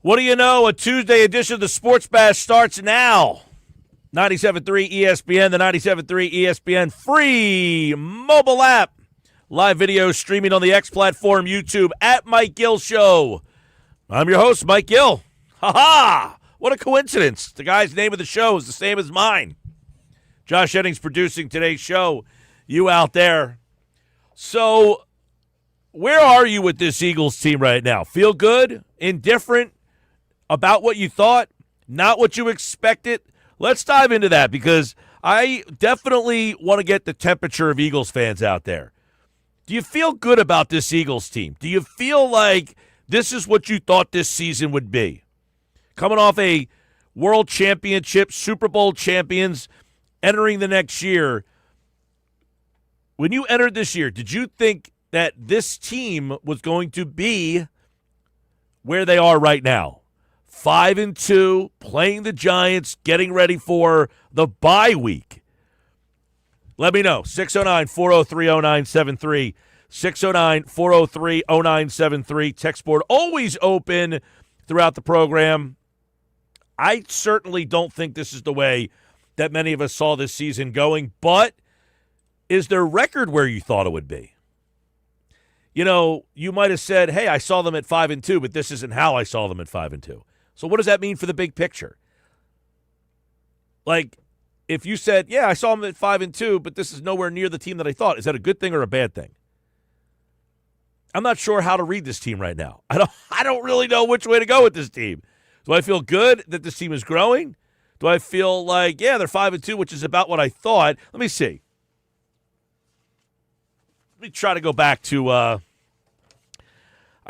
What do you know? A Tuesday edition of the Sports Bash starts now. 97.3 ESPN, the 97.3 ESPN free mobile app. Live video streaming on the X platform, YouTube, at Mike Gill Show. I'm your host, Mike Gill. Ha-ha! What a coincidence. The guy's name of the show is the same as mine. Josh Eddings producing today's show. You out there. So, where are you with this Eagles team right now? Feel good? Indifferent? About what you thought? Not what you expected? Let's dive into that because I definitely want to get the temperature of Eagles fans out there. Do you feel good about this Eagles team? Do you feel like this is what you thought this season would be? Coming off a world championship, Super Bowl champions, entering the next year. When you entered this year, did you think that this team was going to be where they are right now? 5-2, playing the Giants, getting ready for the bye week. Let me know. 609-403-0973. 609-403-0973. Text board always open throughout the program. I certainly don't think this is the way that many of us saw this season going, but is their record where you thought it would be? You know, you might have said, hey, I saw them at 5-2, but this isn't how I saw them at 5-2. So what does that mean for the big picture? Like, if you said, yeah, I saw them at 5-2, but this is nowhere near the team that I thought, is that a good thing or a bad thing? I'm not sure how to read this team right now. I don't really know which way to go with this team. Do I feel good that this team is growing? Do I feel like, yeah, they're 5-2, which is about what I thought? Let me see. Let me try to go back to, I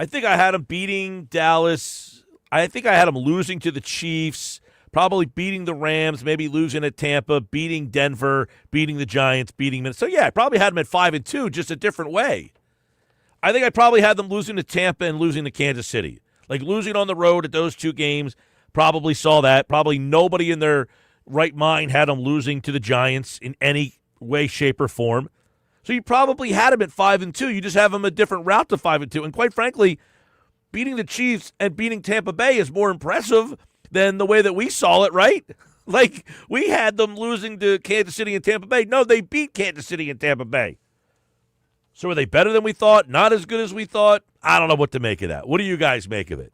think I had them beating Dallas. I think I had them losing to the Chiefs, probably beating the Rams, maybe losing at Tampa, beating Denver, beating the Giants, beating Minnesota. So, yeah, I probably had them at 5-2, just a different way. I think I probably had them losing to Tampa and losing to Kansas City. Like losing on the road at those two games, probably saw that. Probably nobody in their right mind had them losing to the Giants in any way, shape, or form. So you probably had them at 5-2. You just have them a different route to 5-2. And quite frankly, beating the Chiefs and beating Tampa Bay is more impressive than the way that we saw it, right? Like, we had them losing to Kansas City and Tampa Bay. No, they beat Kansas City and Tampa Bay. So are they better than we thought? Not as good as we thought? I don't know what to make of that. What do you guys make of it?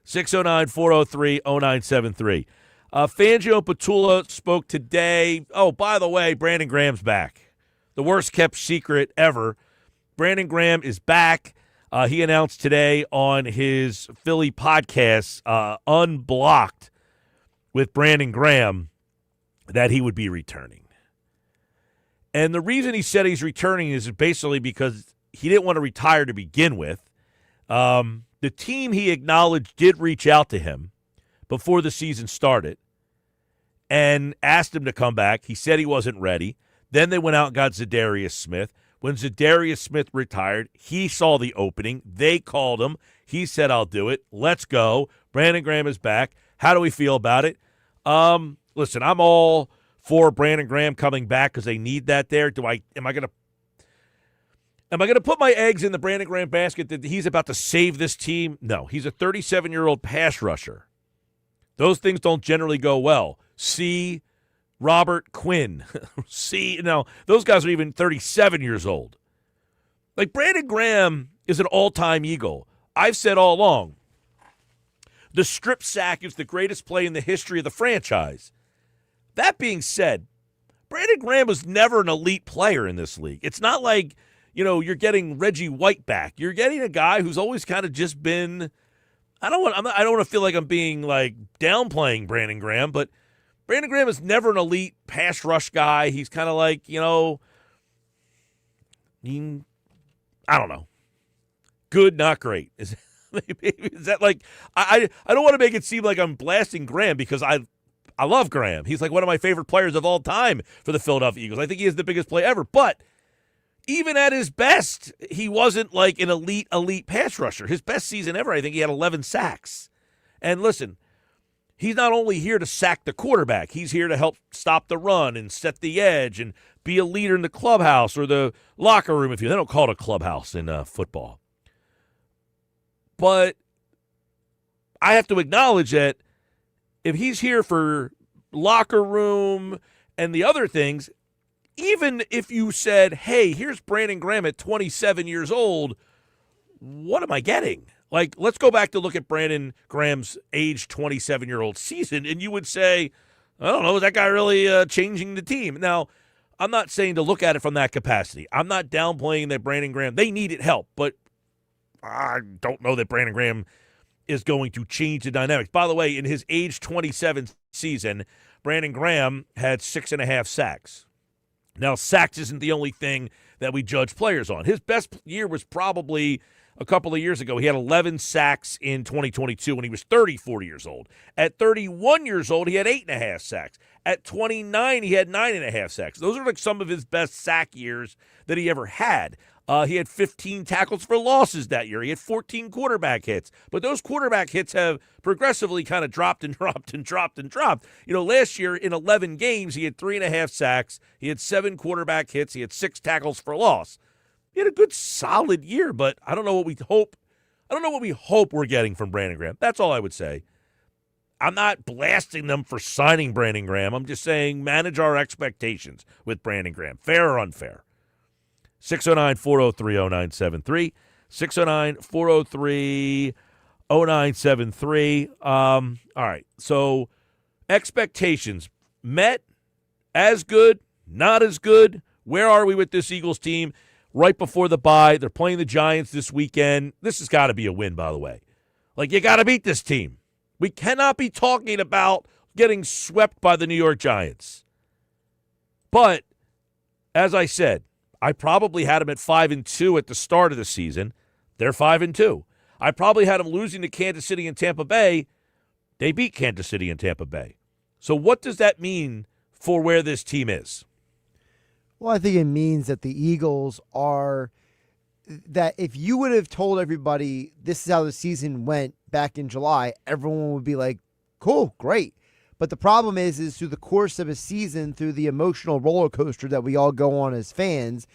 609-403-0973. Fangio and Petula spoke today. Oh, by the way, Brandon Graham's back. The worst-kept secret ever. Brandon Graham is back. He announced today on his Philly podcast, Unblocked with Brandon Graham, that he would be returning. And the reason he said he's returning is basically because he didn't want to retire to begin with. The team, he acknowledged, did reach out to him before the season started and asked him to come back. He said he wasn't ready. Then they went out and got Zadarius Smith. When Zadarius Smith retired, he saw the opening. They called him. He said, I'll do it. Let's go. Brandon Graham is back. How do we feel about it? Listen, I'm all for Brandon Graham coming back because they need that there. Am I going to put my eggs in the Brandon Graham basket that he's about to save this team? No, he's a 37-year-old pass rusher. Those things don't generally go well. See Robert Quinn. Those guys are even 37 years old. Like, Brandon Graham is an all-time Eagle. I've said all along, the strip sack is the greatest play in the history of the franchise. That being said, Brandon Graham was never an elite player in this league. It's not like, you're getting Reggie White back. You're getting a guy who's always kind of just been, I don't want to feel like I'm being like downplaying Brandon Graham, but Brandon Graham is never an elite pass rush guy. He's kind of like, I don't know. Good, not great. Is that like, I don't want to make it seem like I'm blasting Graham because I love Graham. He's like one of my favorite players of all time for the Philadelphia Eagles. I think he is the biggest play ever. But even at his best, he wasn't like an elite pass rusher. His best season ever, I think he had 11 sacks. And listen, he's not only here to sack the quarterback, he's here to help stop the run and set the edge and be a leader in the clubhouse or the locker room. They don't call it a clubhouse in football. But I have to acknowledge that if he's here for locker room and the other things, even if you said, hey, here's Brandon Graham at 27 years old, what am I getting? Like, let's go back to look at Brandon Graham's age 27-year-old season, and you would say, I don't know, is that guy really changing the team? Now, I'm not saying to look at it from that capacity. I'm not downplaying that Brandon Graham, they needed help, but I don't know that Brandon Graham is going to change the dynamics. By the way, in his age 27 season, Brandon Graham had 6.5 sacks. Now, sacks isn't the only thing that we judge players on. His best year was probably a couple of years ago. He had 11 sacks in 2022 when he was 34 years old. At 31 years old, he had 8.5 sacks. At 29, he had 9.5 sacks. Those are like some of his best sack years that he ever had. He had 15 tackles for losses that year. He had 14 quarterback hits. But those quarterback hits have progressively kind of dropped and dropped and dropped and dropped. You know, last year in 11 games, he had 3.5 sacks. He had 7 quarterback hits. He had 6 tackles for loss. He had a good, solid year, but I don't know what we hope. I don't know what we hope we're getting from Brandon Graham. That's all I would say. I'm not blasting them for signing Brandon Graham. I'm just saying manage our expectations with Brandon Graham. Fair or unfair? 609-403-0973. 609-403-0973. All right. So expectations met, as good, not as good. Where are we with this Eagles team? Right before the bye, they're playing the Giants this weekend. This has got to be a win, by the way. Like, you got to beat this team. We cannot be talking about getting swept by the New York Giants. But, as I said, I probably had them at 5-2 at the start of the season. They're 5-2. I probably had them losing to Kansas City and Tampa Bay. They beat Kansas City and Tampa Bay. So what does that mean for where this team is? Well, I think it means that the Eagles are that if you would have told everybody this is how the season went back in July, everyone would be like, cool, great. But the problem is through the course of a season, through the emotional roller coaster that we all go on as fans,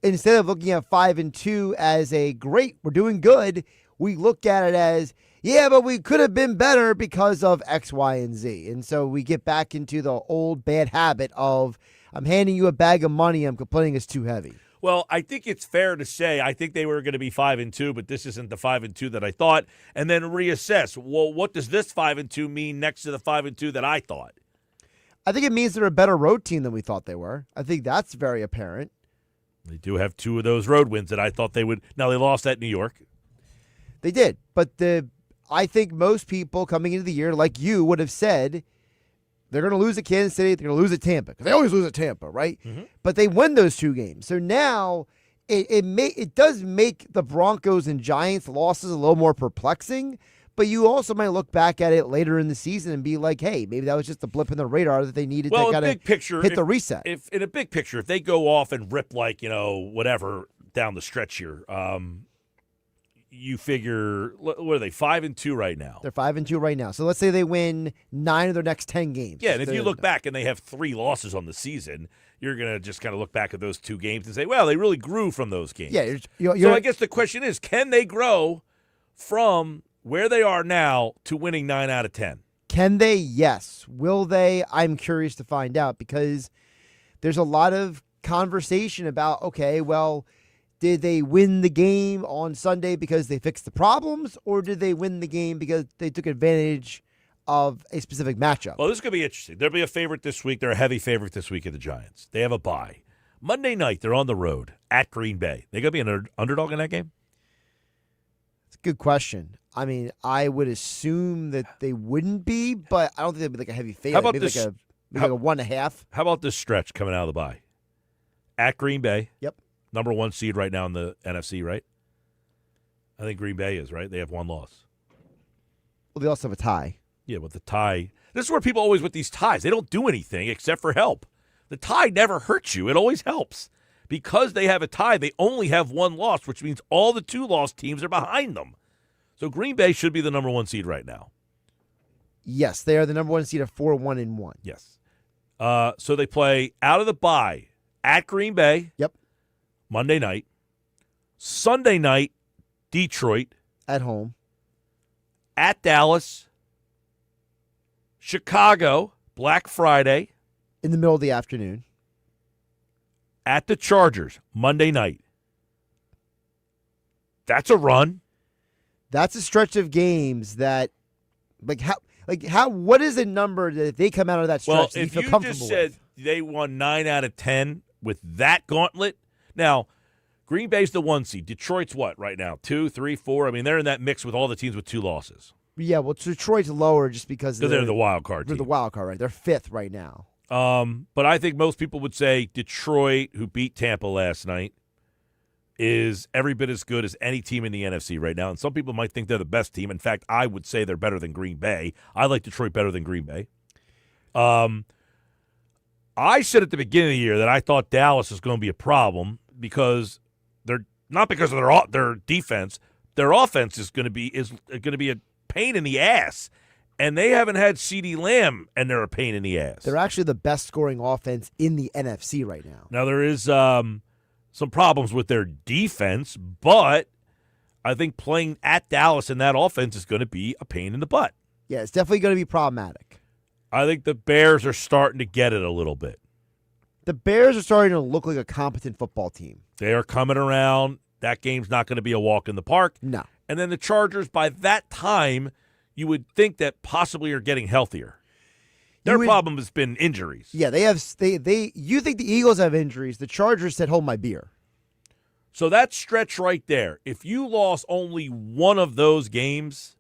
instead of looking at 5-2 as a great, we're doing good, we look at it as, yeah, but we could have been better because of X, Y, and Z. And so we get back into the old bad habit of, I'm handing you a bag of money, I'm complaining it's too heavy. Well, I think it's fair to say I think they were going to be 5-2, but this isn't the 5-2 that I thought, and then reassess. Well, what does this 5-2 mean next to the 5-2 that I thought? I think it means they're a better road team than we thought they were. I think that's very apparent. They do have 2 of those road wins that I thought they would. Now, they lost at New York. They did, but I think most people coming into the year, like you, would have said they're going to lose at Kansas City, they're going to lose at Tampa, because they always lose at Tampa, right? Mm-hmm. But they win those 2 games. So now it does make the Broncos and Giants losses a little more perplexing, but you also might look back at it later in the season and be like, hey, maybe that was just a blip in the radar that they needed to kind of hit the reset. If in a big picture, if they go off and rip like, whatever down the stretch here, you figure, what are they, 5-2 right now? They're 5-2 right now. So let's say they win 9 of their next 10 games. Yeah, and if you look back and they have 3 losses on the season, you're going to just kind of look back at those 2 games and say, well, they really grew from those games. Yeah. So I guess the question is, can they grow from where they are now to winning 9 out of 10? Can they? Yes. Will they? I'm curious to find out, because there's a lot of conversation about, okay, well, did they win the game on Sunday because they fixed the problems, or did they win the game because they took advantage of a specific matchup? Well, this is going to be interesting. There'll be a favorite this week. They're a heavy favorite this week of the Giants. They have a bye. Monday night, they're on the road at Green Bay. They going to be an underdog in that game? It's a good question. I mean, I would assume that they wouldn't be, but I don't think they'd be like a heavy favorite. How about maybe this? Like a 1.5. How about this stretch coming out of the bye? At Green Bay. Yep. Number 1 seed right now in the NFC, right? I think Green Bay is, right? They have 1 loss. Well, they also have a tie. Yeah, with the tie. This is where people always with these ties. They don't do anything except for help. The tie never hurts you. It always helps. Because they have a tie, they only have 1 loss, which means all the 2-loss teams are behind them. So Green Bay should be the number 1 seed right now. Yes, they are the number 1 seed at 4-1-1. Yes. So they play out of the bye at Green Bay. Yep. Monday night. Sunday night, Detroit. At home. at Dallas, Chicago, Black Friday. In the middle of the afternoon. At the Chargers, Monday night. That's a run. That's a stretch of games that, what is a number that if they come out of that stretch that you if feel you comfortable just said with? they won 9 out of 10 with that gauntlet, now, Green Bay's the 1 seed. Detroit's what right now? 2, 3, 4? I mean, they're in that mix with all the teams with 2 losses. Yeah, well, Detroit's lower just because They're the wild card They're team. the wild card, right? They're 5th right now. But I think most people would say Detroit, who beat Tampa last night, is every bit as good as any team in the NFC right now. And some people might think they're the best team. In fact, I would say they're better than Green Bay. I like Detroit better than Green Bay. I said at the beginning of the year that I thought Dallas was going to be a problem because they're not because of their defense. Their offense is going to be a pain in the ass. And they haven't had CeeDee Lamb, and they're a pain in the ass. They're actually the best scoring offense in the NFC right now. Now, there is some problems with their defense, but I think playing at Dallas in that offense is going to be a pain in the butt. Yeah, it's definitely going to be problematic. I think the Bears are starting to get it a little bit. The Bears are starting to look like a competent football team. They are coming around. That game's not going to be a walk in the park. No. And then the Chargers, by that time, you would think that possibly are getting healthier. Their problem has been injuries. Yeah, they have. You think the Eagles have injuries? The Chargers said, "Hold my beer." So that stretch right there. If you lost only one of those games,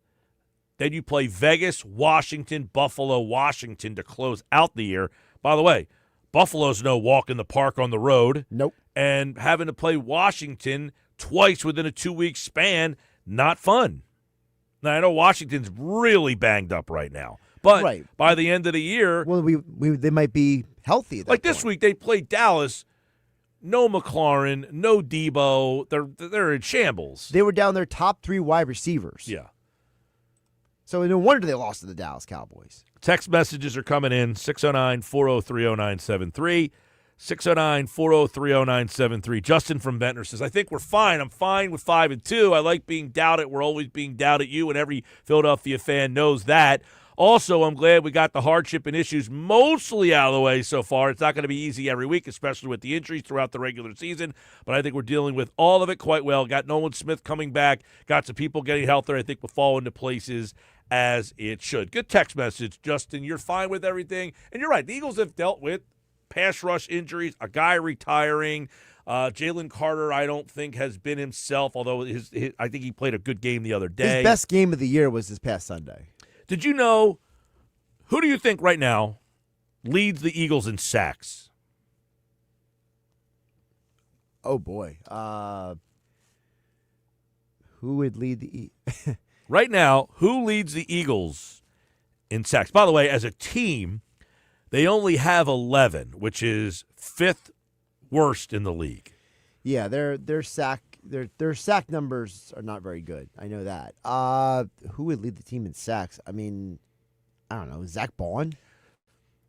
then you play Vegas, Washington, Buffalo, Washington to close out the year. By the way, Buffalo's no walk in the park on the road. Nope. And having to play Washington twice within a 2-week span, not fun. Now, I know Washington's really banged up right now. But by the end of the year, well, they might be healthy. At that like this point. week, they played Dallas. No McLaurin, no Debo. They're in shambles. They were down their top 3 wide receivers. Yeah. So no wonder they lost to the Dallas Cowboys. Text messages are coming in, 609-403-0973. 609-403-0973. Justin from Ventnor says, I think we're fine. I'm fine with 5-2. I like being doubted. We're always being doubted. You and every Philadelphia fan knows that. Also, I'm glad we got the hardship and issues mostly out of the way so far. It's not going to be easy every week, especially with the injuries throughout the regular season, but I think we're dealing with all of it quite well. Got Nolan Smith coming back, got some people getting healthier. I think we'll fall into places as it should. Good text message, Justin. You're fine with everything. And you're right. The Eagles have dealt with pass rush injuries, a guy retiring. Jalen Carter, I don't think, has been himself, although I think he played a good game the other day. His best game of the year was this past Sunday. Did you know, who do you think right now leads the Eagles in sacks? Oh, boy. Who would lead the Right now, who leads the Eagles in sacks? By the way, as a team, they only have 11, which is 5th worst in the league. Yeah, their sack numbers are not very good. I know that. Who would lead the team in sacks? I mean, I don't know. Zach Baun?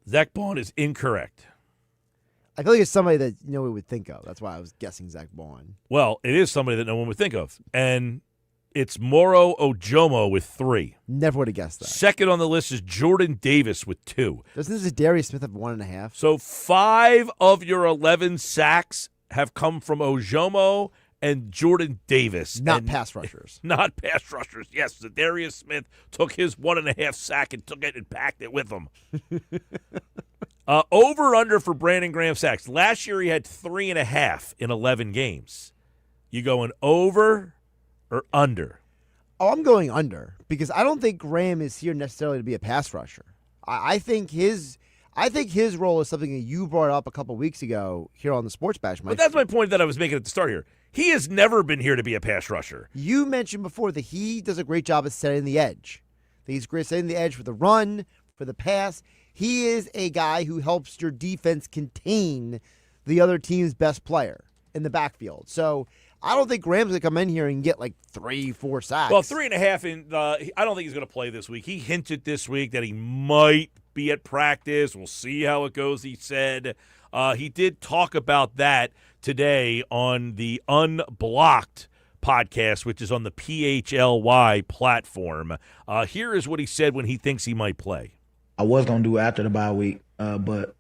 Zach Baun is incorrect. I feel like it's somebody that we would think of. That's why I was guessing Zach Baun. Well, it is somebody that no one would think of. And it's Moro Ojomo with 3. Never would have guessed that. Second on the list is Jordan Davis with 2. Doesn't this Darius Smith have 1.5? So 5 of your 11 sacks have come from Ojomo and Jordan Davis. Not pass rushers. Not pass rushers. Yes, Darius Smith took his 1.5 sack and took it and packed it with him. Over under for Brandon Graham sacks. Last year he had 3.5 in 11 games. You going over or under? Oh, I'm going under because I don't think Graham is here necessarily to be a pass rusher. I think his role is something that you brought up a couple weeks ago here on the Sports Bash. But that's my point that I was making at the start here. He has never been here to be a pass rusher. You mentioned before that he does a great job at setting the edge. That he's great at setting the edge for the run, for the pass. He is a guy who helps your defense contain the other team's best player in the backfield. So I don't think Graham's going to come in here and get like 3-4 sacks. Well, 3.5 I don't think he's going to play this week. He hinted this week that he might be at practice. We'll see how it goes, he said. He did talk about that today on the Unblocked podcast, which is on the PHLY platform. Here is what he said when he thinks he might play. I was going to do it after the bye week, but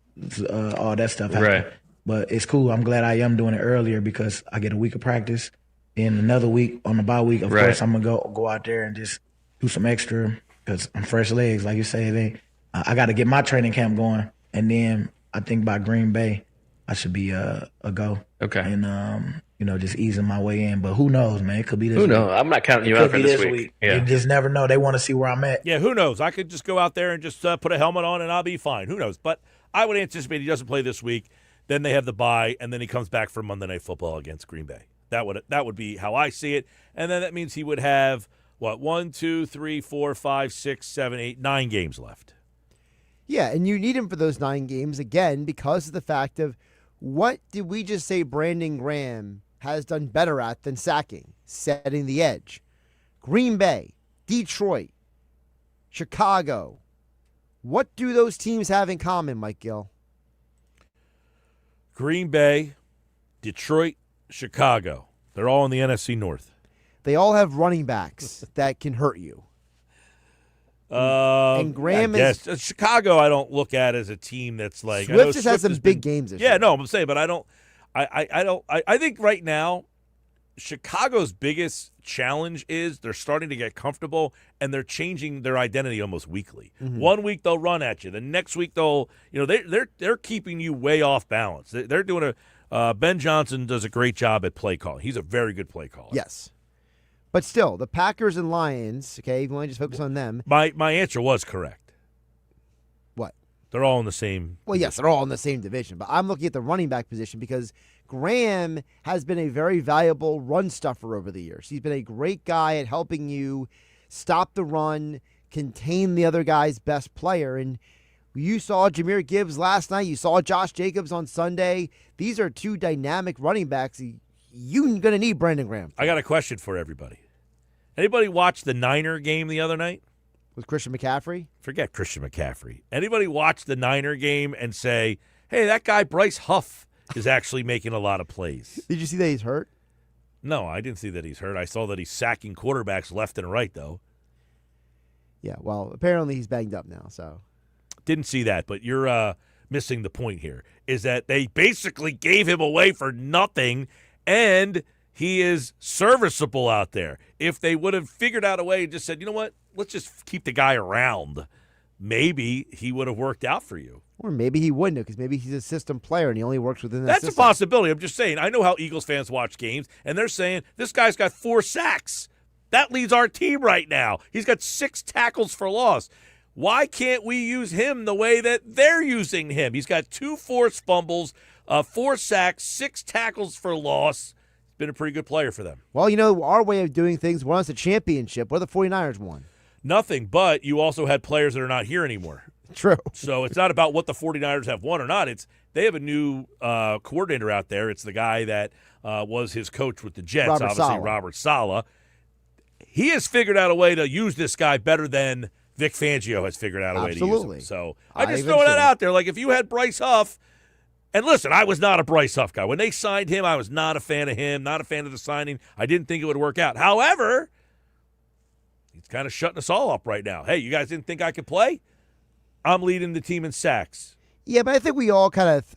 all that stuff happened. Right. But it's cool. I'm glad I am doing it earlier because I get a week of practice. Then another week on the bye week, of course, I'm going to go out there and just do some extra because I'm fresh legs. Like you say, I got to get my training camp going. And then I think by Green Bay, I should be a go. Okay. And, just easing my way in. But who knows, man? It could be this week. Who knows? I'm not counting you out for this week. Yeah. You just never know. They want to see where I'm at. Yeah, who knows? I could just go out there and just put a helmet on and I'll be fine. Who knows? But I would anticipate he doesn't play this week. Then they have the bye, and then he comes back for Monday Night Football against Green Bay. That would be how I see it. And then that means he would have, 1, 2, 3, 4, 5, 6, 7, 8, 9 games left. Yeah, and you need him for those 9 games, again, because of the fact of what did we just say Brandon Graham has done better at than sacking, setting the edge. Green Bay, Detroit, Chicago. What do those teams have in common, Mike Gill? Green Bay, Detroit, Chicago. They're all in the NFC North. They all have running backs that can hurt you. And Graham is Chicago. I don't look at as a team that's like Swift just has some big games this year. Yeah, no, I'm saying, but I don't. I think right now, Chicago's biggest challenge is they're starting to get comfortable and they're changing their identity almost weekly. Mm-hmm. 1 week they'll run at you, the next week they're keeping you way off balance. They're doing Ben Johnson does a great job at play calling. He's a very good play caller. Yes. But still, the Packers and Lions, okay, if you want to just focus on them. My answer was correct. What? They're all in the same Well, yes, they're all in the same division. But I'm looking at the running back position because Graham has been a very valuable run stuffer over the years. He's been a great guy at helping you stop the run, contain the other guy's best player. And you saw Jahmyr Gibbs last night. You saw Josh Jacobs on Sunday. These are 2 dynamic running backs. You're going to need Brandon Graham. I got a question for everybody. Anybody watch the Niner game the other night? With Christian McCaffrey? Forget Christian McCaffrey. Anybody watch the Niner game and say, hey, that guy Bryce Huff is actually making a lot of plays? Did you see that he's hurt? No, I didn't see that he's hurt. I saw that he's sacking quarterbacks left and right, though. Yeah, well, apparently he's banged up now, so. Didn't see that, but you're missing the point here, is that they basically gave him away for nothing, and he is serviceable out there. If they would have figured out a way and just said, you know what, let's just keep the guy around, maybe he would have worked out for you. Or maybe he wouldn't have, because maybe he's a system player and he only works within that That's system. a possibility. I'm just saying, I know how Eagles fans watch games, and they're saying, this guy's got 4 sacks. That leads our team right now. He's got 6 tackles for loss. Why can't we use him the way that they're using him? He's got 2 forced fumbles, 4 sacks, 6 tackles for loss. He's been a pretty good player for them. Well, our way of doing things won us a championship. What the 49ers won? Nothing, but you also had players that are not here anymore. True. So it's not about what the 49ers have won or not. They have a new coordinator out there. It's the guy that was his coach with the Jets, Robert Saleh. He has figured out a way to use this guy better than Vic Fangio has figured out a way to use him. So I just throw that out there. Like if you had Bryce Huff, and listen, I was not a Bryce Huff guy. When they signed him, I was not a fan of him, not a fan of the signing. I didn't think it would work out. However, he's kind of shutting us all up right now. Hey, you guys didn't think I could play? I'm leading the team in sacks. Yeah, but I think we all kind of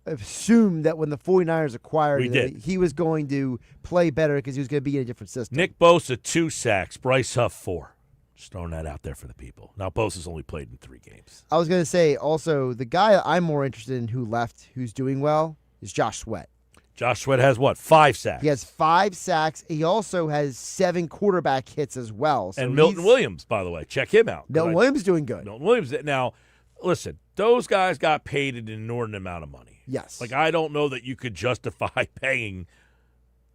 assumed that when the 49ers acquired him, he was going to play better because he was going to be in a different system. Nick Bosa, 2 sacks. Bryce Huff, 4. Just throwing that out there for the people. Now, Bosa's only played in 3 games. I was going to say, also, the guy I'm more interested in who left, who's doing well, is Josh Sweat. Josh Sweat has what? 5 sacks. He has 5 sacks. He also has 7 quarterback hits as well. So and Milton Williams, by the way. Check him out. Milton Williams doing good. Milton Williams. Now, listen, those guys got paid an inordinate amount of money. Yes. Like, I don't know that you could justify paying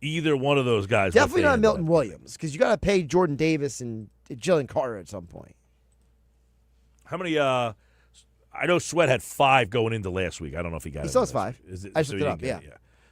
either one of those guys. Definitely not Milton Williams, because you got to pay Jordan Davis and Jalen Carter at some point. How many I know Sweat had 5 going into last week. I don't know if he got it. He still has 5. I just looked it up, yeah.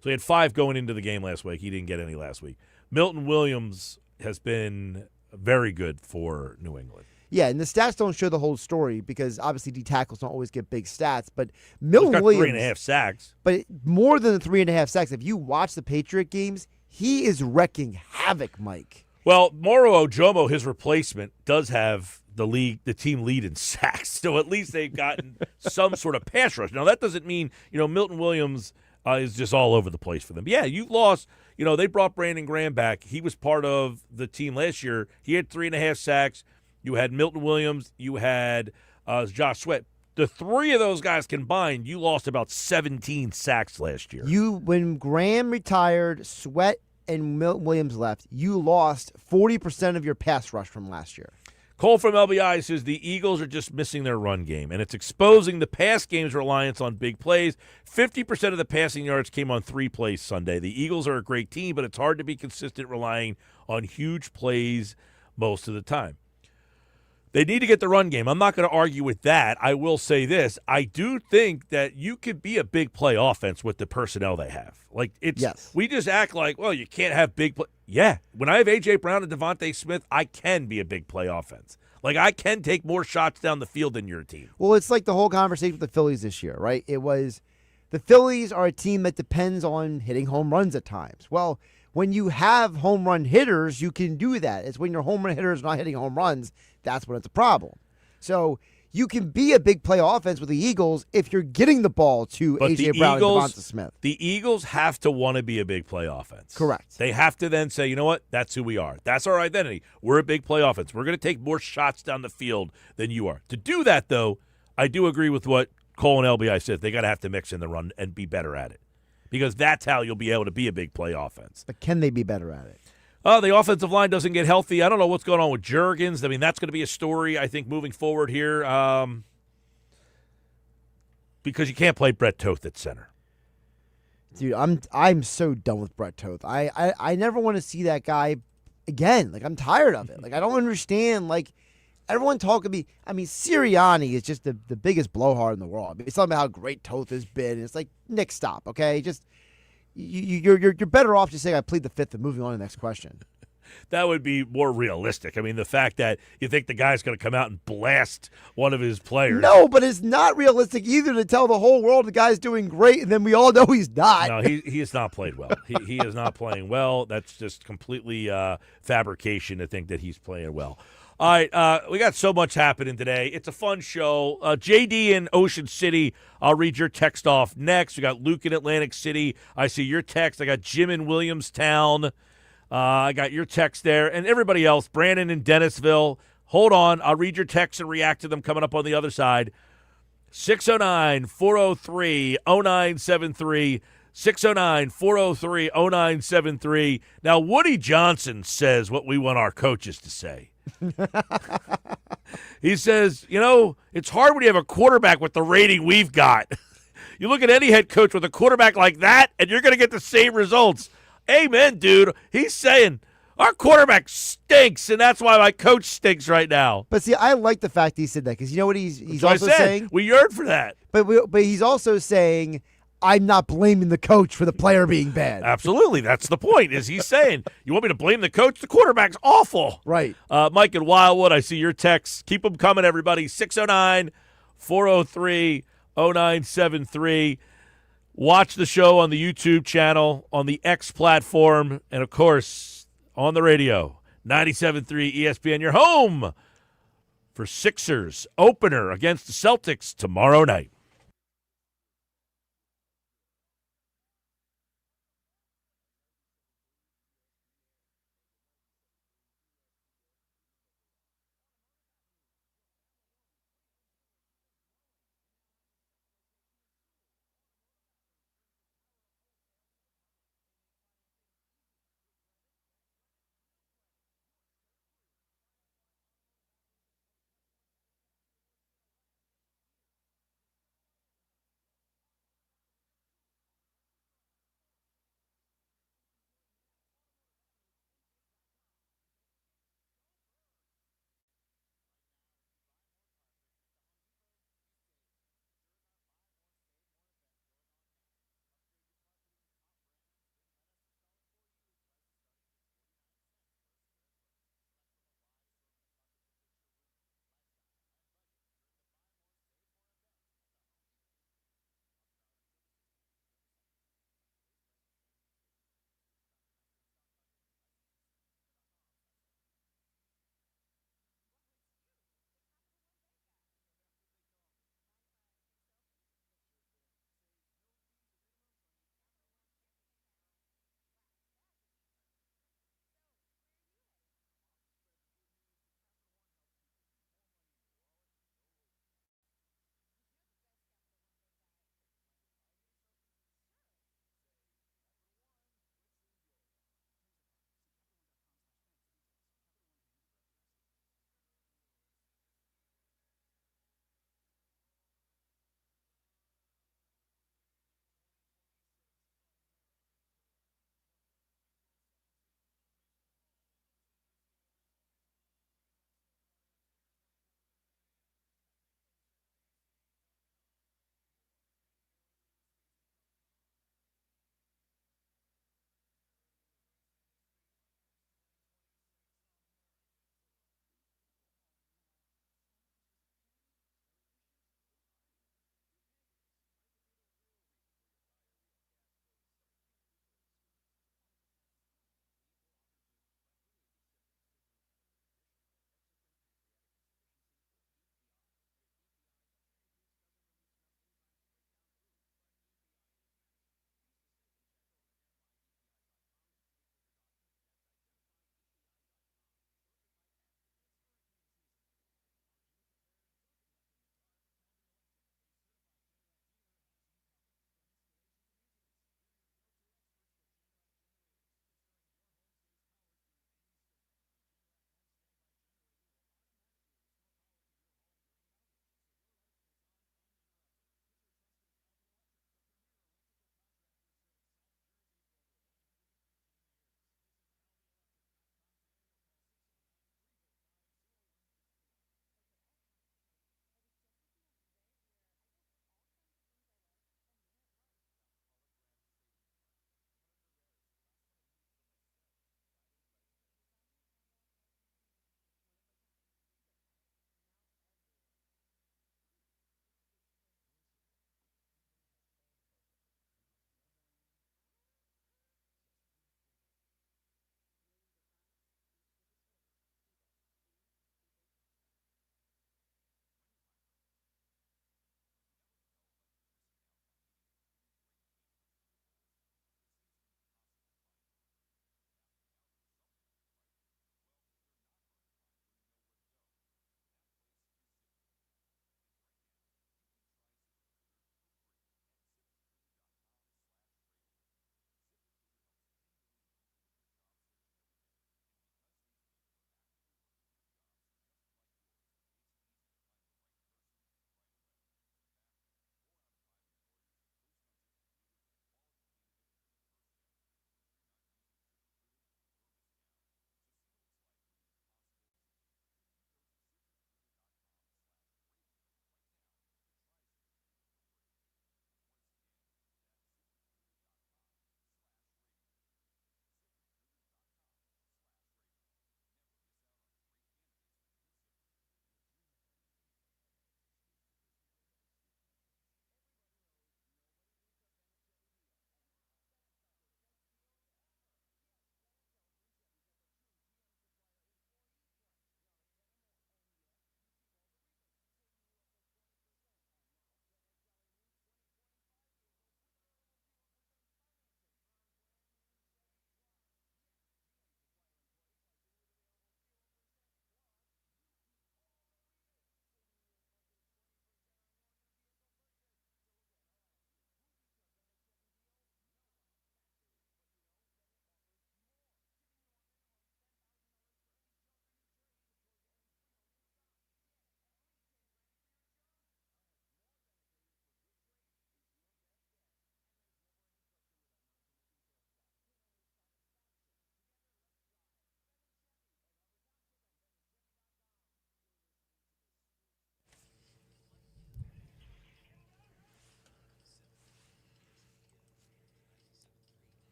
So he had 5 going into the game last week. He didn't get any last week. Milton Williams has been very good for New England. Yeah, and the stats don't show the whole story because obviously D tackles don't always get big stats. But Milton Williams, 3.5 sacks. But more than the 3.5 sacks. If you watch the Patriot games, he is wrecking havoc havoc, Mike. Well, Moro Ojomo, his replacement, does have the team lead in sacks. So at least they've gotten some sort of pass rush. Now, that doesn't mean, Milton Williams is just all over the place for them. Yeah, you lost. They brought Brandon Graham back. He was part of the team last year. He had 3.5 sacks. You had Milton Williams. You had Josh Sweat. The three of those guys combined, you lost about 17 sacks last year. When Graham retired, Sweat and Milton Williams left, you lost 40% of your pass rush from last year. Cole from LBI says the Eagles are just missing their run game, and it's exposing the pass game's reliance on big plays. 50% of the passing yards came on 3 plays Sunday. The Eagles are a great team, but it's hard to be consistent relying on huge plays most of the time. They need to get the run game. I'm not going to argue with that. I will say this. I do think that you could be a big play offense with the personnel they have. We just act like, well, you can't have big play. Yeah. When I have A.J. Brown and Devontae Smith, I can be a big play offense. I can take more shots down the field than your team. Well, it's like the whole conversation with the Phillies this year, right? It was the Phillies are a team that depends on hitting home runs at times. Well, when you have home run hitters, you can do that. It's when your home run hitters are not hitting home runs, that's when it's a problem. So you can be a big play offense with the Eagles if you're getting the ball to A.J. Brown and Devonta Smith. The Eagles have to want to be a big play offense. Correct. They have to then say, you know what, that's who we are. That's our identity. We're a big play offense. We're going to take more shots down the field than you are. To do that, though, I do agree with what Cole and LBI said. They got to have to mix in the run and be better at it. Because that's how you'll be able to be a big play offense. But can they be better at it? The offensive line doesn't get healthy. I don't know what's going on with Juergens. I mean, that's going to be a story, I think, moving forward here. Because you can't play Brett Toth at center. Dude, I'm so done with Brett Toth. I never want to see that guy again. I'm tired of it. I don't understand. Everyone talking to me. I mean, Sirianni is just the biggest blowhard in the world. I mean, it's talking about how great Toth has been. And it's like, Nick, stop, okay? Just you're better off just saying I plead the fifth and moving on to the next question. That would be more realistic. I mean, the fact that you think the guy's going to come out and blast one of his players. No, but it's not realistic either to tell the whole world the guy's doing great, and then we all know he's not. No, he has not played well. He is not playing well. That's just completely fabrication to think that he's playing well. All right, we got so much happening today. It's a fun show. JD in Ocean City, I'll read your text off next. We got Luke in Atlantic City. I see your text. I got Jim in Williamstown. I got your text there. And everybody else, Brandon in Dennisville. Hold on. I'll read your texts and react to them coming up on the other side. 609-403-0973. 609-403-0973. Now, Woody Johnson says what we want our coaches to say. He says, it's hard when you have a quarterback with the rating we've got. You look at any head coach with a quarterback like that, and you're going to get the same results. Amen, dude. He's saying our quarterback stinks, and that's why my coach stinks right now. But see, I like the fact he said that because you know what he's also saying? We yearn for that. But he's also saying, I'm not blaming the coach for the player being bad. Absolutely. That's the point, is he's saying, you want me to blame the coach? The quarterback's awful. Right. Mike in Wildwood, I see your texts. Keep them coming, everybody. 609-403-0973. Watch the show on the YouTube channel, on the X platform, and, of course, on the radio. 97.3 ESPN, your home for Sixers opener against the Celtics tomorrow night.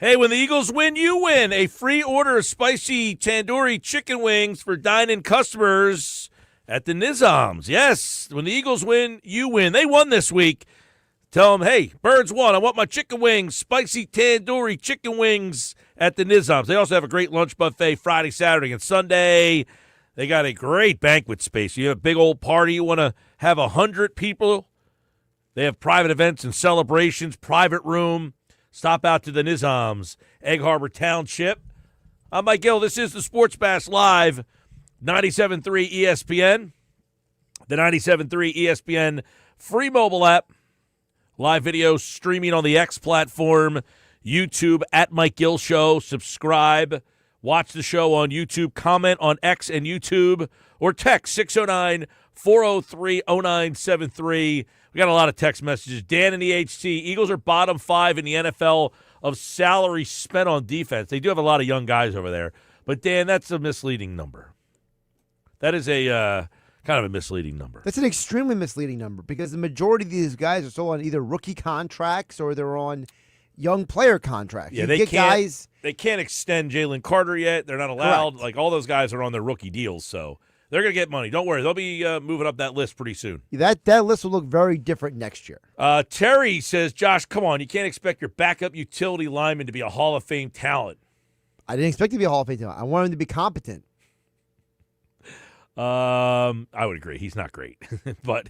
Hey, when the Eagles win, you win. A free order of spicy tandoori chicken wings for dine-in customers at the Nizams. Yes, when the Eagles win, you win. They won this week. Tell them, hey, Birds won. I want my chicken wings, spicy tandoori chicken wings at the Nizams. They also have a great lunch buffet Friday, Saturday, and Sunday. They got a great banquet space. You have a big old party. You want to have 100 people. They have private events and celebrations, private room. Stop out to the Nizams, Egg Harbor Township. I'm Mike Gill. This is the Sports Bash Live, 97.3 ESPN, the 97.3 ESPN free mobile app, live video streaming on the X platform, YouTube at Mike Gill Show. Subscribe, watch the show on YouTube, comment on X and YouTube, or text 609-403-0973. We got a lot of text messages. Dan in the HT, Eagles are bottom 5 in the NFL of salary spent on defense. They do have a lot of young guys over there. But, Dan, that's a misleading number. That is a kind of a misleading number. That's an extremely misleading number because the majority of these guys are still on either rookie contracts or they're on young player contracts. Yeah, they can't extend Jalen Carter yet. They're not allowed. Correct. Like, all those guys are on their rookie deals, so they're going to get money. Don't worry. They'll be moving up that list pretty soon. That list will look very different next year. Terry says, Josh, come on. You can't expect your backup utility lineman to be a Hall of Fame talent. I didn't expect him to be a Hall of Fame talent. I want him to be competent. I would agree. He's not great, but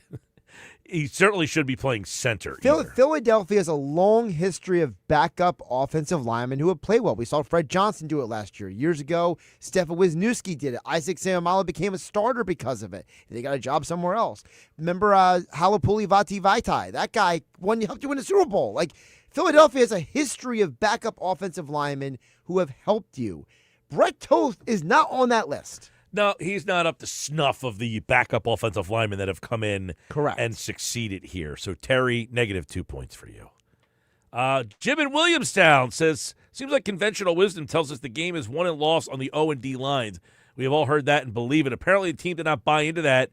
he certainly should be playing center. Philadelphia has a long history of backup offensive linemen who have played well. We saw Fred Johnson do it last year. Years ago, Stefan Wisniewski did it. Isaac Seumalo became a starter because of it. They got a job somewhere else. Remember Halapuli Vaitai? That guy helped you win a Super Bowl. Like, Philadelphia has a history of backup offensive linemen who have helped you. Brett Toth is not on that list. No, he's not up to snuff of the backup offensive linemen that have come in Correct. and succeeded here. So, Terry, -2 points for you. Jim in Williamstown says, seems like conventional wisdom tells us the game is won and lost on the O and D lines. We have all heard that and believe it. Apparently, the team did not buy into that.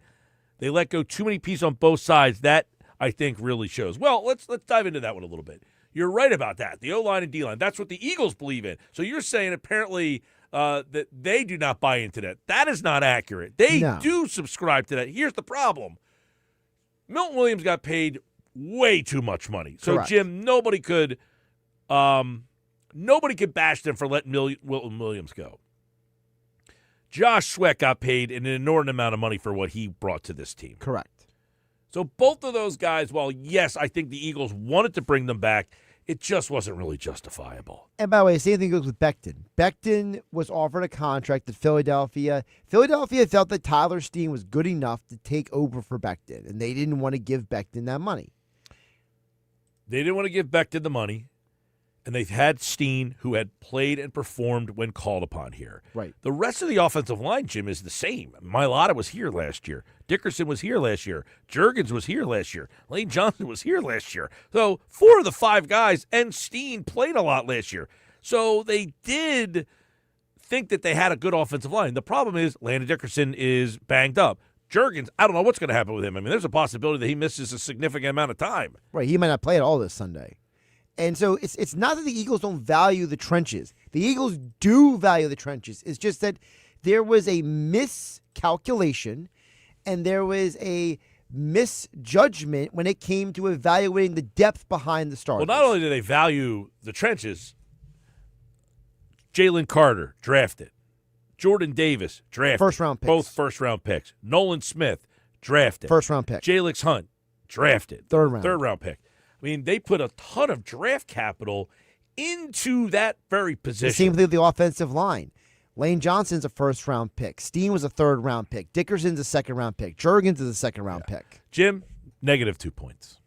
They let go too many pieces on both sides. That, I think, really shows. Well, let's dive into that one a little bit. You're right about that. The O-line and D-line, that's what the Eagles believe in. So you're saying apparently that they do not buy into that. That is not accurate. They do subscribe to that. Here's the problem. Milton Williams got paid way too much money. So, Correct. Jim, nobody could bash them for letting Milton Williams go. Josh Sweat got paid an inordinate amount of money for what he brought to this team. Correct. So both of those guys, while, yes, I think the Eagles wanted to bring them back, it just wasn't really justifiable. And by the way, same thing goes with Becton. Becton was offered a contract at Philadelphia. Philadelphia felt that Tyler Steen was good enough to take over for Becton, and they didn't want to give Becton that money. They didn't want to give Becton the money, and they've had Steen, who had played and performed when called upon here. Right. The rest of the offensive line, Jim, is the same. Mailata was here last year. Dickerson was here last year. Juergens was here last year. Lane Johnson was here last year. So 4 of the 5 guys and Steen played a lot last year. So they did think that they had a good offensive line. The problem is Landon Dickerson is banged up. Juergens, I don't know what's going to happen with him. I mean, there's a possibility that he misses a significant amount of time. Right. He might not play at all this Sunday. And so it's not that the Eagles don't value the trenches. The Eagles do value the trenches. It's just that there was a miscalculation and there was a misjudgment when it came to evaluating the depth behind the starters. Well, not only do they value the trenches, Jalen Carter, drafted. Jordan Davis, drafted. First-round picks. Both first-round picks. Nolan Smith, drafted. First-round pick. Jalix Hunt, drafted. Third-round pick. I mean, they put a ton of draft capital into that very position. The same thing with the offensive line. Lane Johnson's a first-round pick. Steen was a third-round pick. Dickerson's a second-round pick. Juergens is a second-round pick. Jim, -2 points.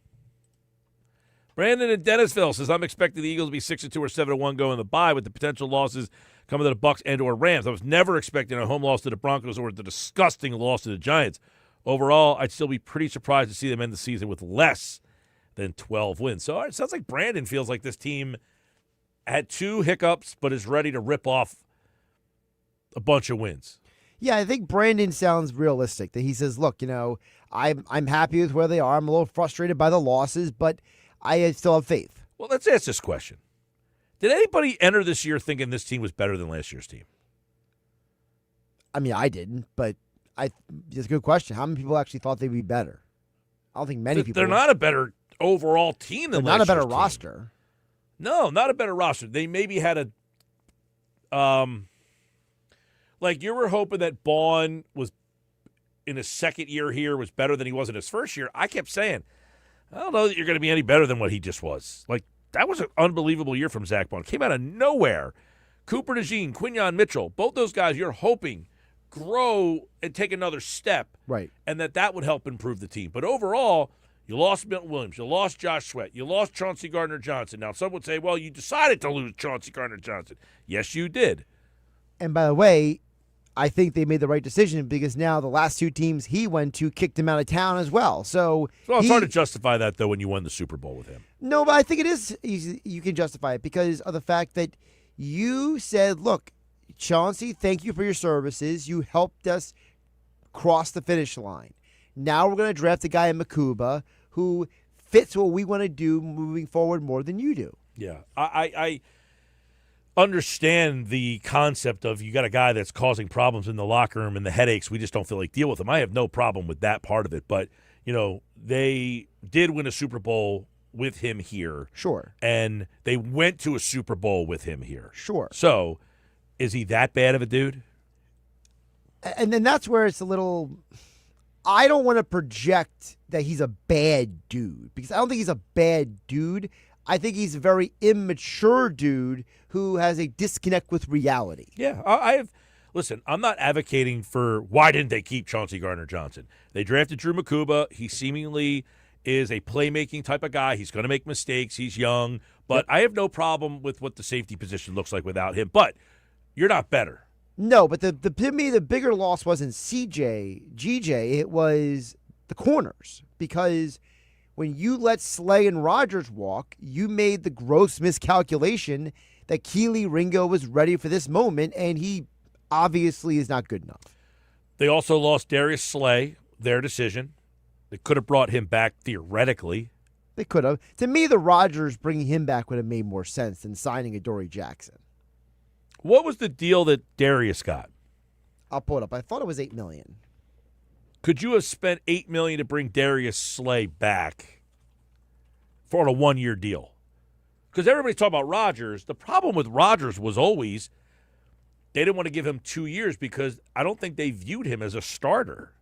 Brandon in Dennisville says, I'm expecting the Eagles to be 6-2 or 7-1 going the bye with the potential losses coming to the Bucs and or Rams. I was never expecting a home loss to the Broncos or the disgusting loss to the Giants. Overall, I'd still be pretty surprised to see them end the season with less than 12 wins. So it sounds like Brandon feels like this team had 2 hiccups but is ready to rip off a bunch of wins. Yeah, I think Brandon sounds realistic. That he says, look, I'm happy with where they are. I'm a little frustrated by the losses, but I still have faith. Well, let's ask this question. Did anybody enter this year thinking this team was better than last year's team? I mean, I didn't, but it's a good question. How many people actually thought they'd be better? I don't think many people. They're not a better overall team than last year's team. Not a better roster. No, not a better roster. They maybe had a like you were hoping that Bond was in his second year here was better than he was in his first year. I kept saying, I don't know that you're going to be any better than what he just was. Like, that was an unbelievable year from Zach Bond. Came out of nowhere. Cooper DeJean, Quinyon Mitchell, both those guys you're hoping grow and take another step. Right. And that would help improve the team. But overall, you lost Milton Williams. You lost Josh Sweat. You lost Chauncey Gardner-Johnson. Now, some would say, well, you decided to lose Chauncey Gardner-Johnson. Yes, you did. And by the way, I think they made the right decision because now the last two teams he went to kicked him out of town as well. So it's hard to justify that, though, when you won the Super Bowl with him. No, but I think it is easy. You can justify it because of the fact that you said, look, Chauncey, thank you for your services. You helped us cross the finish line. Now we're going to draft a guy in Makuba who fits what we want to do moving forward more than you do. Yeah, I understand the concept of you got a guy that's causing problems in the locker room and the headaches. We just don't feel like deal with him. I have no problem with that part of it. But, they did win a Super Bowl with him here. Sure. And they went to a Super Bowl with him here. Sure. So is he that bad of a dude? And then that's where it's a little – I don't want to project that he's a bad dude because I don't think he's a bad dude. I think he's a very immature dude who has a disconnect with reality. Yeah, listen, I'm not advocating for why didn't they keep Chauncey Gardner-Johnson. They drafted Drew Makuba. He seemingly is a playmaking type of guy. He's going to make mistakes. He's young. But I have no problem with what the safety position looks like without him. But you're not better. No, but to me, the bigger loss wasn't GJ. It was the corners because – when you let Slay and Rogers walk, you made the gross miscalculation that Keely Ringo was ready for this moment, and he obviously is not good enough. They also lost Darius Slay, their decision. They could have brought him back theoretically. They could have. To me, the Rogers bringing him back would have made more sense than signing a Dory Jackson. What was the deal that Darius got? I'll pull it up. I thought it was $8 million. Could you have spent $8 million to bring Darius Slay back for a one-year deal? Because everybody's talking about Rodgers. The problem with Rodgers was always they didn't want to give him 2 years because I don't think they viewed him as a starter.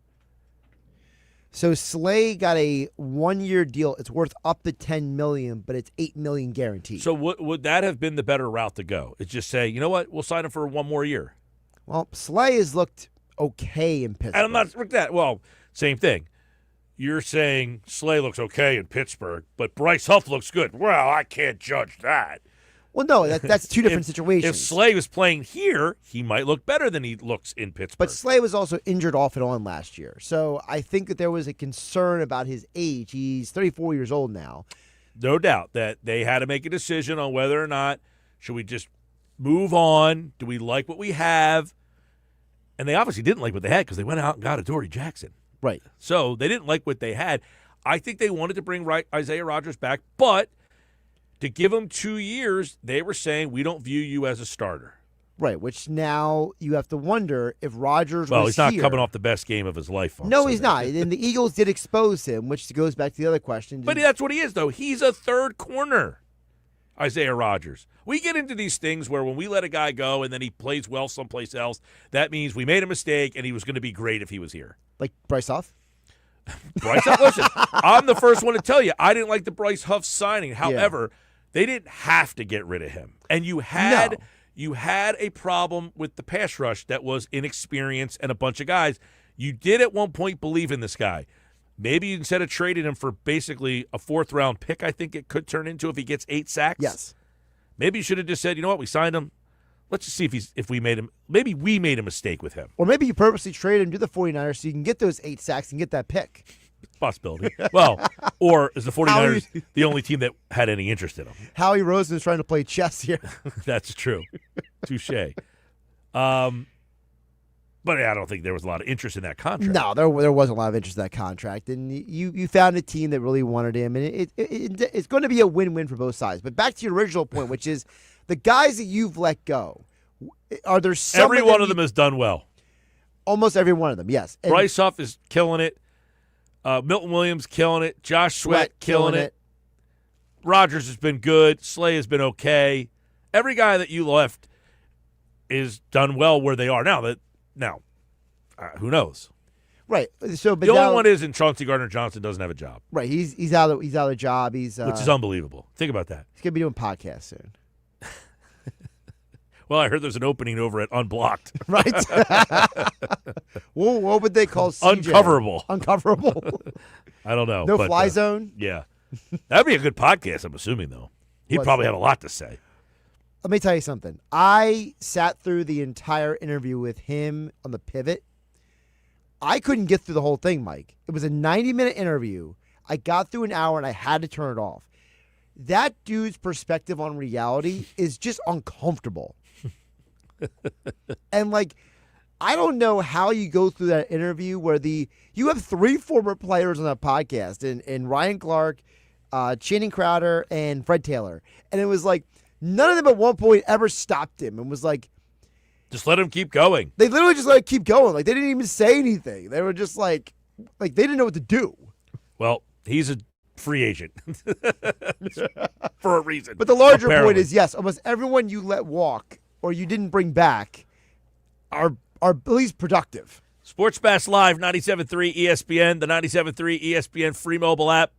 So Slay got a one-year deal. It's worth up to $10 million, but it's $8 million guaranteed. So would that have been the better route to go? It's just say, you know what, we'll sign him for one more year. Well, Slay has looked okay in Pittsburgh. And I'm not with that. Well, same thing. You're saying Slay looks okay in Pittsburgh, but Bryce Huff looks good. Well, I can't judge that. Well, no, that's two different situations. If Slay was playing here, he might look better than he looks in Pittsburgh. But Slay was also injured off and on last year. So I think that there was a concern about his age. He's 34 years old now. No doubt that they had to make a decision on whether or not should we just move on. Do we like what we have? And they obviously didn't like what they had because they went out and got a Dory Jackson. Right. So they didn't like what they had. I think they wanted to bring Isaiah Rodgers back, but to give him 2 years, they were saying, we don't view you as a starter. Right, which now you have to wonder if Rodgers Well, was he's not here. coming off the best game of his life. No, he's not. And the Eagles did expose him, which goes back to the other question. But that's what he is, though. He's a third corner, Isaiah Rodgers. We get into these things where when we let a guy go and then he plays well someplace else, that means we made a mistake and he was going to be great if he was here. Like Bryce Huff? Bryce Huff, listen, I'm the first one to tell you, I didn't like the Bryce Huff signing. However, they didn't have to get rid of him. And you had a problem with the pass rush that was inexperienced and a bunch of guys. You did at one point believe in this guy. Maybe instead of trading him for basically a fourth-round pick, I think it could turn into if he gets 8 sacks. Yes. Maybe you should have just said, you know what, we signed him. Let's just see if we made him. Maybe we made a mistake with him. Or maybe you purposely traded him to the 49ers so you can get those 8 sacks and get that pick. Possibility. Well, or is the 49ers the only team that had any interest in him? Howie Roseman's trying to play chess here. That's true. Touche. But I don't think there was a lot of interest in that contract. No, there wasn't a lot of interest in that contract. And you found a team that really wanted him. And it's going to be a win-win for both sides. But back to your original point, which is The guys that you've let go, are there some Every one of them has done well. Almost every one of them, yes. And Bryce Huff is killing it. Milton Williams killing it. Josh Sweat killing it. Rogers has been good. Slay has been okay. Every guy that you left is done well where they are now. Who knows? Right. So, but the only one is in Chauncey Gardner-Johnson doesn't have a job. Right. He's out of a job. Which is unbelievable. Think about that. He's gonna be doing podcasts soon. Well, I heard there's an opening over at Unblocked. Right. What would they call CJ? Uncoverable. Uncoverable. I don't know. No fly zone? Yeah. That'd be a good podcast, I'm assuming, though. He'd probably have a lot to say. Let me tell you something. I sat through the entire interview with him on the pivot. I couldn't get through the whole thing, Mike. It was a 90-minute interview. I got through an hour, and I had to turn it off. That dude's perspective on reality is just uncomfortable. And, I don't know how you go through that interview where you have 3 former players on that podcast, and Ryan Clark, Channing Crowder, and Fred Taylor. And it was none of them at one point ever stopped him and was just let him keep going. They literally just let it keep going. They didn't even say anything. They were just they didn't know what to do. Well, he's a free agent for a reason. But the larger apparently. point is, yes, almost everyone you let walk or you didn't bring back are at least productive. Sports Bash Live, 97.3 ESPN, the 97.3 ESPN free mobile app.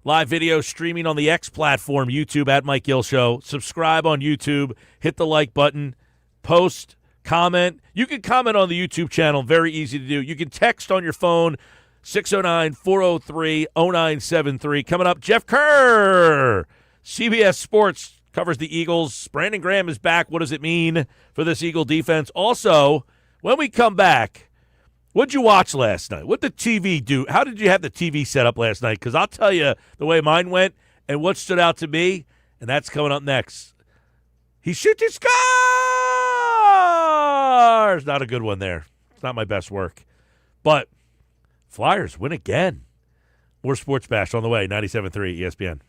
Live video streaming on the X platform, YouTube at Mike Gill Show. Subscribe on YouTube. Hit the like button. Post, comment. You can comment on the YouTube channel. Very easy to do. You can text on your phone, 609-403-0973. Coming up, Jeff Kerr, CBS Sports, covers the Eagles. Brandon Graham is back. What does it mean for this Eagle defense? Also, when we come back, what'd you watch last night? What did the TV do? How did you have the TV set up last night? Because I'll tell you the way mine went and what stood out to me, and that's coming up next. He shoots his scores! Not a good one there. It's not my best work. But Flyers win again. More Sports Bash on the way, 97.3 ESPN.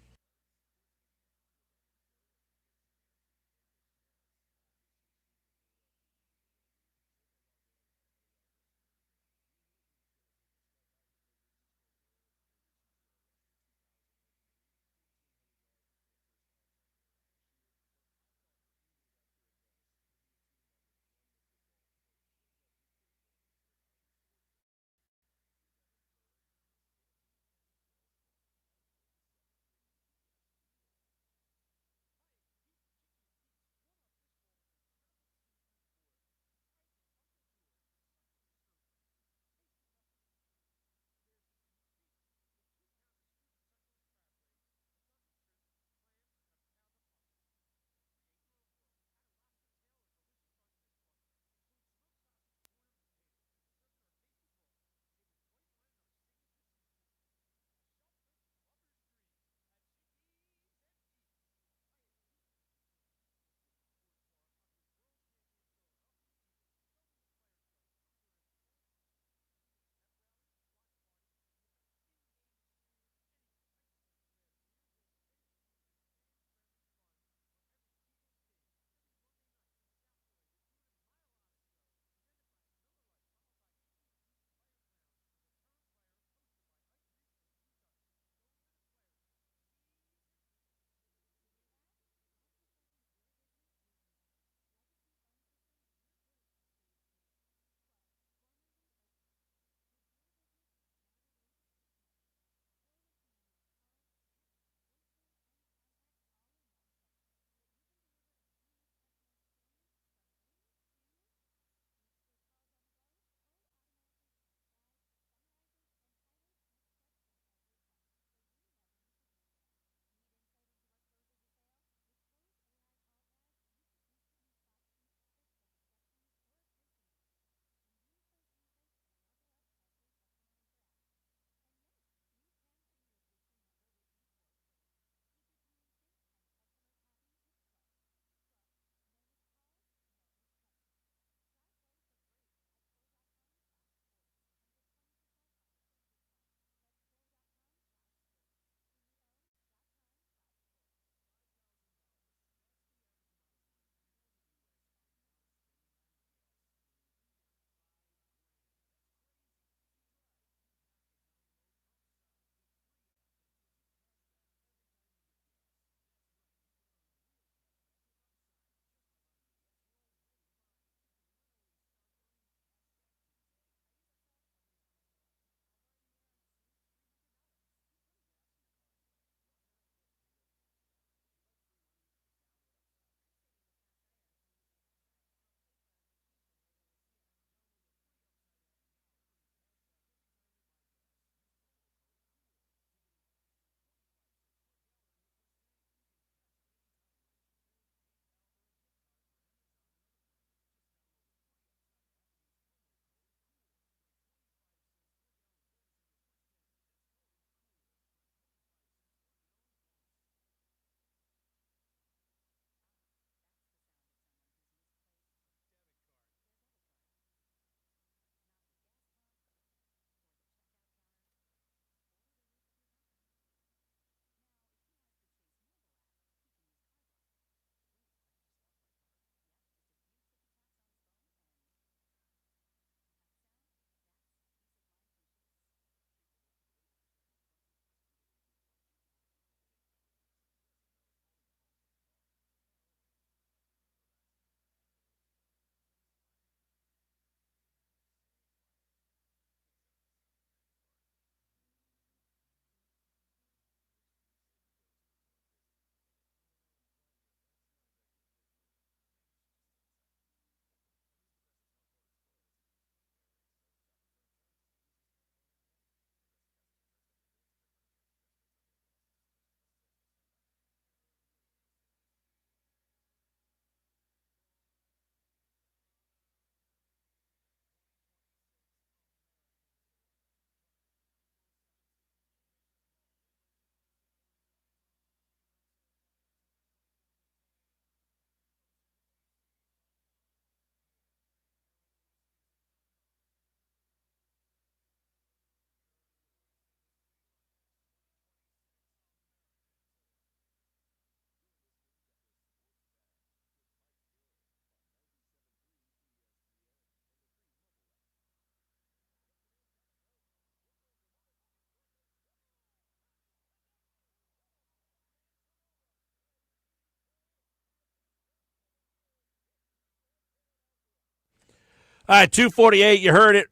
All right, 248, you heard it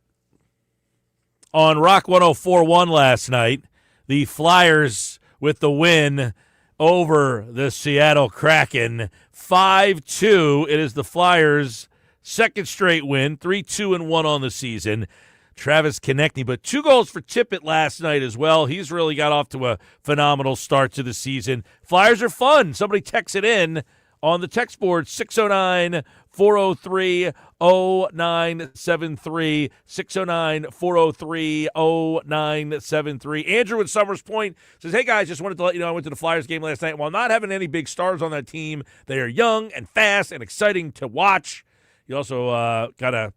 on Rock 104.1 last night. The Flyers with the win over the Seattle Kraken. 5-2. It is the Flyers' second straight win, 3-2-1 on the season. Travis Konechny, but 2 goals for Tippett last night as well. He's really got off to a phenomenal start to the season. Flyers are fun. Somebody text it in on the text board, 609-403-0973, 609-403-0973. Andrew in Summers Point says, hey, guys, just wanted to let you know I went to the Flyers game last night. While not having any big stars on that team, they are young and fast and exciting to watch. You also got to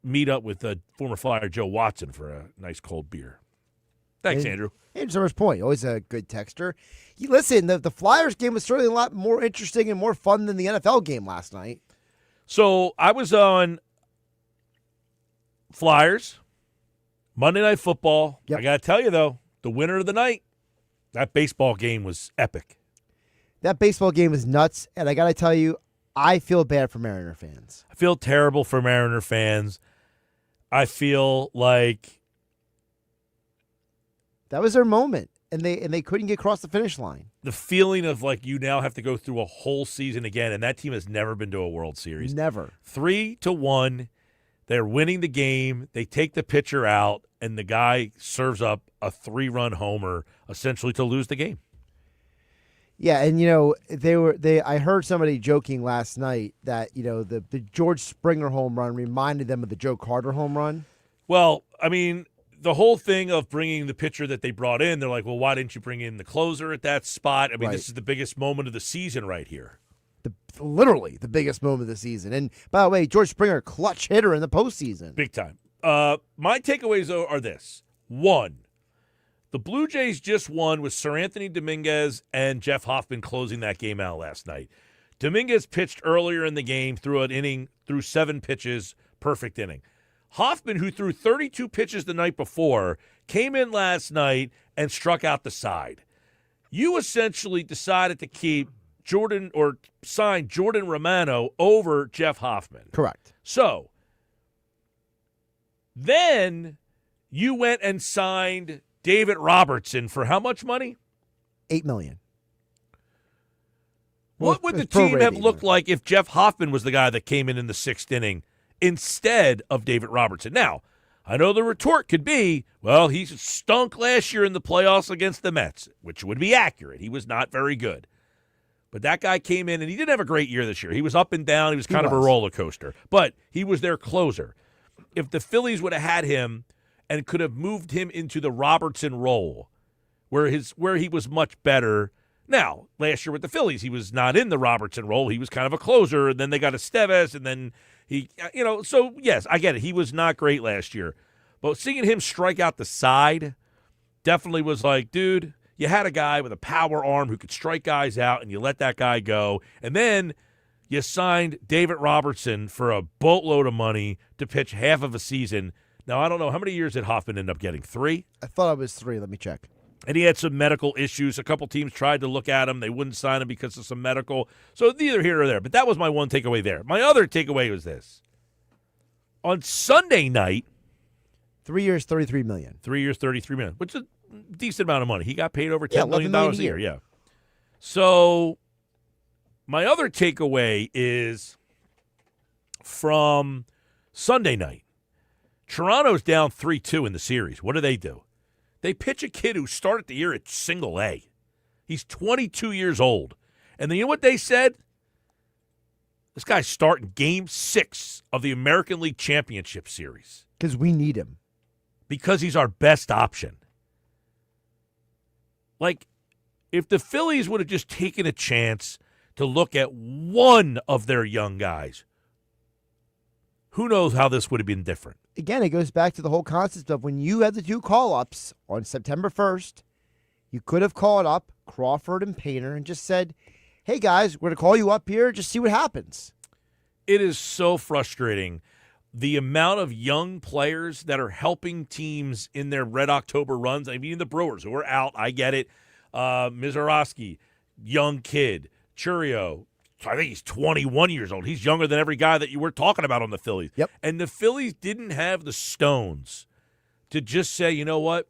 meet up with former Flyer Joe Watson for a nice cold beer. Thanks, Andrew. Andrew Summers Point, always a good texter. Listen, the Flyers game was certainly a lot more interesting and more fun than the NFL game last night. So I was on Flyers, Monday Night Football. Yep. I got to tell you, though, the winner of the night, that baseball game was epic. That baseball game was nuts, and I got to tell you, I feel bad for Mariner fans. I feel terrible for Mariner fans. I feel like that was their moment, and they couldn't get across the finish line. The feeling of like you now have to go through a whole season again, and that team has never been to a World Series. Never. 3-1. They're winning the game. They take the pitcher out, and the guy serves up a 3-run homer, essentially to lose the game. Yeah, and I heard somebody joking last night that the George Springer home run reminded them of the Joe Carter home run. Well, I mean, the whole thing of bringing the pitcher that they brought in, they're like, well, why didn't you bring in the closer at that spot? I mean, Right. This is the biggest moment of the season right here. Literally the biggest moment of the season. And by the way, George Springer, clutch hitter in the postseason. Big time. My takeaways, though, are this. 1, the Blue Jays just won with Sir Anthony Dominguez and Jeff Hoffman closing that game out last night. Dominguez pitched earlier in the game through an inning, through 7 pitches, perfect inning. Hoffman, who threw 32 pitches the night before, came in last night and struck out the side. You essentially decided to keep sign Jordan Romano over Jeff Hoffman. Correct. So then you went and signed David Robertson for how much money? $8 million. What would the team have looked like if Jeff Hoffman was the guy that came in the 6th inning instead of David Robertson? Now, I know the retort could be, well, he stunk last year in the playoffs against the Mets, which would be accurate. He was not very good. But that guy came in, and he didn't have a great year this year. He was up and down. He was kind of a roller coaster. But he was their closer. If the Phillies would have had him and could have moved him into the Robertson role, where he was much better. Now, last year with the Phillies, he was not in the Robertson role. He was kind of a closer, and then they got Estevez, and then he, so yes, I get it. He was not great last year. But seeing him strike out the side definitely was like, dude, you had a guy with a power arm who could strike guys out, and you let that guy go. And then you signed David Robertson for a boatload of money to pitch half of a season. Now, I don't know. How many years did Hoffman end up getting? 3? I thought it was 3. Let me check. And he had some medical issues. A couple teams tried to look at him. They wouldn't sign him because of some medical. So neither here or there. But that was my one takeaway there. My other takeaway was this. On Sunday night. 3 years, $33 million. 3 years, $33 million, which is a decent amount of money. He got paid over $10 million a year. Yeah. So my other takeaway is from Sunday night. Toronto's down 3-2 in the series. What do? They pitch a kid who started the year at single A. He's 22 years old. And then you know what they said? This guy's starting Game 6 of the American League Championship Series. Because we need him. Because he's our best option. Like, if the Phillies would have just taken a chance to look at one of their young guys, who knows how this would have been different. Again, it goes back to the whole concept of when you had the 2 call-ups on September 1st, you could have called up Crawford and Painter and just said, hey, guys, we're going to call you up here, just see what happens. It is so frustrating, the amount of young players that are helping teams in their Red October runs. I mean, the Brewers, who are out, I get it. Mizorowski, young kid. Churio, So I think he's 21 years old. He's younger than every guy that you were talking about on the Phillies. Yep. And the Phillies didn't have the stones to just say, you know what?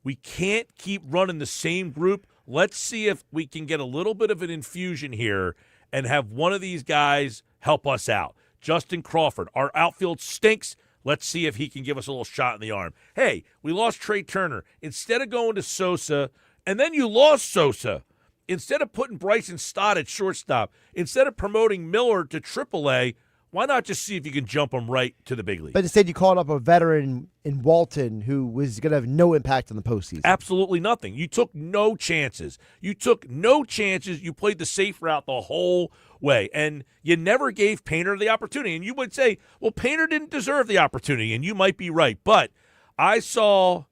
We can't keep running the same group. Let's see if we can get a little bit of an infusion here and have one of these guys help us out. Justin Crawford, our outfield stinks. Let's see if he can give us a little shot in the arm. Hey, we lost Trey Turner. Instead of going to Sosa, and then you lost Sosa. Instead of putting Bryson Stott at shortstop, instead of promoting Miller to AAA, why not just see if you can jump him right to the big league? But instead, you called up a veteran in Walton who was going to have no impact on the postseason. Absolutely nothing. You took no chances. You played the safe route the whole way, and you never gave Painter the opportunity. And you would say, well, Painter didn't deserve the opportunity, and you might be right. But I saw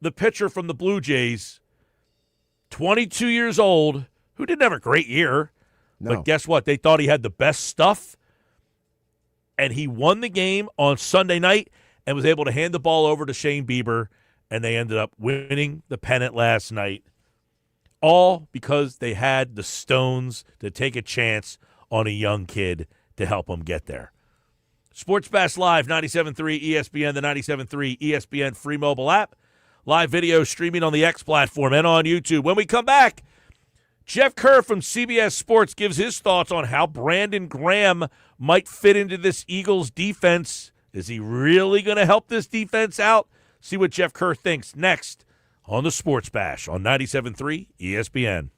the pitcher from the Blue Jays, 22 years old, who didn't have a great year. No. But guess what? They thought he had the best stuff, and he won the game on Sunday night and was able to hand the ball over to Shane Bieber, and they ended up winning the pennant last night, all because they had the stones to take a chance on a young kid to help him get there. Sports Bash Live, 97.3 ESPN, the 97.3 ESPN free mobile app. Live video streaming on the X platform and on YouTube. When we come back, Jeff Kerr from CBS Sports gives his thoughts on how Brandon Graham might fit into this Eagles defense. Is he really going to help this defense out? See what Jeff Kerr thinks next on the Sports Bash on 97.3 ESPN.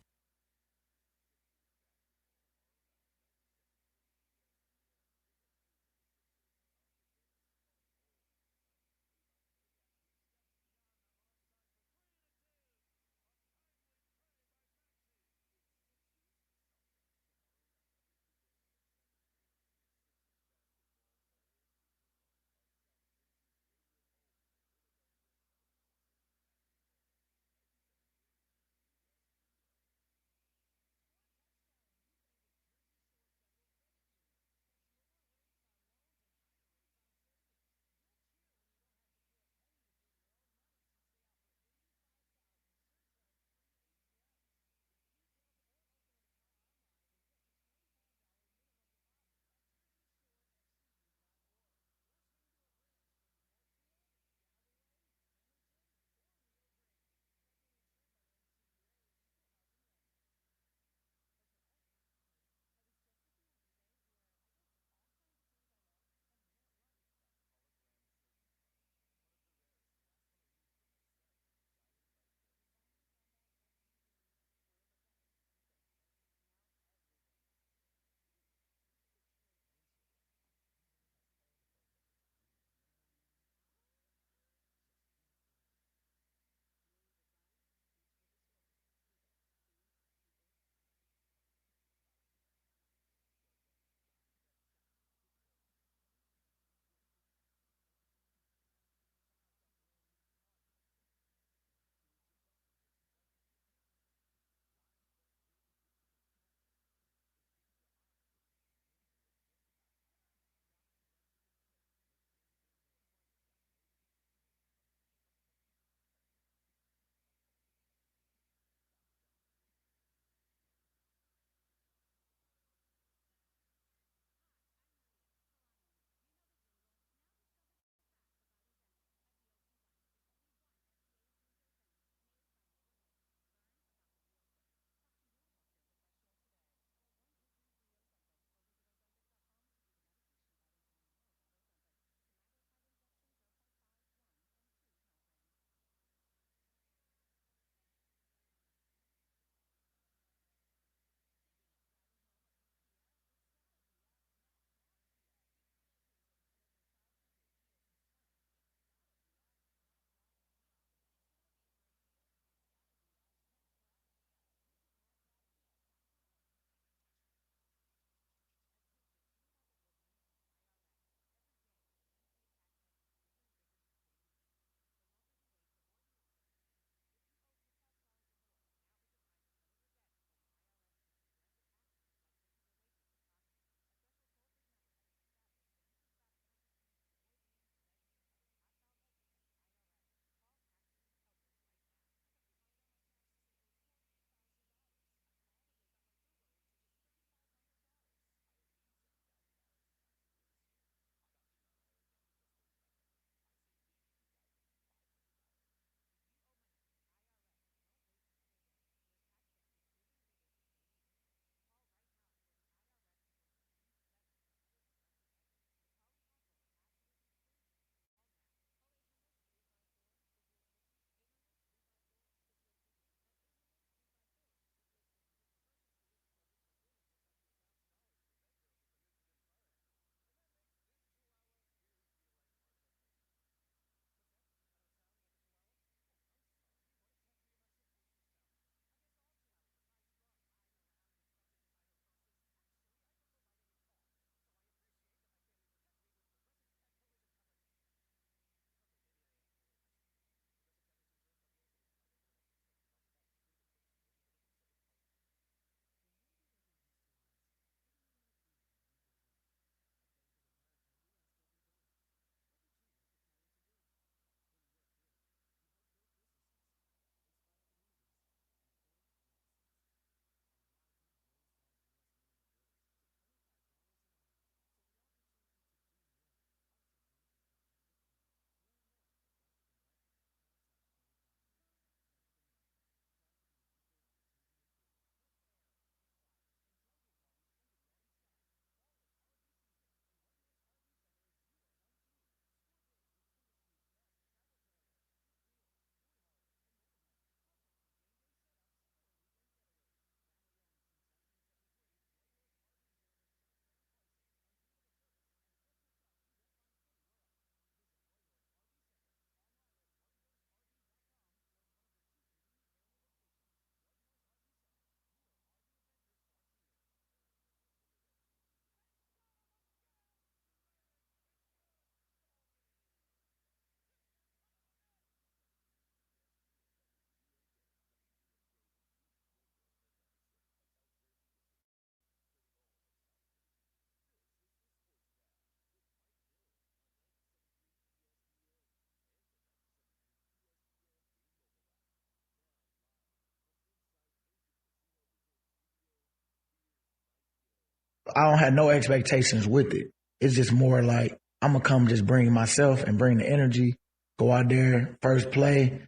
I don't have no expectations with it. It's just more like I'm gonna come just bring myself and bring the energy. Go out there, first play.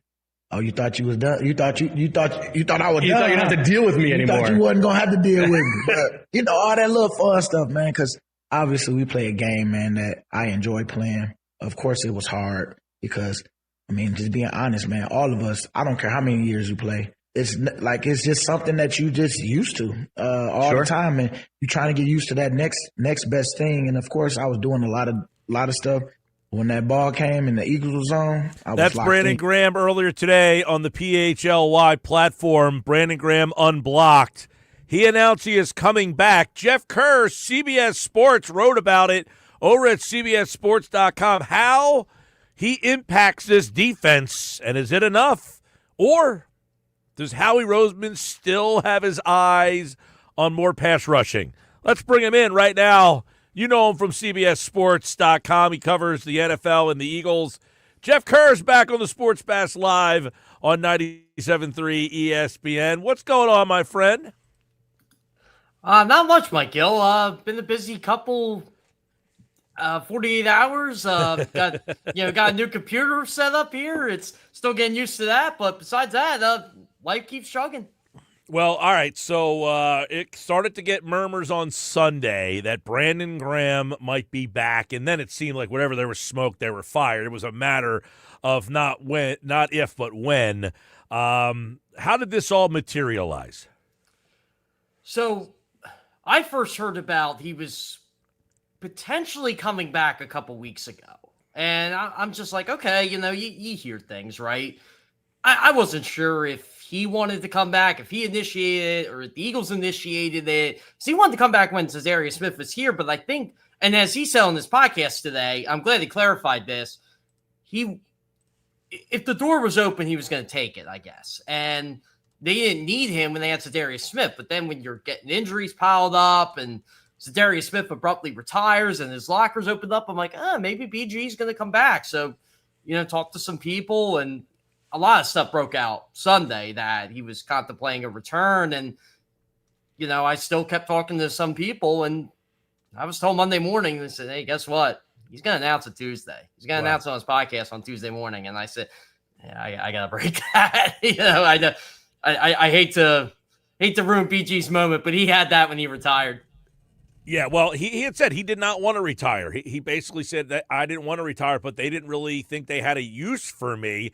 Oh, you thought you was done? You thought I was done? You thought you didn't have to deal with me anymore. You thought you wasn't gonna have to deal with me. But, all that little fun stuff, man. Because obviously we play a game, man, that I enjoy playing. Of course, it was hard because, just being honest, man. All of us, I don't care how many years you play. It's just something that you just used to all the time, and you're trying to get used to that next best thing. And of course, I was doing a lot of stuff. When that ball came and the Eagles was on, That's Brandon Graham earlier today on the PHLY platform. Brandon Graham unblocked. He announced he is coming back. Jeff Kerr, CBS Sports, wrote about it over at CBSSports.com. How he impacts this defense, and is it enough? Or does Howie Roseman still have his eyes on more pass rushing? Let's bring him in right now. You know him from CBSSports.com. He covers the NFL and the Eagles. Jeff Kerr's back on the Sports Bash Live on 97.3 ESPN. What's going on, my friend? Not much, Mike Gill. Been a busy couple 48 hours. Got a new computer set up here. It's still getting used to that. But besides that, life keeps chugging. Well, all right, so it started to get murmurs on Sunday that Brandon Graham might be back, and then it seemed like whenever there was smoke, there were fire. It was a matter of not if, but when. How did this all materialize? So I first heard about he was potentially coming back a couple weeks ago, and I'm just like, okay, you hear things, right? I wasn't sure if he wanted to come back, if he initiated it, or if the Eagles initiated it. So he wanted to come back when Zadarius Smith was here. But I think, and as he said on this podcast today, I'm glad he clarified this. If the door was open, he was going to take it, I guess. And they didn't need him when they had Zadarius Smith. But then when you're getting injuries piled up and Zadarius Smith abruptly retires and his lockers opened up, I'm like, maybe BG's going to come back. So, talk to some people, and a lot of stuff broke out Sunday that he was contemplating a return. And, I still kept talking to some people, and I was told Monday morning, they said, hey, guess what? He's going to announce it Tuesday. He's going to announce it on his podcast on Tuesday morning. And I said, I got to break that. I hate to ruin BG's moment, but he had that when he retired. Yeah, well, he had said he did not want to retire. He basically said that I didn't want to retire, but they didn't really think they had a use for me.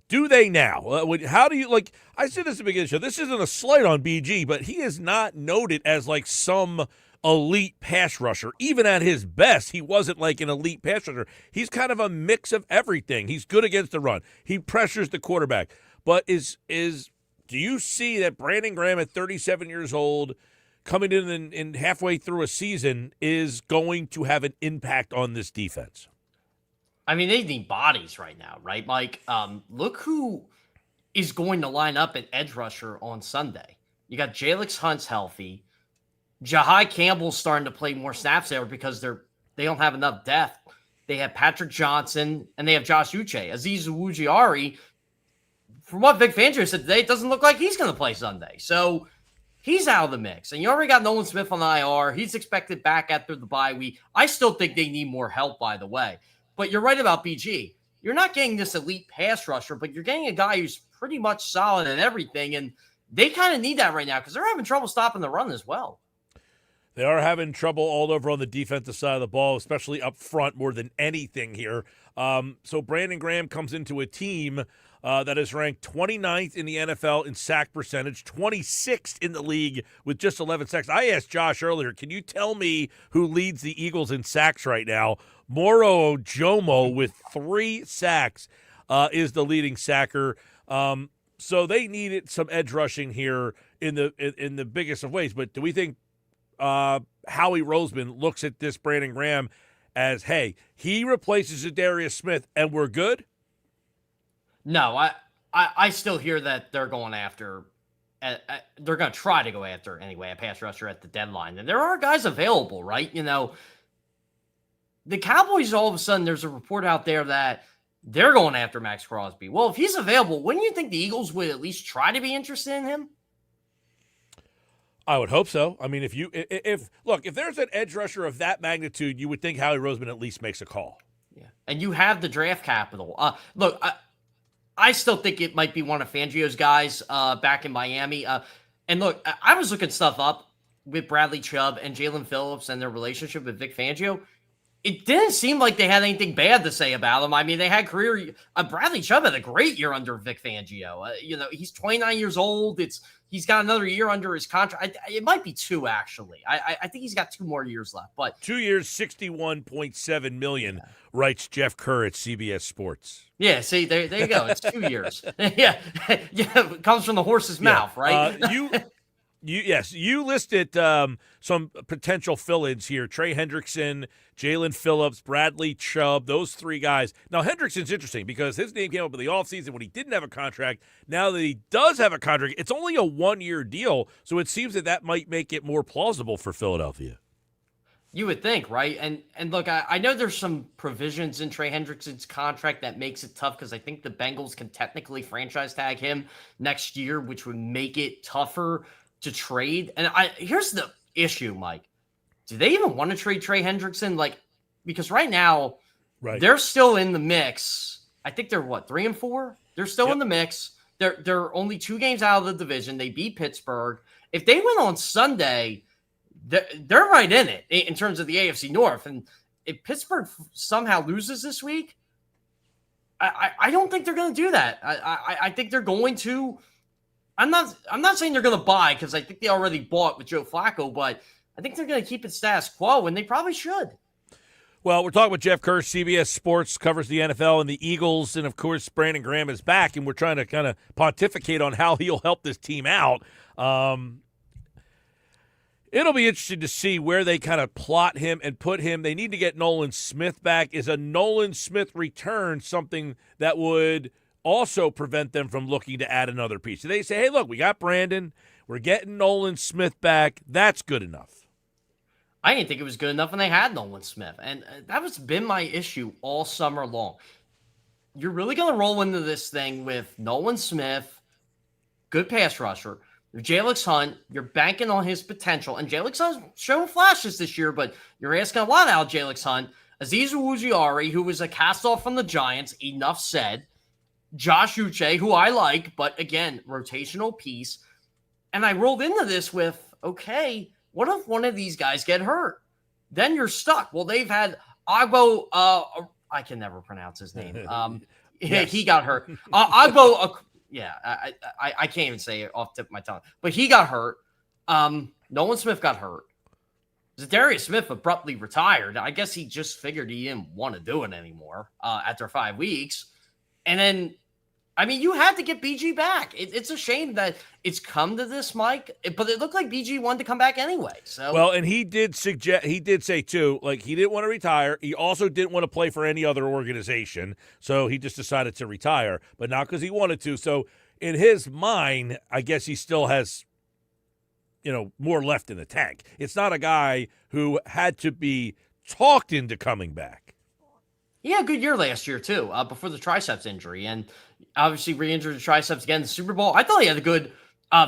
Do they now? How do you, I said this at the beginning of the show, this isn't a slight on BG, but he is not noted as some elite pass rusher. Even at his best, he wasn't an elite pass rusher. He's kind of a mix of everything. He's good against the run. He pressures the quarterback. But do you see that Brandon Graham at 37 years old, coming in halfway through a season, is going to have an impact on this defense? They need bodies right now, right, Mike? Look who is going to line up at edge rusher on Sunday. You got Jalix Hunt's healthy. Jahai Campbell's starting to play more snaps there because they don't have enough depth. They have Patrick Johnson, and they have Josh Uche. Aziz Ujiri, from what Vic Fangio said today, it doesn't look like he's going to play Sunday. So he's out of the mix. And you already got Nolan Smith on the IR. He's expected back after the bye week. I still think they need more help, by the way. But you're right about BG. You're not getting this elite pass rusher, but you're getting a guy who's pretty much solid at everything. And they kind of need that right now because they're having trouble stopping the run as well. They are having trouble all over on the defensive side of the ball, especially up front more than anything here. So Brandon Graham comes into a team that is ranked 29th in the NFL in sack percentage, 26th in the league with just 11 sacks. I asked Josh earlier, can you tell me who leads the Eagles in sacks right now? Moro Ojomo with 3 sacks is the leading sacker. So they needed some edge rushing here in the biggest of ways. But do we think Howie Roseman looks at this Brandon Graham as, hey, he replaces Zadarius Smith and we're good? No, I still hear that they're going after they're going to try to go after anyway a pass rusher at the deadline. And there are guys available, right? The Cowboys, all of a sudden, there's a report out there that they're going after Max Crosby. Well, if he's available, wouldn't you think the Eagles would at least try to be interested in him? I would hope so. I mean, if there's an edge rusher of that magnitude, you would think Howie Roseman at least makes a call. Yeah, and you have the draft capital. Look, I still think it might be one of Fangio's guys back in Miami. And look, I was looking stuff up with Bradley Chubb and Jalen Phillips and their relationship with Vic Fangio. It didn't seem like they had anything bad to say about him. I mean, they had career. Bradley Chubb had a great year under Vic Fangio. He's 29 years old. He's got another year under his contract. It might be 2, actually. I think he's got 2 more years left. But 2 years, $61.7 million, writes Jeff Kerr at CBS Sports. Yeah, see, there you go. It's 2 years. yeah, it comes from the horse's mouth, right? You listed some potential fill-ins here. Trey Hendrickson, Jalen Phillips, Bradley Chubb, those 3 guys. Now, Hendrickson's interesting because his name came up in the offseason when he didn't have a contract. Now that he does have a contract, it's only a 1-year deal, so it seems that might make it more plausible for Philadelphia. You would think, right? And look, I know there's some provisions in Trey Hendrickson's contract that makes it tough because I think the Bengals can technically franchise tag him next year, which would make it tougher to trade. And here's the issue, Mike. Do they even want to trade Trey Hendrickson? Because right now, they're still in the mix. I think they're 3-4? They're still in the mix. They're only 2 games out of the division. They beat Pittsburgh. If they win on Sunday, they're right in it in terms of the AFC North. And if Pittsburgh somehow loses this week, I don't think they're going to do that. I think they're going to. I'm not saying they're going to buy because I think they already bought with Joe Flacco, but I think they're going to keep it status quo, and they probably should. Well, we're talking with Jeff Kerr, CBS Sports, covers the NFL and the Eagles, and, of course, Brandon Graham is back, and we're trying to kind of pontificate on how he'll help this team out. It'll be interesting to see where they kind of plot him and put him. They need to get Nolan Smith back. Is a Nolan Smith return something that would also prevent them from looking to add another piece? So they say, hey, look, we got Brandon. We're getting Nolan Smith back. That's good enough. I didn't think it was good enough when they had Nolan Smith. And that was been my issue all summer long. You're really going to roll into this thing with Nolan Smith, good pass rusher, Jalen Hunt. You're banking on his potential. And Jalen Hunt's shown flashes this year, but you're asking a lot out of Jalen Hunt. Azeez Ojulari, who was a cast-off from the Giants, enough said. Josh Uche, who I like, but again, rotational piece. And I rolled into this with, okay, what if one of these guys get hurt? Then you're stuck. Well, they've had Agbo, I can never pronounce his name. Yes. He got hurt. Agbo, I can't even say it off the tip of my tongue. But he got hurt. Nolan Smith got hurt. Zadarius Smith abruptly retired. I guess he just figured he didn't want to do it anymore after 5 weeks. And then, I mean, you had to get BG back. It's a shame that it's come to this, Mike. But it looked like BG wanted to come back anyway. So well, and he did say too, like he didn't want to retire. He also didn't want to play for any other organization, so he just decided to retire. But not because he wanted to. So in his mind, I guess he still has, more left in the tank. It's not a guy who had to be talked into coming back. He had a good year last year, too, before the triceps injury. And obviously re-injured the triceps again in the Super Bowl. I thought he had a good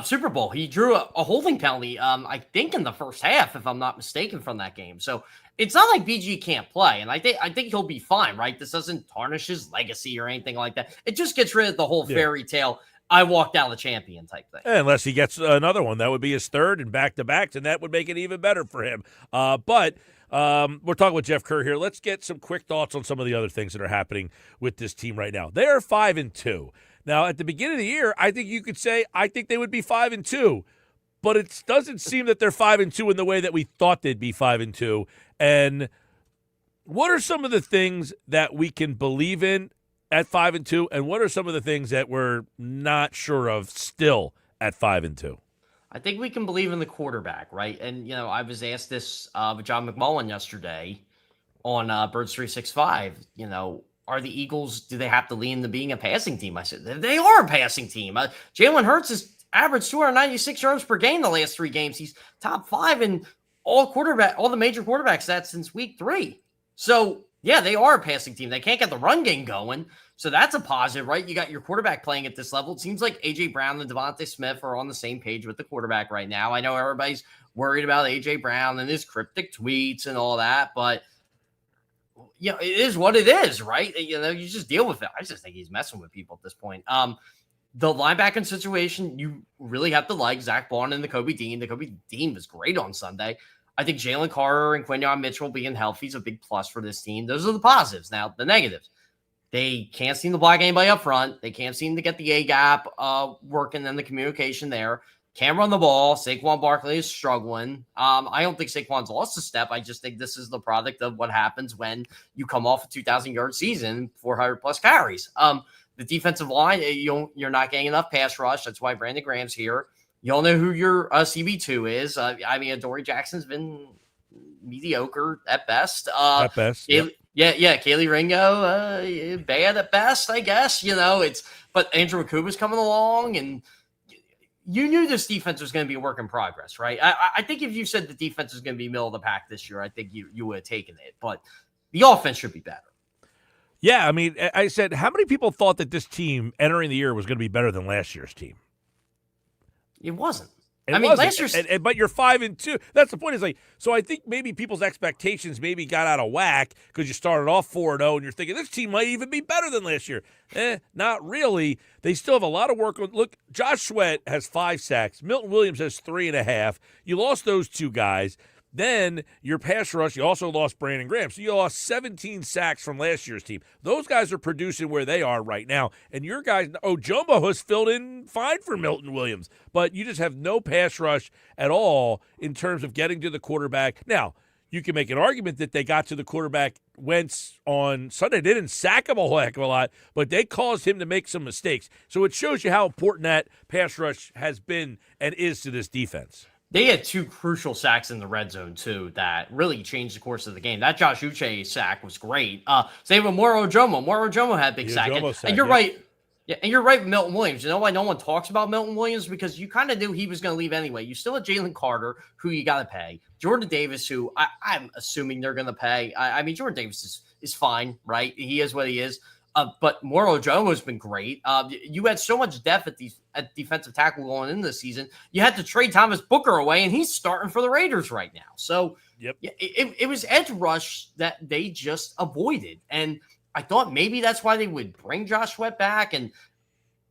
Super Bowl. He drew a holding penalty, I think, in the first half, if I'm not mistaken, from that game. So it's not like BG can't play. And I think he'll be fine, right? This doesn't tarnish his legacy or anything like that. It just gets rid of the whole fairy tale, I walked out a champion type thing. Unless he gets another one. That would be his third and back-to-backs, and that would make it even better for him. But we're talking with Jeff Kerr here. Let's get some quick thoughts on some of the other things that are happening with this team right now. They are 5-2. Now, at the beginning of the year, I think you could say, I think they would be 5-2. But it doesn't seem that they're 5-2 in the way that we thought they'd be 5-2. And what are some of the things that we can believe in at 5-2, and what are some of the things that we're not sure of still at 5-2? I think we can believe in the quarterback, right? And, I was asked this with John McMullen yesterday on Birds 365, are the Eagles, do they have to lean into being a passing team? I said, they are a passing team. Jalen Hurts has averaged 296 yards per game the last 3 games. He's top 5 in all the major quarterback stats since week 3. So Yeah, they are a passing team. They can't get the run game going. So that's a positive, right? You got your quarterback playing at this level. It seems like A.J. Brown and Devontae Smith are on the same page with the quarterback right now. I know everybody's worried about A.J. Brown and his cryptic tweets and all that, but it is what it is, right? You just deal with it. I just think he's messing with people at this point. The linebacking situation, you really have to like Zach Bond and Nakobe Dean. Nakobe Dean was great on Sunday. I think Jalen Carter and Quinyon Mitchell being healthy is a big plus for this team. Those are the positives. Now, the negatives. They can't seem to block anybody up front. They can't seem to get the A-gap working and the communication there. Can't run the ball. Saquon Barkley is struggling. I don't think Saquon's lost a step. I just think this is the product of what happens when you come off a 2,000-yard season, 400-plus carries. The defensive line, you're not getting enough pass rush. That's why Brandon Graham's here. You all know who your CB2 is. Adoree Jackson's been mediocre at best. At best, Yeah, Kaylee Ringo, bad at best, I guess. But Andrew Akuba's coming along, and you knew this defense was going to be a work in progress, right? I think if you said the defense is going to be middle of the pack this year, I think you would have taken it. But the offense should be better. Yeah, I mean, I said, how many people thought that this team entering the year was going to be better than last year's team? It wasn't. Last year's, but you're 5-2. That's the point. Is so I think maybe people's expectations maybe got out of whack because you started off 4-0 and you're thinking this team might even be better than last year. Not really. They still have a lot of work. Look, Josh Sweat has 5 sacks. Milton Williams has 3.5. You lost those 2 guys. Then your pass rush, you also lost Brandon Graham. So you lost 17 sacks from last year's team. Those guys are producing where they are right now. And your guys, Jumbo has filled in fine for Milton Williams. But you just have no pass rush at all in terms of getting to the quarterback. Now, you can make an argument that they got to the quarterback Wentz on Sunday. They didn't sack him a whole heck of a lot, but they caused him to make some mistakes. So it shows you how important that pass rush has been and is to this defense. They had 2 crucial sacks in the red zone, too, that really changed the course of the game. That Josh Uche sack was great. Same with Moro Ojomo. Moro Ojomo had a big sack. And you're right. Yeah, and you're right with Milton Williams. You know why no one talks about Milton Williams? Because you kind of knew he was going to leave anyway. You still have Jalen Carter, who you got to pay. Jordan Davis, who I'm assuming they're going to pay. I mean, Jordan Davis is fine, right? He is what he is. But Moro Ojomo has been great. You had so much depth at defensive tackle going into the season. You had to trade Thomas Booker away, and he's starting for the Raiders right now. So it was edge rush that they just avoided. And I thought maybe that's why they would bring Josh Sweat back. And,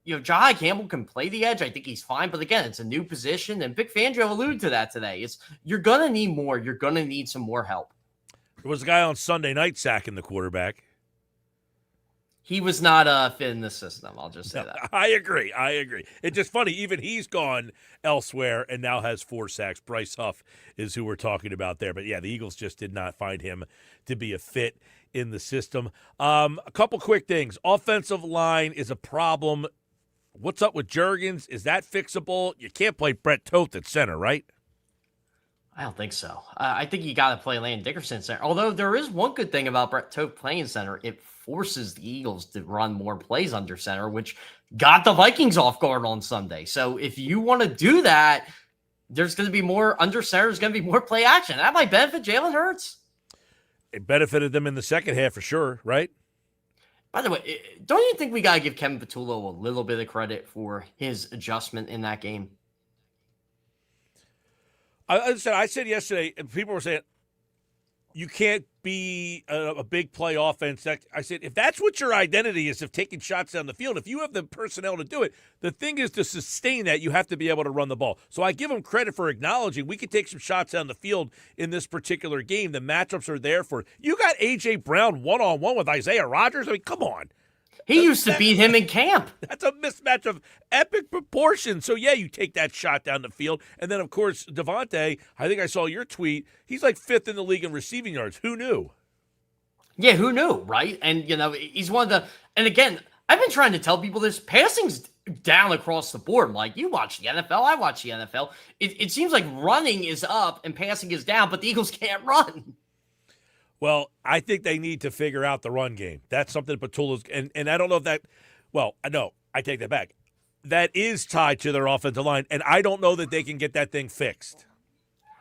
Jahai Campbell can play the edge. I think he's fine. But, again, it's a new position. And Vic Fangio alluded to that today. You're going to need more. You're going to need some more help. There was a guy on Sunday night sacking the quarterback. He was not fit in the system. I'll just say that. I agree. It's just funny. Even he's gone elsewhere and now has 4 sacks. Bryce Huff is who we're talking about there. But, yeah, the Eagles just did not find him to be a fit in the system. A couple quick things. Offensive line is a problem. What's up with Juergens? Is that fixable? You can't play Brett Toth at center, right? I don't think so. I think you got to play Landon Dickerson center. Although there is one good thing about Brett Toth playing center. It forces the Eagles to run more plays under center, which got the Vikings off guard on Sunday. So if you want to do that, there's going to be more under center. There's going to be more play action. That might benefit Jalen Hurts. It benefited them in the second half for sure, right? By the way, don't you think we got to give Kevin Patullo a little bit of credit for his adjustment in that game? I said yesterday, and people were saying, you can't be a big play offense. I said, if that's what your identity is, of taking shots down the field, if you have the personnel to do it, the thing is to sustain that, you have to be able to run the ball. So I give them credit for acknowledging we could take some shots down the field in this particular game. The matchups are there for you. Got A.J. Brown one-on-one with Isaiah Rodgers. I mean, come on. He used to beat him in camp. That's a mismatch of epic proportions. So, yeah, you take that shot down the field. And then, of course, Devontae, I think I saw your tweet. He's like 5th in the league in receiving yards. Who knew? Yeah, who knew, right? And, he's one of the – and, again, I've been trying to tell people this. Passing's down across the board. Like, you watch the NFL. I watch the NFL. It seems like running is up and passing is down, but the Eagles can't run. Well, I think they need to figure out the run game. That's something Patullo's and I don't know if that – well, no, I take that back. That is tied to their offensive line, and I don't know that they can get that thing fixed.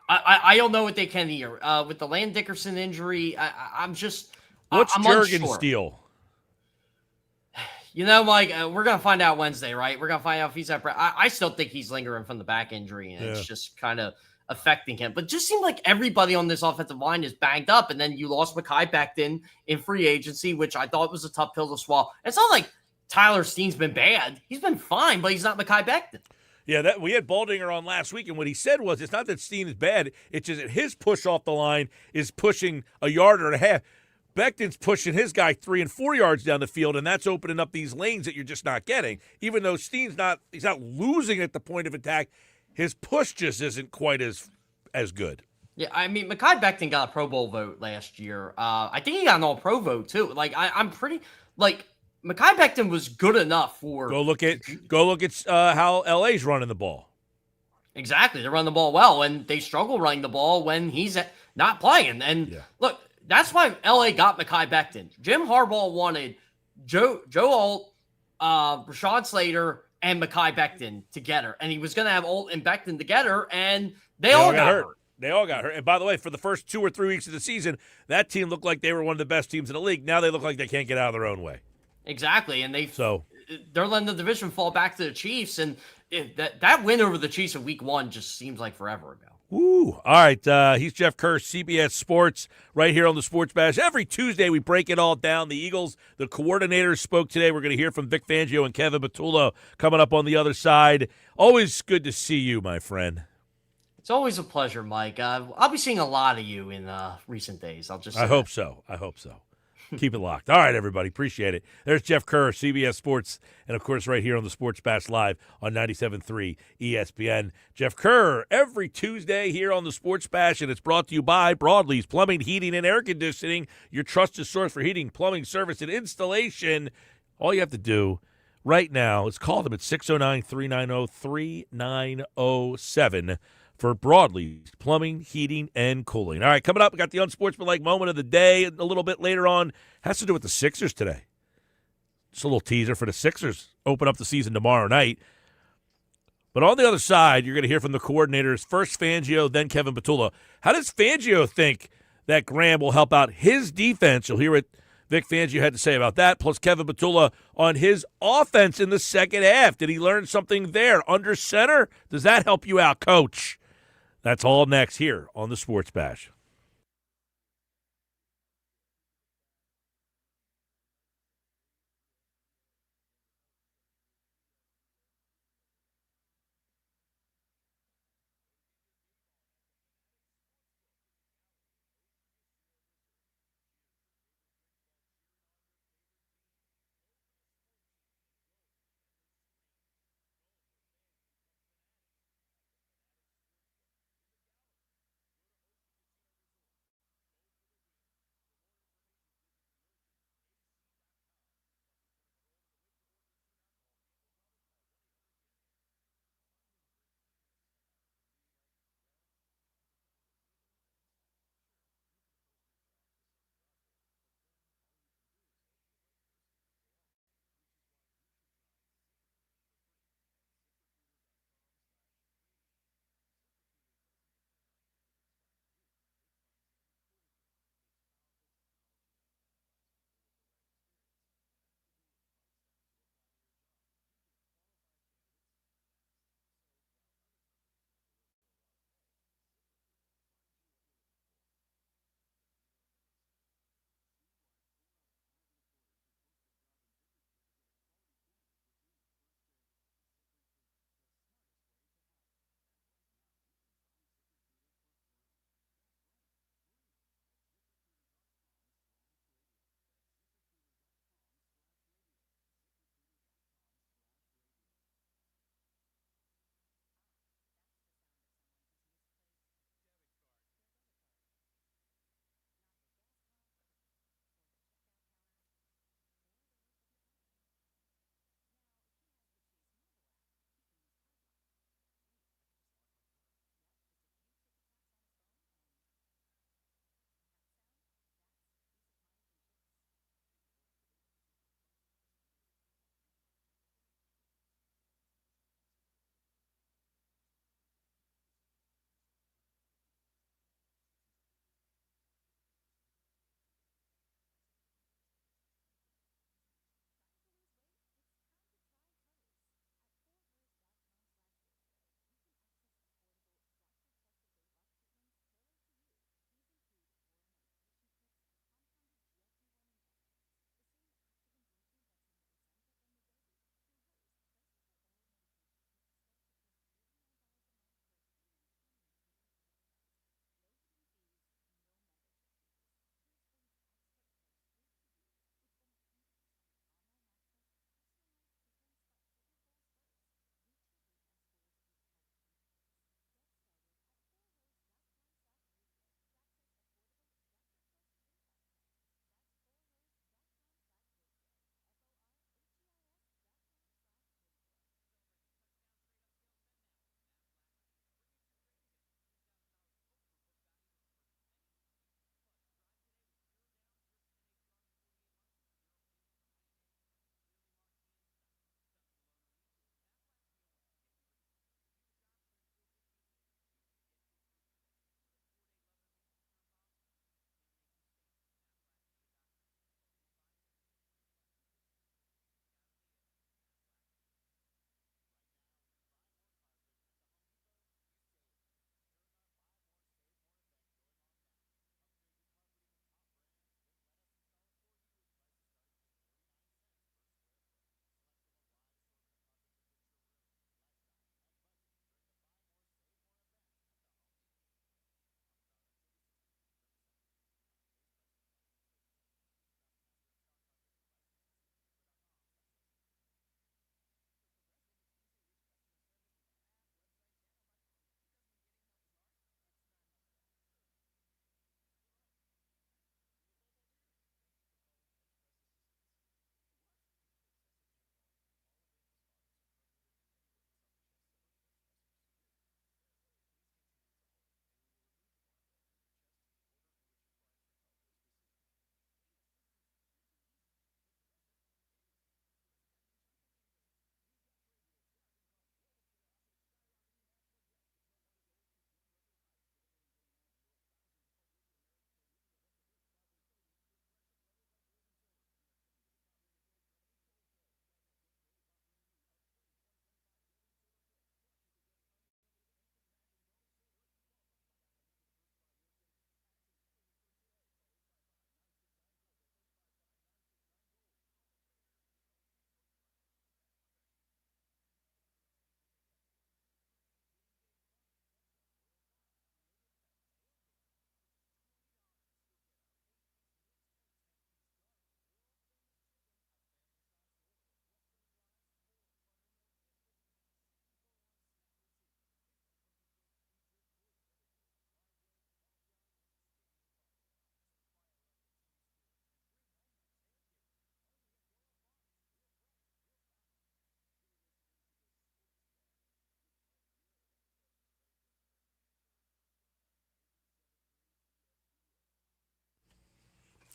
I don't know what they can here. With the Landon Dickerson injury, I'm just What's I'm Jurgen's unsure. deal? You know, Mike, we're going to find out Wednesday, right? We're going to find out if he's at I still think he's lingering from the back injury, and it's just kind of affecting him. But just seemed like everybody on this offensive line is banged up, and then you lost Mekhi Becton in free agency, which I thought was a tough pill to swallow. It's not like Tyler Steen's been bad. He's been fine, but he's not Mekhi Becton. Yeah, that we had Baldinger on last week, and what he said was it's not that Steen is bad, it's just that his push off the line is pushing a yard and a half. Becton's pushing his guy 3 and 4 yards down the field, and that's opening up these lanes that you're just not getting. Even though Steen's not losing at the point of attack, his push just isn't quite as good. Yeah, I mean, Mekhi Becton got a Pro Bowl vote last year. I think he got an All-Pro vote too. Like, I'm pretty like Mekhi Becton was good enough for. Go look at how LA's running the ball. Exactly, they run the ball well, and they struggle running the ball when he's not playing. And look, that's why LA got Mekhi Becton. Jim Harbaugh wanted Joe Alt, Rashawn Slater, and Mekhi Becton together, and he was going to have Alt and Becton together, and they all got hurt. They all got hurt. And by the way, for the first 2 or 3 weeks of the season, that team looked like they were one of the best teams in the league. Now they look like they can't get out of their own way. Exactly, and they're letting the division fall back to the Chiefs, and that win over the Chiefs in Week 1 just seems like forever ago. Woo. All right, he's Jeff Kerr, CBS Sports, right here on the Sports Bash. Every Tuesday we break it all down. The Eagles, the coordinators spoke today. We're going to hear from Vic Fangio and Kevin Patullo coming up on the other side. Always good to see you, my friend. It's always a pleasure, Mike. I'll be seeing a lot of you in recent days. I hope so. Keep it locked. All right, everybody. Appreciate it. There's Jeff Kerr, CBS Sports, and, of course, right here on the Sports Bash Live on 97.3 ESPN. Jeff Kerr, every Tuesday here on the Sports Bash, and it's brought to you by Broadlee's Plumbing, Heating, and Air Conditioning, your trusted source for heating, plumbing, service, and installation. All you have to do right now is call them at 609-390-3907 for Broadlee's Plumbing, Heating, and Cooling. All right, coming up, we got the unsportsmanlike moment of the day a little bit later on. Has to do with the Sixers today. Just a little teaser for the Sixers. Open up the season tomorrow night. But on the other side, you're going to hear from the coordinators, first Fangio, then Kevin Patullo. How does Fangio think that Graham will help out his defense? You'll hear what Vic Fangio had to say about that, plus Kevin Patullo on his offense in the second half. Did he learn something there? Under center? Does that help you out, Coach? That's all next here on the Sports Bash.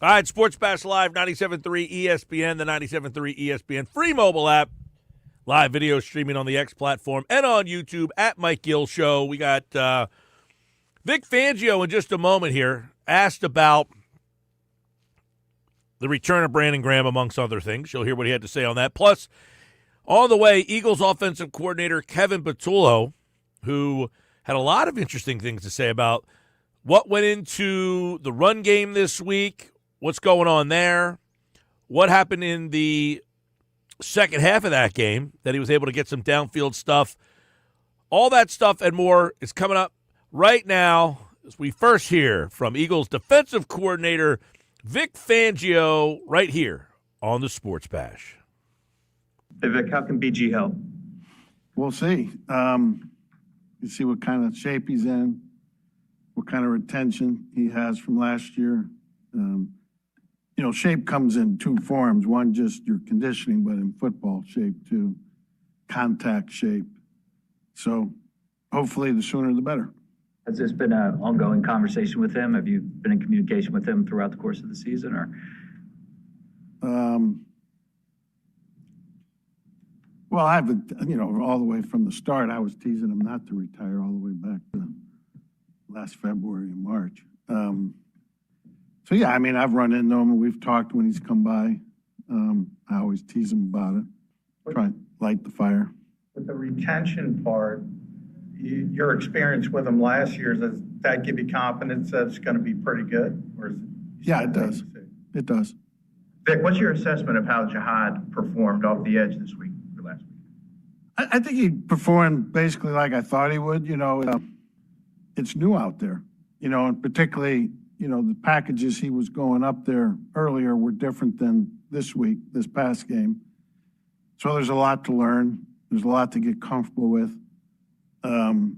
All right, Sports Bash Live, 97.3 ESPN, the 97.3 ESPN free mobile app. Live video streaming on the X platform and on YouTube at Mike Gill Show. We got Vic Fangio in just a moment here, asked about the return of Brandon Graham, amongst other things. You'll hear what he had to say on that. Plus, on the way, Eagles offensive coordinator Kevin Patullo, who had a lot of interesting things to say about what went into the run game this week, what's going on there, what happened in the second half of that game, that he was able to get some downfield stuff. All that stuff and more is coming up right now as we first hear from Eagles defensive coordinator Vic Fangio right here on the Sports Bash. Hey, Vic, how can BG help? We'll see. You see what kind of shape he's in, what kind of retention he has from last year. Shape comes in two forms. One, just your conditioning, but in football, shape too, contact shape. So hopefully the sooner the better. Has this been an ongoing conversation with him? Have you been in communication with him throughout the course of the season, or? Well, I've been, all the way from the start, I was teasing him not to retire all the way back to last February and March. I've run into him and we've talked when he's come by. I always tease him about it, try to light the fire. With the retention part, your experience with him last year, does that give you confidence that it's going to be pretty good? Or is it does. It does. Vic, what's your assessment of how Jihad performed off the edge this week or last week? I think he performed basically like I thought he would. It's new out there, and particularly, the packages he was going up there earlier were different than this past game. So there's a lot to learn. There's a lot to get comfortable with. The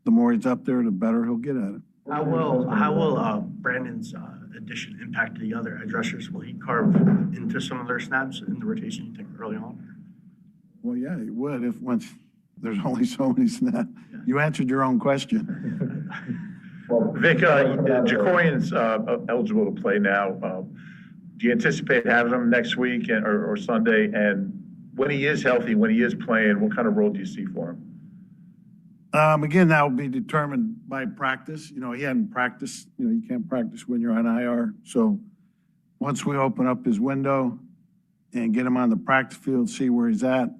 more he's up there, the better he'll get at it. How will Brandon's addition impact the other edge rushers? Will he carve into some of their snaps in the rotation, you think, early on? Well, yeah, he would if once there's only so many snaps. Yeah. You answered your own question. Well, Vic, Jacorian's eligible to play now. Do you anticipate having him next week or Sunday? And when he is healthy, when he is playing, what kind of role do you see for him? Again, that will be determined by practice. He hadn't practiced. You can't practice when you're on IR. So once we open up his window and get him on the practice field, see where he's at,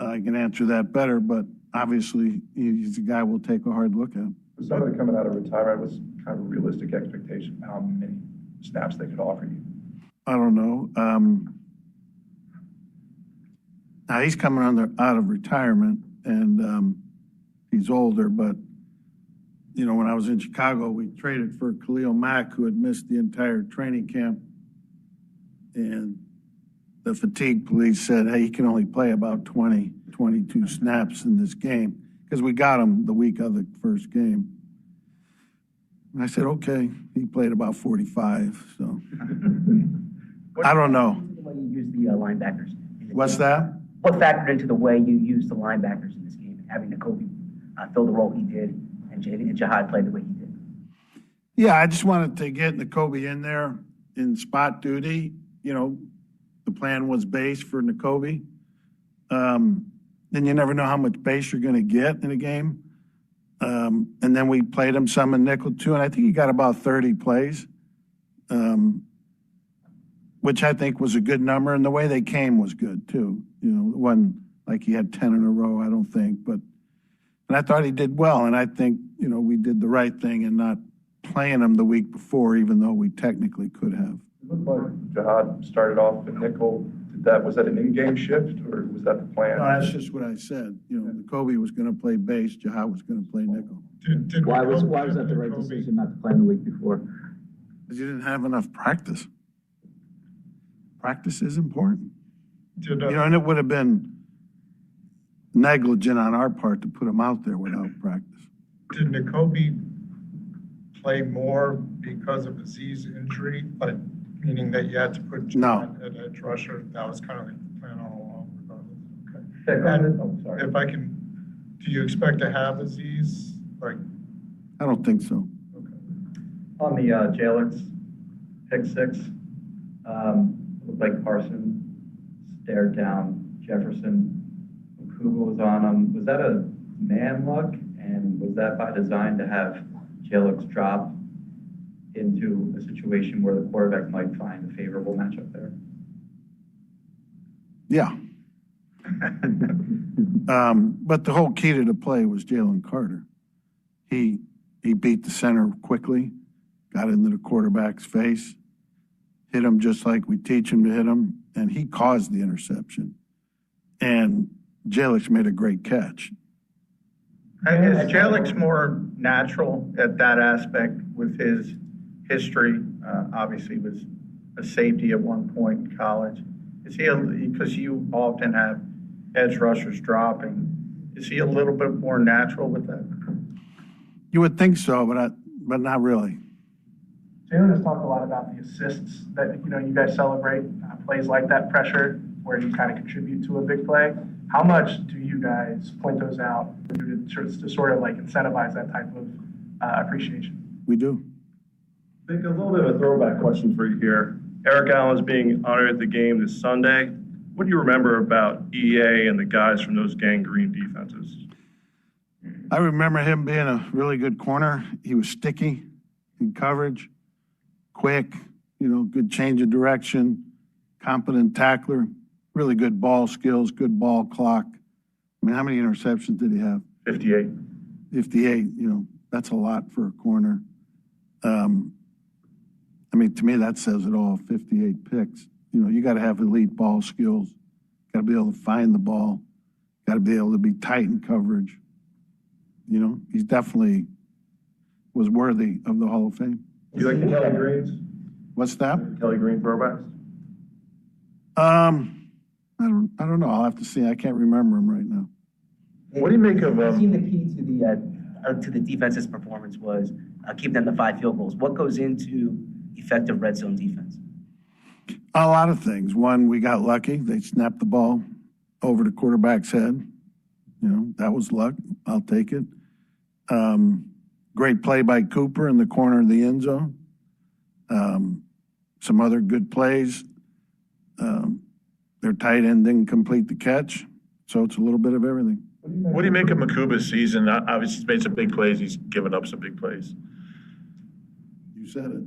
I can answer that better. But obviously, he's a guy we'll take a hard look at. For somebody coming out of retirement, was kind of a realistic expectation of how many snaps they could offer you? I don't know. Now he's coming out of retirement, and he's older. But when I was in Chicago, we traded for Khalil Mack, who had missed the entire training camp, and the fatigue police said, "Hey, he can only play about 22 snaps in this game." Because we got him the week of the first game. And I said, okay, he played about 45, so. I don't know. The way you use the linebackers. What's that? What factored into the way you used the linebackers in this game, and having Nakobe fill the role he did, and Jihad play the way he did? Yeah, I just wanted to get Nakobe in there in spot duty. The plan was base for Nakobe. Then you never know how much base you're going to get in a game. And then we played him some in nickel too, and I think he got about 30 plays, which I think was a good number. And the way they came was good too. It wasn't like he had 10 in a row, I don't think. And I thought he did well, and I think we did the right thing in not playing him the week before, even though we technically could have. It looked like Jihad started off in nickel. Was that an in-game shift, or was that the plan? No, that's just what I said. Kobe was going to play base, Jihad was going to play nickel. Why was that the right decision not to play him the week before? Because you didn't have enough practice. Practice is important. And it would have been negligent on our part to put him out there without practice. Did Nakobe play more because of Aziz's injury? Meaning that you had to put John at edge rusher? That was kind of like the plan all along, regardless. Okay. If I can, do you expect to have Aziz? I don't think so. Okay. On the Jalen's pick six. Looked like Carson stared down Jefferson. Kuba was on him. Was that a man look? And was that by design to have Jalen drop into a situation where the quarterback might find a favorable matchup there? Yeah. But the whole key to the play was Jalen Carter. He beat the center quickly, got into the quarterback's face, hit him just like we teach him to hit him, and he caused the interception. And Jalen made a great catch. Is Jalix more natural at that aspect with his history? Obviously, was a safety at one point in college. Is he, because you often have edge rushers dropping, is he a little bit more natural with that? You would think so, but not really. Jalen has talked a lot about the assists that you guys celebrate, plays like that pressure where you kind of contribute to a big play. How much do you guys point those out to sort of like incentivize that type of appreciation? We do. I think a little bit of a throwback question for you here. Eric Allen is being honored at the game this Sunday. What do you remember about EA and the guys from those gangrene defenses? I remember him being a really good corner. He was sticky in coverage, quick, good change of direction, competent tackler, really good ball skills, good ball clock. I mean, how many interceptions did he have? 58. 58, that's a lot for a corner. To me, that says it all, 58 picks. You got to have elite ball skills, got to be able to find the ball, got to be able to be tight in coverage. He's definitely was worthy of the Hall of Fame. You like the Kelly Greens? What's that? Kelly Green throwbacks? I don't know. I'll have to see. I can't remember him right now. What do you make of It seemed the key to the defense's performance was keep them to 5 field goals. What goes into effective red zone defense? A lot of things. One, we got lucky. They snapped the ball over the quarterback's head. That was luck. I'll take it. Great play by Cooper in the corner of the end zone. Some other good plays. Their tight end didn't complete the catch. So it's a little bit of everything. What do you make of Makuba's season? Obviously, he's made some big plays. He's given up some big plays. You said it.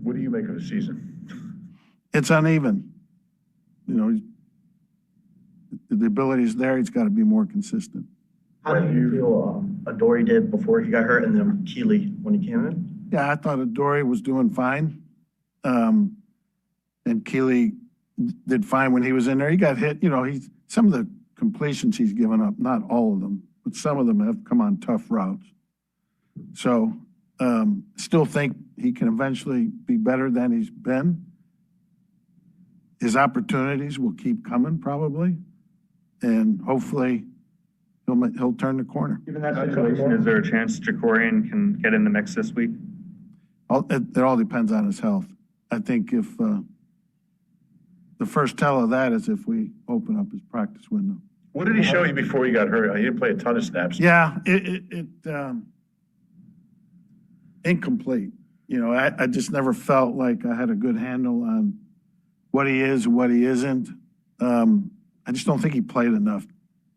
What do you make of his season? It's uneven. The ability's there. He's got to be more consistent. How do you feel Adoree did before he got hurt, and then Keeley when he came in? Yeah, I thought Adoree was doing fine. And Keeley did fine when he was in there. He got hit. Some of the completions he's given up, not all of them, but some of them have come on tough routes. So still think he can eventually be better than he's been. His opportunities will keep coming probably. And hopefully he'll turn the corner. Given that situation, is there a chance Jacorian can get in the mix this week? It all depends on his health. I think if the first tell of that is if we open up his practice window. What did he show you before he got hurt? He didn't play a ton of snaps. Yeah, it incomplete. I just never felt like I had a good handle on what he is and what he isn't. I just don't think he played enough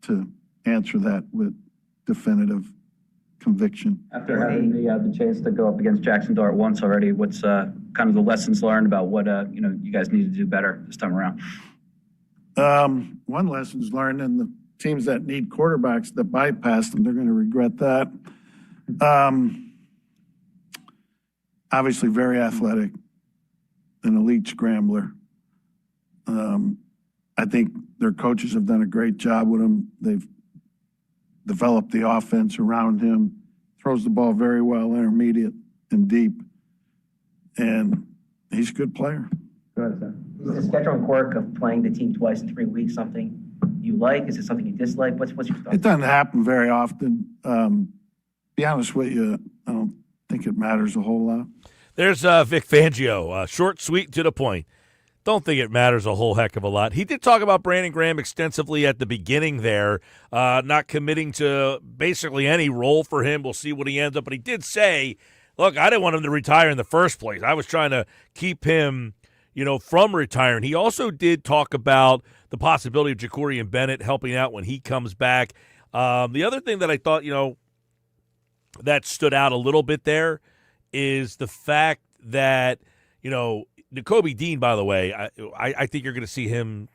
to answer that with definitive conviction. After having the chance to go up against Jackson Dart once already, what's kind of the lessons learned about what you guys need to do better this time around? One lesson's learned, and the teams that need quarterbacks that bypass them, they're going to regret that. Obviously, very athletic, an elite scrambler. I think their coaches have done a great job with him. They've developed the offense around him. Throws the ball very well, intermediate and deep. And he's a good player. Go ahead, sir. Is the schedule and quirk of playing the team twice in 3 weeks something you like? Is it something you dislike? What's your thoughts? It doesn't happen very often. Be honest with you, I don't think it matters a whole lot. There's Vic Fangio, short, sweet, to the point. Don't think it matters a whole heck of a lot. He did talk about Brandon Graham extensively at the beginning there, not committing to basically any role for him. We'll see what he ends up. But he did say, Look, I didn't want him to retire in the first place. I was trying to keep him, from retiring. He also did talk about the possibility of Jacorian Bennett helping out when he comes back. The other thing that I thought, that stood out a little bit there is the fact that, Nakobe Dean, by the way, I think you're going to see him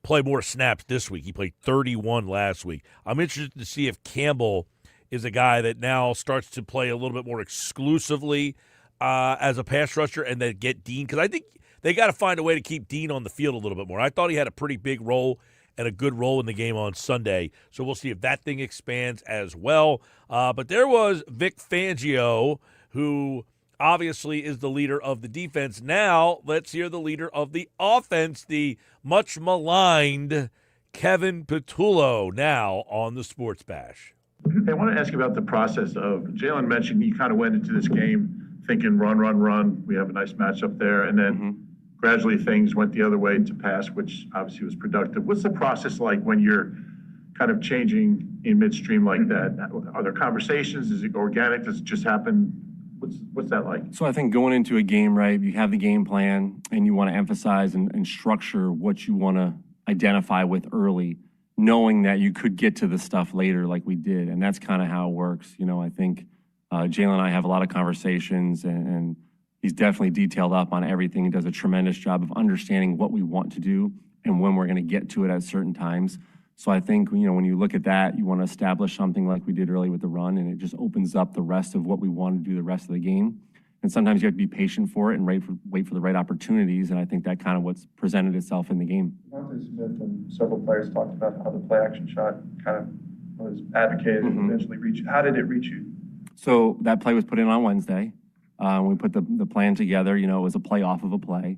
play more snaps this week. He played 31 last week. I'm interested to see if Campbell is a guy that now starts to play a little bit more exclusively as a pass rusher and then get Dean, because I think they got to find a way to keep Dean on the field a little bit more. I thought he had a pretty big role and a good role in the game on Sunday, so we'll see if that thing expands as well. But there was Vic Fangio, who obviously is the leader of the defense. Now let's hear the leader of the offense, the much maligned Kevin Petullo, now on the Sports Bash. I want to ask you about the process of, Jalen mentioned he kind of went into this game thinking run. We have a nice matchup there. And then gradually things went the other way to pass, which obviously was productive. What's the process like when you're kind of changing in midstream like that? Are there conversations? Is it organic? Does it just happen? What's that like? So I think going into a game, right, you have the game plan and you want to emphasize and structure what you want to identify with early, knowing that you could get to the stuff later like we did. And that's kind of how it works. I think Jalen and I have a lot of conversations, and he's definitely detailed up on everything. He does a tremendous job of understanding what we want to do and when we're going to get to it at certain times. So I think, when you look at that, you want to establish something like we did early with the run, and it just opens up the rest of what we want to do the rest of the game. And sometimes you have to be patient for it and wait for the right opportunities, and I think that kind of what's presented itself in the game. Devontae Smith and several players talked about how the play action shot kind of was advocated and eventually reached you. How did it reach you? So that play was put in on Wednesday. We put the plan together. It was a play off of a play.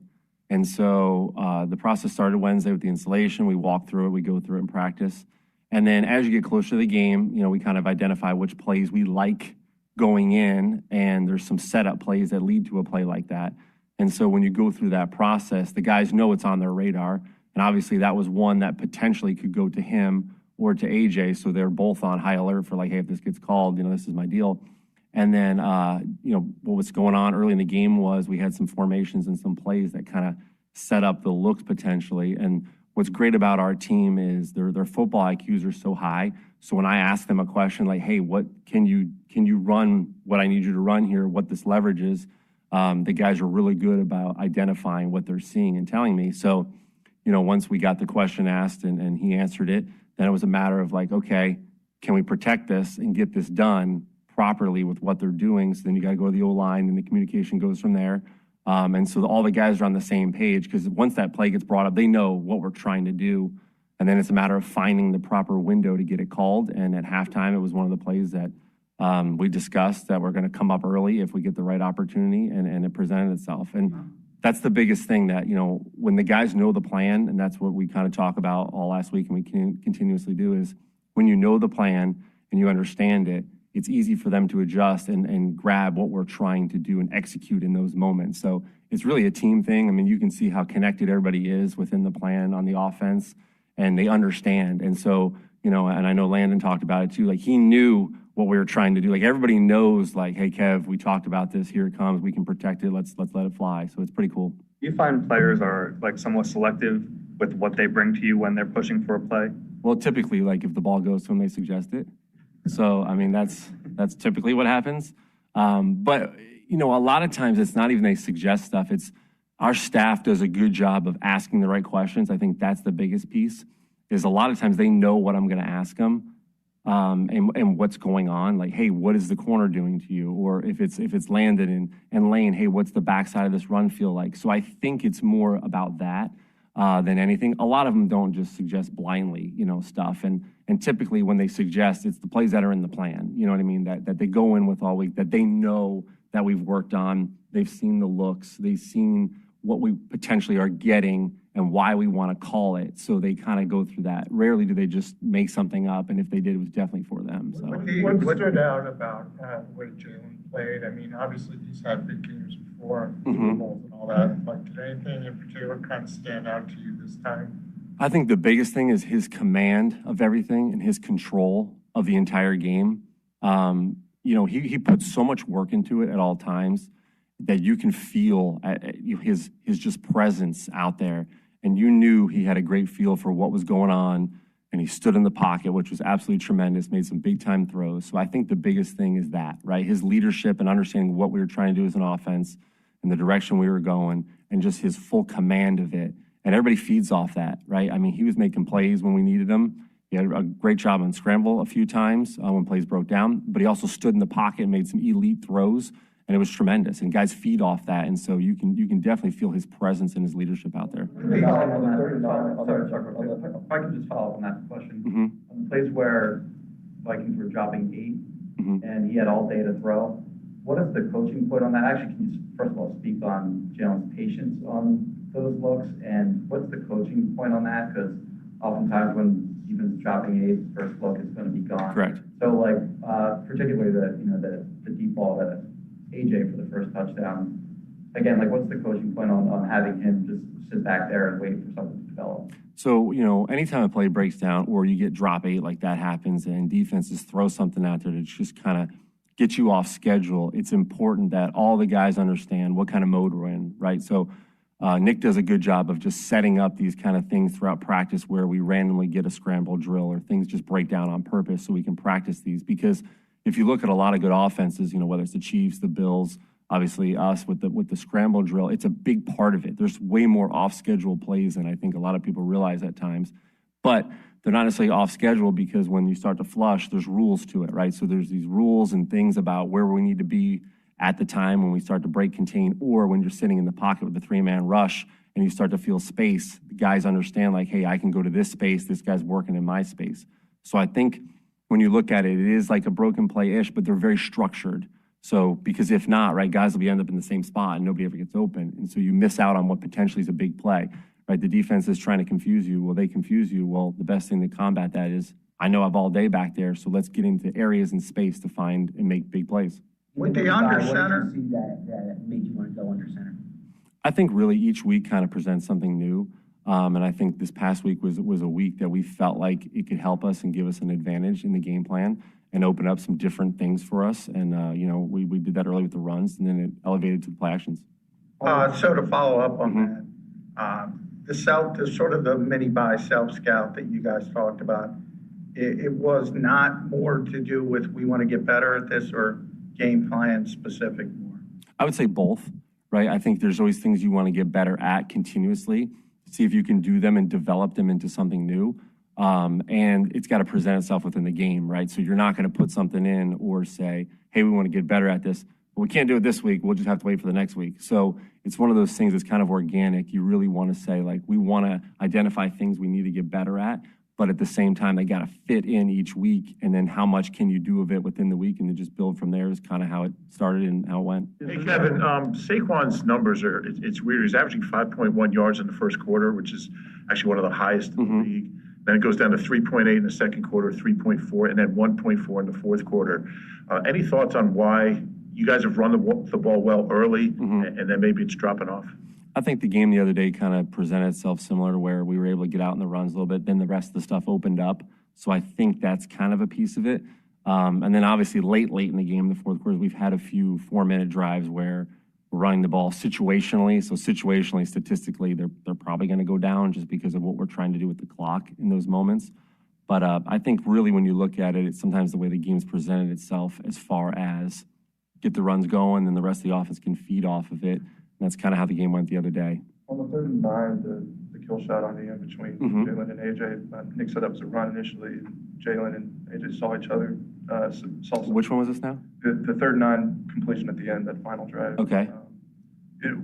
And so the process started Wednesday with the installation. We walk through it. We go through it in practice. And then as you get closer to the game, we kind of identify which plays we like going in, and there's some setup plays that lead to a play like that. And so when you go through that process, the guys know it's on their radar. And obviously that was one that potentially could go to him or to AJ. So they're both on high alert for like, hey, if this gets called, this is my deal. And then, what was going on early in the game was we had some formations and some plays that kind of set up the looks potentially. And what's great about our team is their football IQs are so high. So when I ask them a question like, hey, what can you run what I need you to run here, what this leverage is, the guys are really good about identifying what they're seeing and telling me. So, once we got the question asked and he answered it, then it was a matter of like, okay, can we protect this and get this done properly with what they're doing? So then you got to go to the O-line and the communication goes from there. And so all the guys are on the same page, because once that play gets brought up, they know what we're trying to do. And then it's a matter of finding the proper window to get it called. And at halftime, it was one of the plays that we discussed that we're going to come up early if we get the right opportunity, and it presented itself. And that's the biggest thing that, when the guys know the plan, and that's what we kind of talk about all last week and we can continuously do, is when you know the plan and you understand it, it's easy for them to adjust and grab what we're trying to do and execute in those moments. So it's really a team thing. I mean, you can see how connected everybody is within the plan on the offense, and they understand. And so, and I know Landon talked about it too. Like, he knew what we were trying to do. Like, everybody knows, like, hey, Kev, we talked about this. Here it comes. We can protect it. Let's let it fly. So it's pretty cool. Do you find players are like somewhat selective with what they bring to you when they're pushing for a play? Well, typically, like, if the ball goes to them, they suggest it. So, I mean, that's typically what happens. But, a lot of times it's not even they suggest stuff. It's our staff does a good job of asking the right questions. I think that's the biggest piece, is a lot of times they know what I'm going to ask them and what's going on. Like, hey, what is the corner doing to you? Or if it's Landon and Lane, hey, what's the backside of this run feel like? So I think it's more about that than anything. A lot of them don't just suggest blindly, stuff. And typically when they suggest, it's the plays that are in the plan, you know what I mean, that they go in with all week, that they know that we've worked on. They've seen the looks. They've seen what we potentially are getting and why we want to call it. So they kind of go through that. Rarely do they just make something up, and if they did, it was definitely for them. So What stood out about the way Jalen played? I mean, obviously he's had big games before, Super Bowls and all that, but did anything in particular kind of stand out to you this time? I think the biggest thing is his command of everything and his control of the entire game. he puts so much work into it at all times that you can feel his just presence out there. And you knew he had a great feel for what was going on. And he stood in the pocket, which was absolutely tremendous, made some big-time throws. So I think the biggest thing is that, right? His leadership and understanding what we were trying to do as an offense and the direction we were going and just his full command of it. And everybody feeds off that, right? I mean, he was making plays when we needed him. He had a great job on scramble a few times when plays broke down. But he also stood in the pocket and made some elite throws. And it was tremendous. And guys feed off that. And so you can definitely feel his presence and his leadership out there. If I could just follow up on that question. On the plays where Vikings were dropping 8 and he had all day to throw, what is the coaching put on that? Actually, can you first of all speak on Jalen's patience on those looks? And what's the coaching point on that? Because oftentimes when defense is dropping 8, the first look is going to be gone. Correct. So particularly the deep ball that AJ for the first touchdown. Again, what's the coaching point on having him just sit back there and wait for something to develop? So, anytime a play breaks down or you get drop 8 like that happens and defenses throw something out there to just kind of get you off schedule, it's important that all the guys understand what kind of mode we're in, right? So Nick does a good job of just setting up these kind of things throughout practice where we randomly get a scramble drill or things just break down on purpose so we can practice these. Because if you look at a lot of good offenses, whether it's the Chiefs, the Bills, obviously us with the scramble drill, it's a big part of it. There's way more off-schedule plays than I think a lot of people realize at times. But they're not necessarily off-schedule because when you start to flush, there's rules to it, right? So there's these rules and things about where we need to be at the time when we start to break contain or when you're sitting in the pocket with the 3-man rush and you start to feel space, the guys understand hey, I can go to this space, this guy's working in my space. So I think when you look at it, it is like a broken play-ish, but they're very structured. So, because if not, right, guys will end up in the same spot and nobody ever gets open. And so you miss out on what potentially is a big play, right? The defense is trying to confuse you. Well, they confuse you. Well, the best thing to combat that is, I know I've all day back there, so let's get into areas and space to find and make big plays. With the under center. What did you see that made you want to go under center? I think really each week kind of presents something new. And I think this past week was a week that we felt like it could help us and give us an advantage in the game plan and open up some different things for us. And, we did that early with the runs, and then it elevated to the play actions. So to follow up on that, the sort of the mini buy self-scout that you guys talked about, it was not more to do with we want to get better at this or game plan specific more? I would say both, right? I think there's always things you want to get better at continuously. See if you can do them and develop them into something new. And it's got to present itself within the game, right? So you're not going to put something in or say, hey, we want to get better at this. But we can't do it this week. We'll just have to wait for the next week. So it's one of those things that's kind of organic. You really want to say, we want to identify things we need to get better at. But at the same time, they got to fit in each week. And then how much can you do of it within the week and then just build from there is kind of how it started and how it went. Hey, Kevin, Saquon's numbers it's weird. He's averaging 5.1 yards in the first quarter, which is actually one of the highest in the league. Then it goes down to 3.8 in the second quarter, 3.4, and then 1.4 in the fourth quarter. Any thoughts on why you guys have run the ball well early and then maybe it's dropping off? I think the game the other day kind of presented itself similar to where we were able to get out in the runs a little bit. Then the rest of the stuff opened up. So I think that's kind of a piece of it. And then obviously late in the game, the fourth quarter, we've had a few 4-minute drives where we're running the ball situationally. So situationally, statistically, they're probably going to go down just because of what we're trying to do with the clock in those moments. But I think really when you look at it, it's sometimes the way the game's presented itself as far as get the runs going and the rest of the offense can feed off of it. And that's kind of how the game went the other day. On the 3rd and 9, the kill shot on the end between Jalen and AJ, Nick said that was a run initially. Jalen and AJ saw each other. Which one was this now? The 3rd and 9 completion at the end, that final drive. Okay.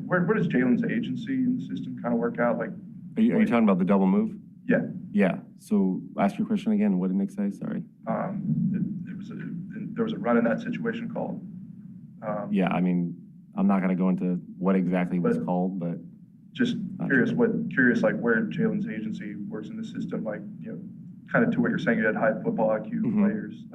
Where does Jalen's agency in the system kind of work out? Are you talking about the double move? Yeah. Yeah. So ask your question again. What did Nick say? Sorry. There was a run in that situation called. Yeah, I mean, I'm not going to go into what exactly was called, but just curious where Jalen's agency works in the system, kind of to what you're saying, you had high football IQ players,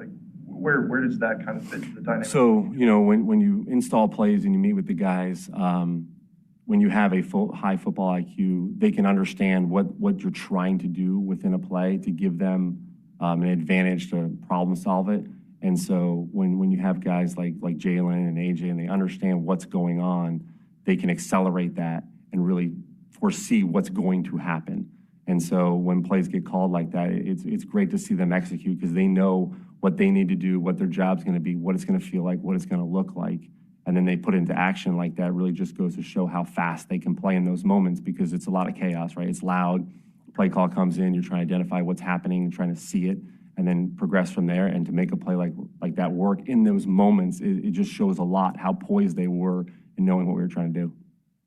where does that kind of fit into the dynamic? So, when you install plays and you meet with the guys, when you have a high football IQ, they can understand what you're trying to do within a play to give them an advantage to problem solve it. And so when you have guys like Jalen and AJ and they understand what's going on, they can accelerate that and really foresee what's going to happen. And so when plays get called like that, it's great to see them execute because they know what they need to do, what their job's going to be, what it's going to feel like, what it's going to look like. And then they put it into action like that. Really just goes to show how fast they can play in those moments because it's a lot of chaos, right? It's loud. Play call comes in. You're trying to identify what's happening, trying to see it, and then progress from there. And to make a play like that work in those moments, it just shows a lot how poised they were in knowing what we were trying to do.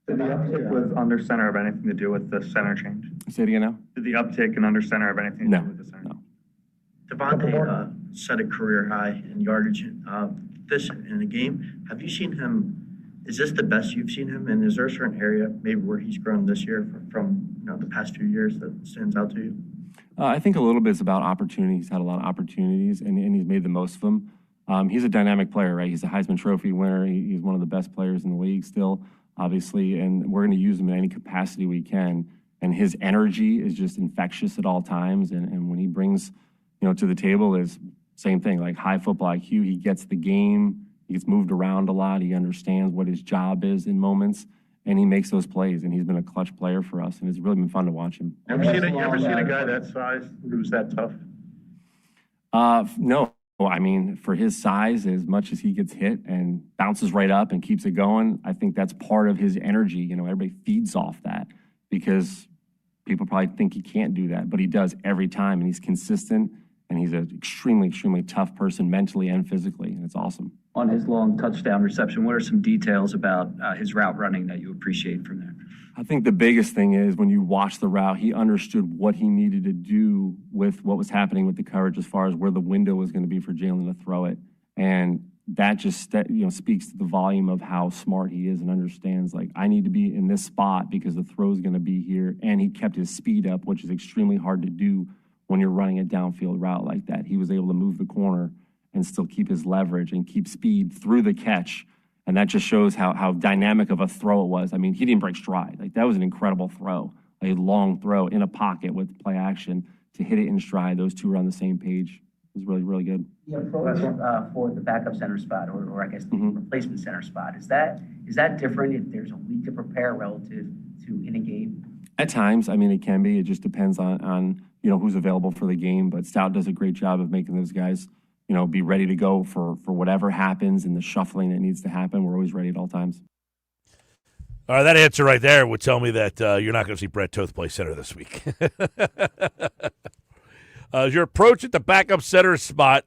Did the uptick with under center have anything to do with the center change? Say it again now? Did the uptick in under center have anything to do with the center? No. Devontae set a career high in yardage this in the game. Have you seen him? Is this the best you've seen him? And is there a certain area maybe where he's grown this year from the past few years that stands out to you? I think a little bit is about opportunity. He's had a lot of opportunities, and he's made the most of them. He's a dynamic player, right? He's a Heisman Trophy winner. He's one of the best players in the league still, obviously, and we're going to use him in any capacity we can. And his energy is just infectious at all times, and when he brings, to the table is same thing, like high football IQ. He gets the game. He gets moved around a lot. He understands what his job is in moments, and he makes those plays. And he's been a clutch player for us, and it's really been fun to watch him. You ever seen a guy that size who's that tough? No. I mean, for his size, as much as he gets hit and bounces right up and keeps it going, I think that's part of his energy. Everybody feeds off that because people probably think he can't do that, but he does every time, and he's consistent, and he's an extremely, extremely tough person mentally and physically, and it's awesome. On his long touchdown reception, what are some details about his route running that you appreciate from there? I think the biggest thing is when you watch the route, he understood what he needed to do with what was happening with the coverage as far as where the window was going to be for Jalen to throw it. And that just speaks to the volume of how smart he is and understands, like, I need to be in this spot because the throw is going to be here. And he kept his speed up, which is extremely hard to do when you're running a downfield route like that. He was able to move the corner and still keep his leverage and keep speed through the catch. And that just shows how dynamic of a throw it was. I mean, he didn't break stride. Like, that was an incredible throw, a long throw in a pocket with play action to hit it in stride. Those two were on the same page. It was really, really good. The approach for the backup center spot, or I guess the replacement center spot, is that different if there's a week to prepare relative to in a game? At times, I mean, it can be. It just depends on who's available for the game. But Stout does a great job of making those guys be ready to go for whatever happens and the shuffling that needs to happen. We're always ready at all times. All right, that answer right there would tell me that you're not going to see Brett Toth play center this week. Your approach at the backup center spot,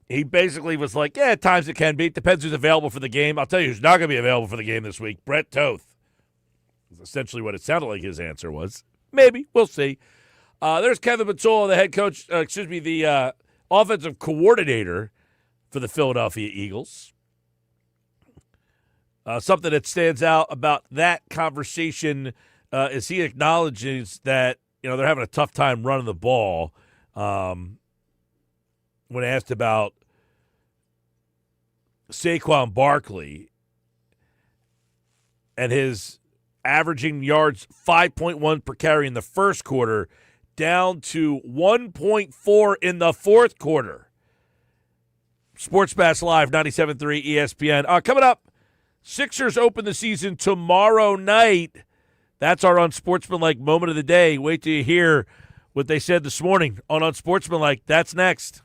he basically was like, yeah, at times it can be. It depends who's available for the game. I'll tell you who's not going to be available for the game this week. Brett Toth. That's essentially what it sounded like his answer was. Maybe. We'll see. There's Kevin Patullo, the head coach, the offensive coordinator for the Philadelphia Eagles. Something that stands out about that conversation is he acknowledges that they're having a tough time running the ball. When asked about Saquon Barkley and his averaging yards 5.1 per carry in the first quarter, down to 1.4 in the fourth quarter. Sports Bash Live, 97.3 ESPN. Coming up, Sixers open the season tomorrow night. That's our Unsportsmanlike moment of the day. Wait till you hear what they said this morning on Unsportsmanlike. That's next.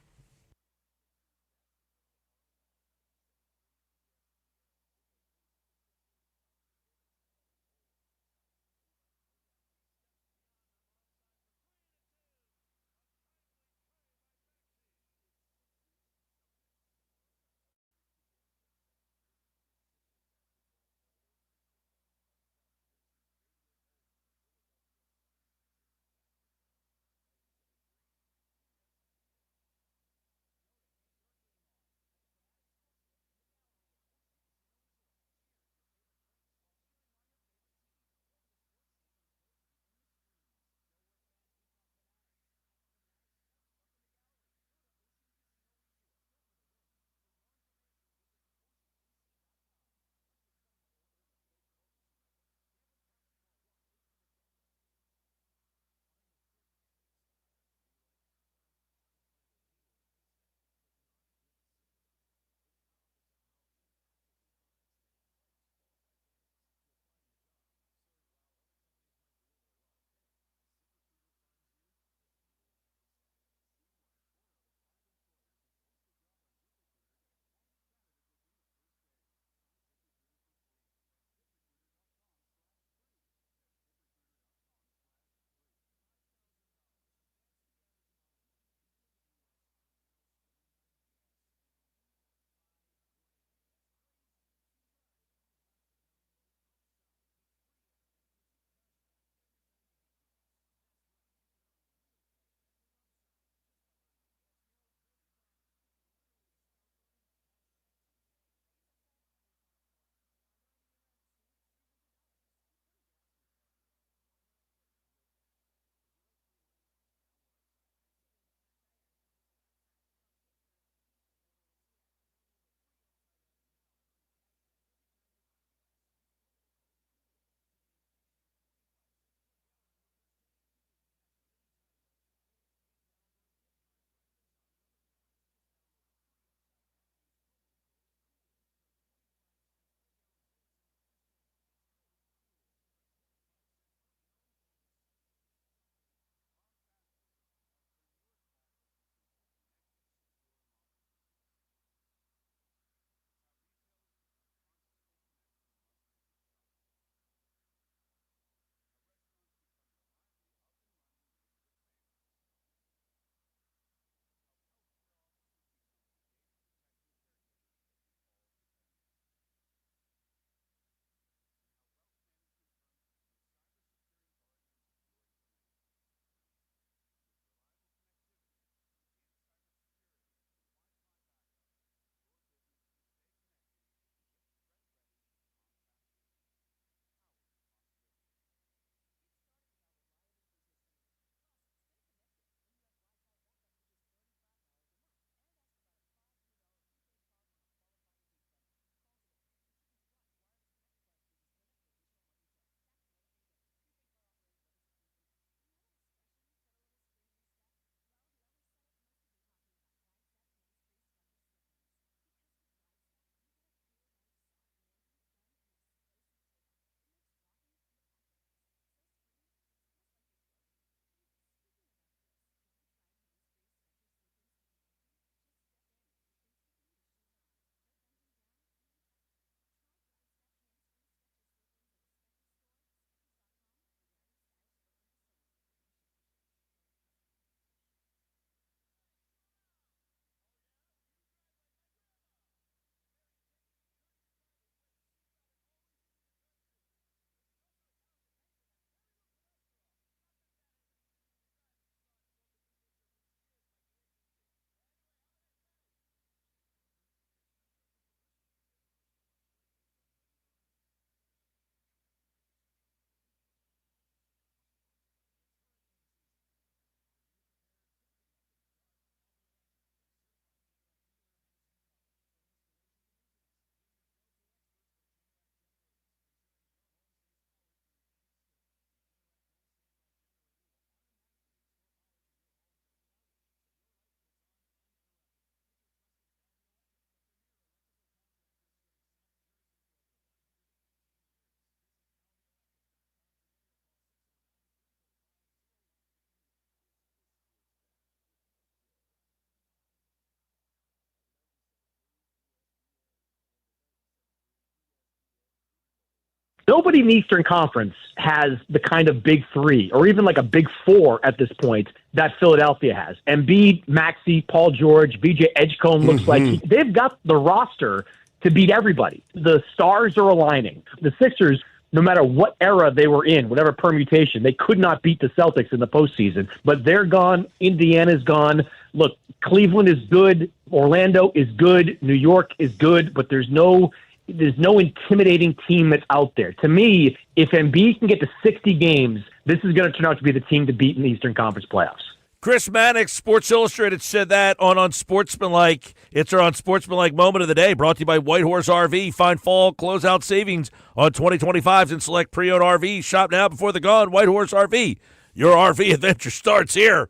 Nobody in the Eastern Conference has the kind of big three or even like a big four at this point that Philadelphia has. Embiid, Maxey, Paul George, VJ Edgecombe looks like they've got the roster to beat everybody. The stars are aligning. The Sixers, no matter what era they were in, whatever permutation, they could not beat the Celtics in the postseason. But they're gone. Indiana's gone. Look, Cleveland is good. Orlando is good. New York is good. But there's no intimidating team that's out there. To me, if Embiid can get to 60 games, this is going to turn out to be the team to beat in the Eastern Conference playoffs. Chris Mannix, Sports Illustrated, said that on Unsportsmanlike. It's our Unsportsmanlike moment of the day, brought to you by Whitehorse RV. Find fall closeout savings on 2025s and select pre-owned RVs. Shop now before they're gone. Whitehorse RV. Your RV adventure starts here.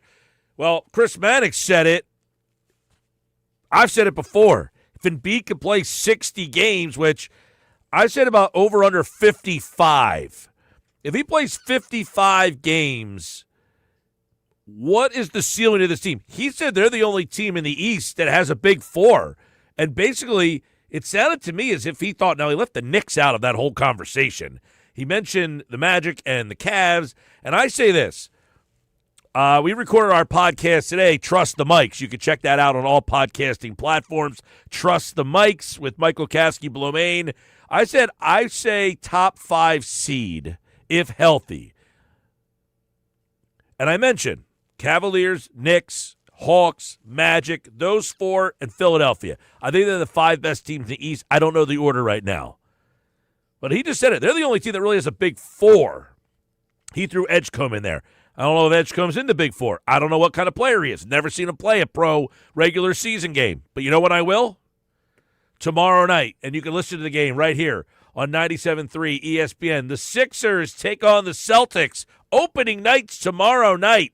Well, Chris Mannix said it. I've said it before. If Embiid can play 60 games, which I said about over under 55. If he plays 55 games, what is the ceiling of this team? He said they're the only team in the East that has a big four. And basically, it sounded to me as if he thought, now he left the Knicks out of that whole conversation. He mentioned the Magic and the Cavs. And I say this. We recorded our podcast today, Trust the Mics. You can check that out on all podcasting platforms. Trust the Mics with Michael Kasky-Blomain. I say top 5 seed, if healthy. And I mentioned Cavaliers, Knicks, Hawks, Magic, those 4, and Philadelphia. I think they're the 5 best teams in the East. I don't know the order right now. But he just said it. They're the only team that really has a big 4. He threw Edgecombe in there. I don't know if Edgecombe's in the big 4. I don't know what kind of player he is. Never seen him play a pro regular season game. But you know what I will? Tomorrow night, and you can listen to the game right here on 97.3 ESPN. The Sixers take on the Celtics. Opening nights tomorrow night.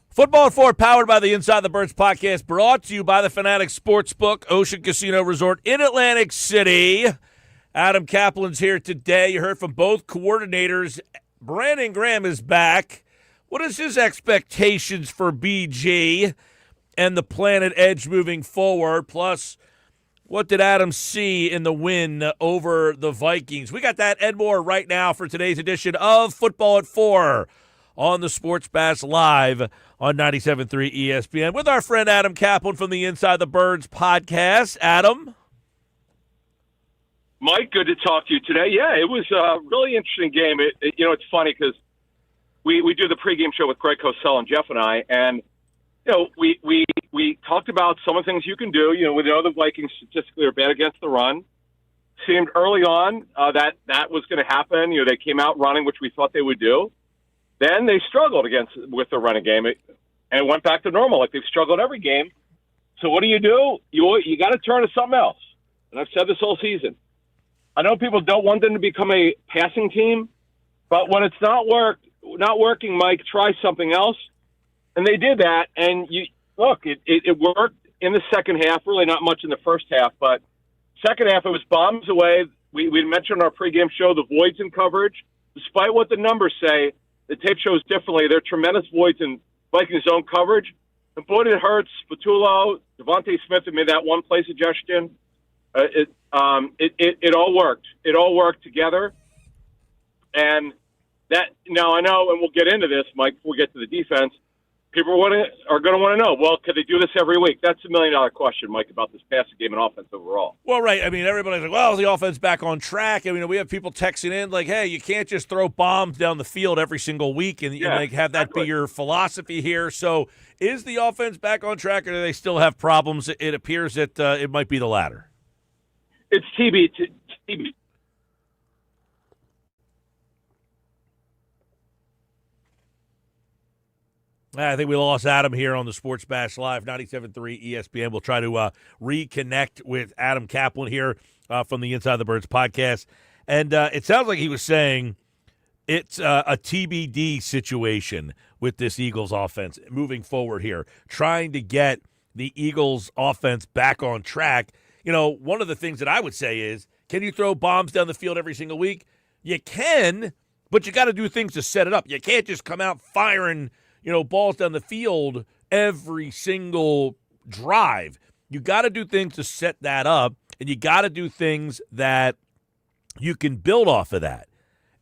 Football at 4, powered by the Inside the Birds podcast, brought to you by the Fanatics Sportsbook, Ocean Casino Resort in Atlantic City. Adam Kaplan's here today. You heard from both coordinators. Brandon Graham is back. What is his expectations for BG and the Planet Edge moving forward? Plus, what did Adam see in the win over the Vikings? We got that and more right now for today's edition of Football at 4 on the Sports Bash Live on 97.3 ESPN with our friend Adam Kaplan from the Inside the Birds podcast. Adam? Mike, good to talk to you today. Yeah, it was a really interesting game. It's funny because we do the pregame show with Greg Cosell and Jeff and I, and we talked about some of the things you can do. We know the Vikings statistically are bad against the run. Seemed early on that was going to happen. They came out running, which we thought they would do. Then they struggled with the running game, and it went back to normal, like they've struggled every game. So what do? You got to turn to something else. And I've said this whole season. I know people don't want them to become a passing team, but when it's not working, Mike, try something else. And they did that, and it worked in the second half. Really, not much in the first half, but second half it was bombs away. We mentioned on our pregame show the voids in coverage. Despite what the numbers say, the tape shows differently. There are tremendous voids in Vikings zone coverage. And boy, it hurts. Spatullo, Devontae Smith had made that one play suggestion. It all worked. It all worked together. And that now I know, and we'll get into this, Mike, before we get to the defense. People are going to want to know, well, could they do this every week? That's $1 million question, Mike, about this passing game and offense overall. Well, right. I mean, everybody's like, well, the offense back on track. I mean, we have people texting in like, hey, you can't just throw bombs down the field every single week and have that be your philosophy here. So is the offense back on track, or do they still have problems? It appears that it might be the latter. It's TB. I think we lost Adam here on the Sports Bash Live, 97.3 ESPN. We'll try to reconnect with Adam Kaplan here from the Inside the Birds podcast. And it sounds like he was saying it's a TBD situation with this Eagles offense moving forward here, trying to get the Eagles offense back on track. One of the things that I would say is, can you throw bombs down the field every single week? You can, but you got to do things to set it up. You can't just come out firing balls down the field every single drive. You got to do things to set that up, and you got to do things that you can build off of that.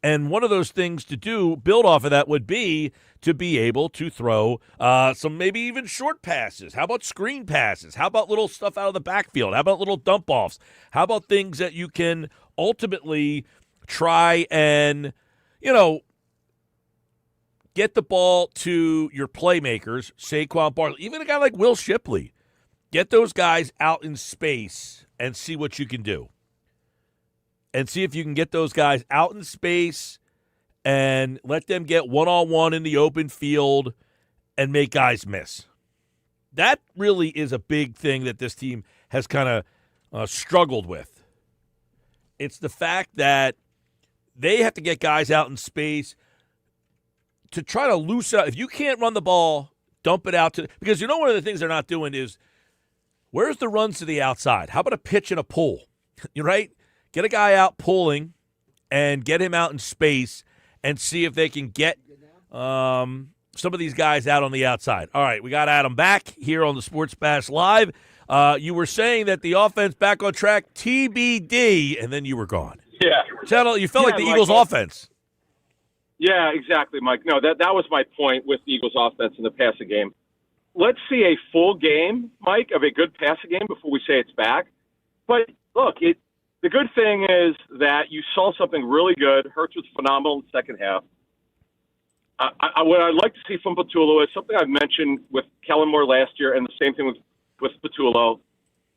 And one of those things to build off of that would be to be able to throw some maybe even short passes. How about screen passes? How about little stuff out of the backfield? How about little dump-offs? How about things that you can ultimately try and, get the ball to your playmakers, Saquon Barkley, even a guy like Will Shipley. Get those guys out in space and see what you can do. And see if you can get those guys out in space and let them get one-on-one in the open field and make guys miss. That really is a big thing that this team has kind of struggled with. It's the fact that they have to get guys out in space to try to loosen up. If you can't run the ball, dump it out because one of the things they're not doing is, where's the runs to the outside? How about a pitch and a pull? Right? Get a guy out pulling and get him out in space and see if they can get some of these guys out on the outside. All right, we got Adam back here on the Sports Bash Live. You were saying that the offense back on track, TBD, and then you were gone. Yeah. You felt like the Eagles' offense. Yeah, exactly, Mike. No, that was my point with the Eagles offense in the passing game. Let's see a full game, Mike, of a good passing game before we say it's back. But look, the good thing is that you saw something really good. Hurts was phenomenal in the second half. What I'd like to see from Patullo is something I've mentioned with Kellen Moore last year, and the same thing with Patullo.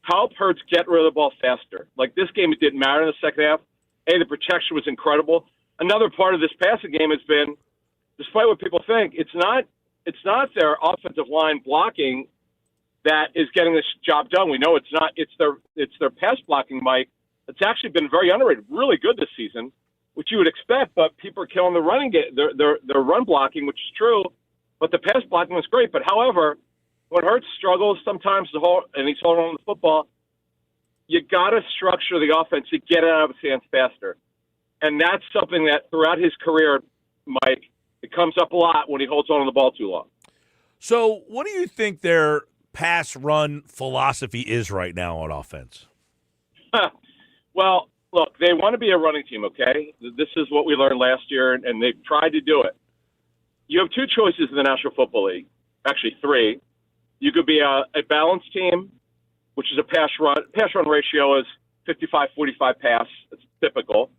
Help Hurts get rid of the ball faster. Like this game, it didn't matter in the second half. The protection was incredible. Another part of this passing game has been, despite what people think, it's not their offensive line blocking that is getting this job done. We know it's not. It's their pass blocking, Mike. It's actually been very underrated, really good this season, which you would expect. But people are killing the running game, their run blocking, which is true. but the pass blocking was great. But however, when Hurts struggles sometimes and he's holding on to the football, you got to structure the offense to get it out of his hands faster. And that's something that throughout his career, Mike, it comes up a lot when he holds on to the ball too long. So what do you think their pass-run philosophy is right now on offense? Well, look, they want to be a running team, okay? This is what we learned last year, and they've tried to do it. You have two choices in the National Football League, actually three. You could be a balanced team, which is a pass run ratio is 55-45 pass. It's typical.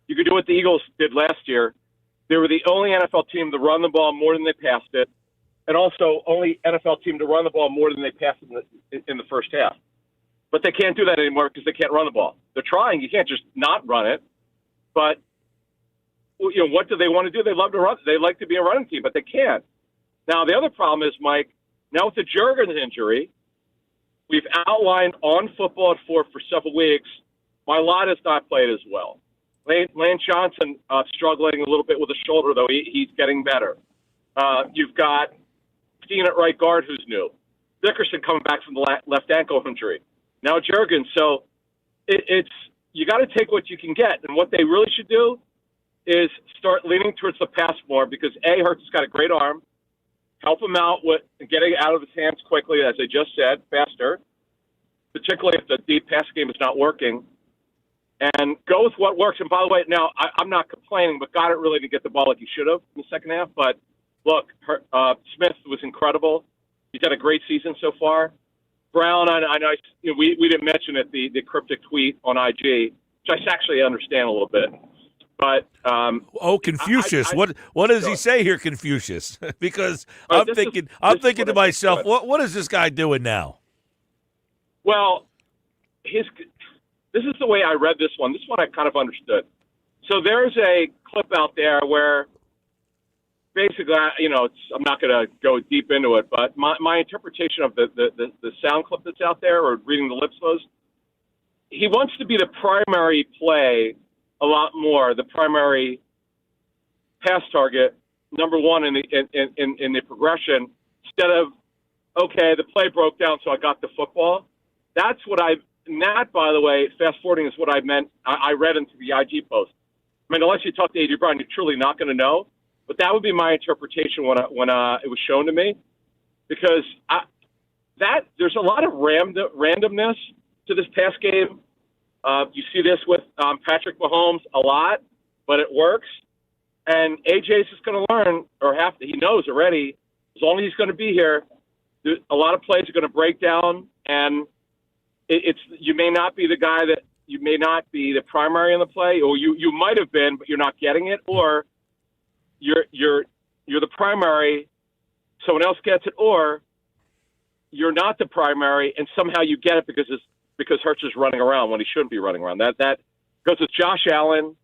You could do what the Eagles did last year. They were the only NFL team to run the ball more than they passed it, and also only NFL team to run the ball more than they passed in the first half. But they can't do that anymore because they can't run the ball. They're trying. You can't just not run it. But what do they want to do? They love to run. They like to be a running team, but they can't. Now the other problem is, Mike. Now with the Jurgens injury, we've outlined on Football at 4 for several weeks. Mailata has not played as well. Lane Johnson struggling a little bit with the shoulder, though he's getting better. You've got Steen at right guard, who's new. Dickerson coming back from the left ankle injury. Now Jurgens. So it's you got to take what you can get. And what they really should do is start leaning towards the pass more because, A, Hurts has got a great arm. Help him out with getting out of his hands quickly, as I just said, faster, particularly if the deep pass game is not working. And go with what works. And by the way, now, I'm not complaining, but got it really to get the ball like he should have in the second half. But, look, Smith was incredible. He's had a great season so far. Brown, I know we didn't mention it, the cryptic tweet on IG, which I actually understand a little bit. But Confucius. What does he say here, Confucius? Because I'm thinking to myself, what is this guy doing now? Well, this is the way I read this one. This one I kind of understood. So there's a clip out there where basically, I'm not going to go deep into it, but my interpretation of the sound clip that's out there, or reading the lips was, he wants to be the primary play a lot more, the primary pass target, number one in the progression, instead of, okay, the play broke down, so I got the football. That's what that, by the way, fast forwarding is what I meant. I read into the IG post. I mean, unless you talk to A.J. Brown, you're truly not going to know. But that would be my interpretation when it was shown to me, because there's a lot of randomness to this pass game. You see this with Patrick Mahomes a lot, but it works. And AJ's just going to learn, he knows already, as long as he's going to be here, a lot of plays are going to break down, and you may not be the guy you may not be the primary in the play, or you might have been, but you're not getting it, or you're the primary, someone else gets it, or you're not the primary and somehow you get it because Hurts is running around when he shouldn't be running around. That goes with Josh Allen,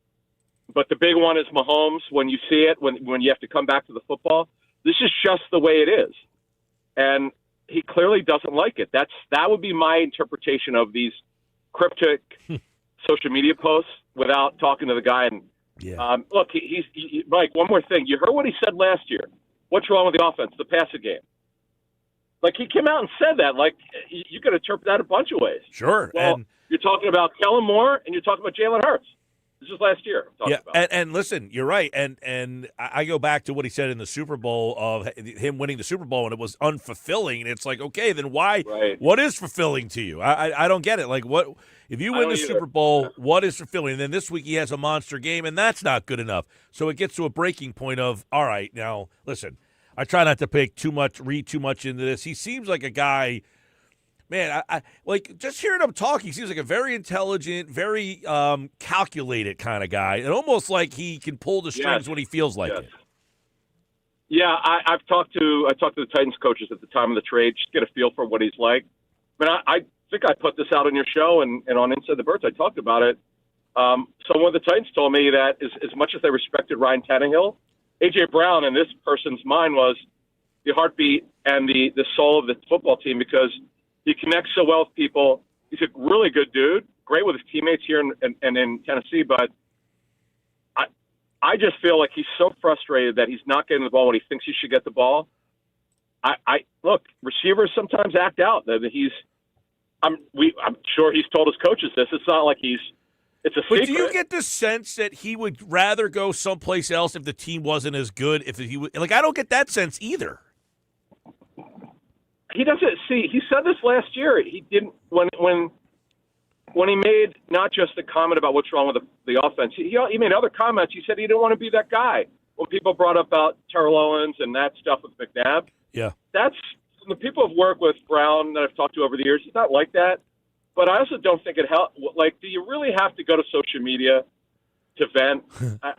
but the big one is Mahomes. When you see it, when you have to come back to the football, this is just the way it is, and he clearly doesn't like it. That would be my interpretation of these cryptic social media posts without talking to the guy. And look, Mike, one more thing. You heard what he said last year. What's wrong with the offense? The passing game. Like, he came out and said that. Like, you could interpret that a bunch of ways. Sure. Well, you're talking about Kellen Moore and you're talking about Jalen Hurts. This is last year. And listen, you're right. And I go back to what he said in the Super Bowl of him winning the Super Bowl, and it was unfulfilling. And it's like, okay, then why? Right. What is fulfilling to you? I don't get it. Like, what if you win the Super Bowl? What is fulfilling? And then this week he has a monster game, and that's not good enough. So it gets to a breaking point of, all right, now listen. I try not to read too much into this. He seems like a guy. Man, I like just hearing him talk. He seems like a very intelligent, very calculated kind of guy, and almost like he can pull the strings when he feels like it. Yeah, I talked to the Titans coaches at the time of the trade, just to get a feel for what he's like. I mean, I think I put this out on your show and on Inside the Birds. I talked about it. Someone of the Titans told me that as much as they respected Ryan Tannehill, A.J. Brown in this person's mind was the heartbeat and the soul of the football team, because he connects so well with people. He's a really good dude, great with his teammates here and in Tennessee. But I just feel like he's so frustrated that he's not getting the ball when he thinks he should get the ball. I look, receivers sometimes act out. That I'm sure he's told his coaches this. It's not like it's a but secret. do you get the sense that he would rather go someplace else if the team wasn't as good? If he would, I don't get that sense either. He doesn't see. He said this last year. He didn't when he made not just the comment about what's wrong with the offense. He made other comments. He said he didn't want to be that guy. When people brought up about Terrell Owens and that stuff with McNabb, yeah, that's the people I've worked with Brown that I've talked to over the years. He's not like that. But I also don't think it helps. Like, do you really have to go to social media to vent? How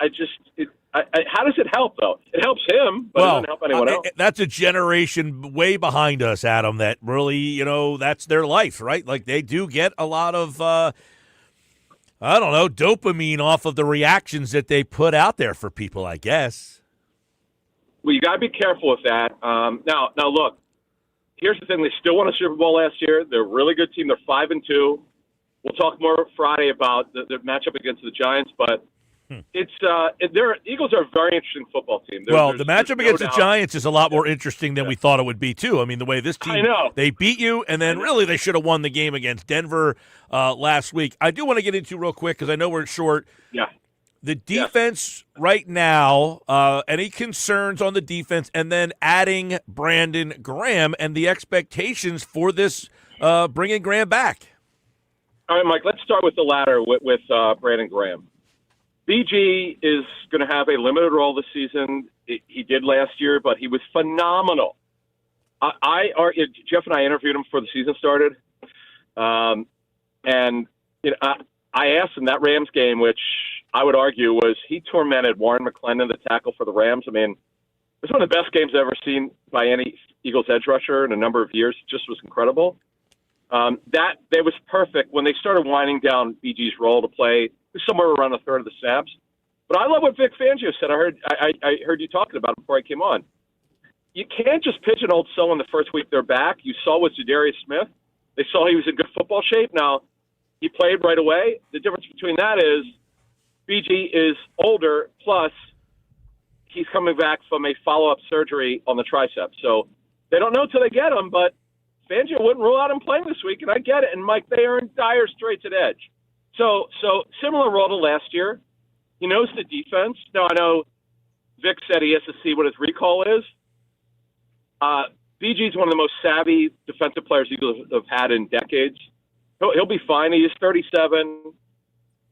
does it help, though? It helps him, but it doesn't help anyone else. That's a generation way behind us, Adam, that really, that's their life, right? Like, they do get a lot of, dopamine off of the reactions that they put out there for people, I guess. Well, you got to be careful with that. Now, look, here's the thing. They still won a Super Bowl last year. They're a really good team. They're 5-2. We'll talk more Friday about the matchup against the Giants, but Eagles are a very interesting football team. The matchup against the Giants is a lot more interesting than we thought it would be, too. I mean, the way this team, they beat you, and then really they should have won the game against Denver last week. I do want to get into real quick because I know we're short. Yeah. The defense right now, any concerns on the defense, and then adding Brandon Graham and the expectations for this bringing Graham back? All right, Mike, let's start with the latter with Brandon Graham. BG is going to have a limited role this season. He did last year, but he was phenomenal. Jeff and I interviewed him before the season started. And I asked him that Rams game, which I would argue was he tormented Warren McClendon, the tackle for the Rams. I mean, it was one of the best games I've ever seen by any Eagles edge rusher in a number of years. It just was incredible. That was perfect when they started winding down BG's role to play somewhere around a third of the snaps. But I love what Vic Fangio said. I heard you talking about it before I came on. You can't just pigeonhole someone the first week they're back. You saw with Zadarius Smith. They saw he was in good football shape. Now, he played right away. The difference between that is BG is older, plus he's coming back from a follow-up surgery on the tricep. So they don't know until they get him, but Fangio wouldn't rule out him playing this week, and I get it. And, Mike, they are in dire straits at edge. So similar role to last year. He knows the defense. Now, I know Vic said he has to see what his recall is. BG is one of the most savvy defensive players Eagles have had in decades. He'll be fine. He is 37.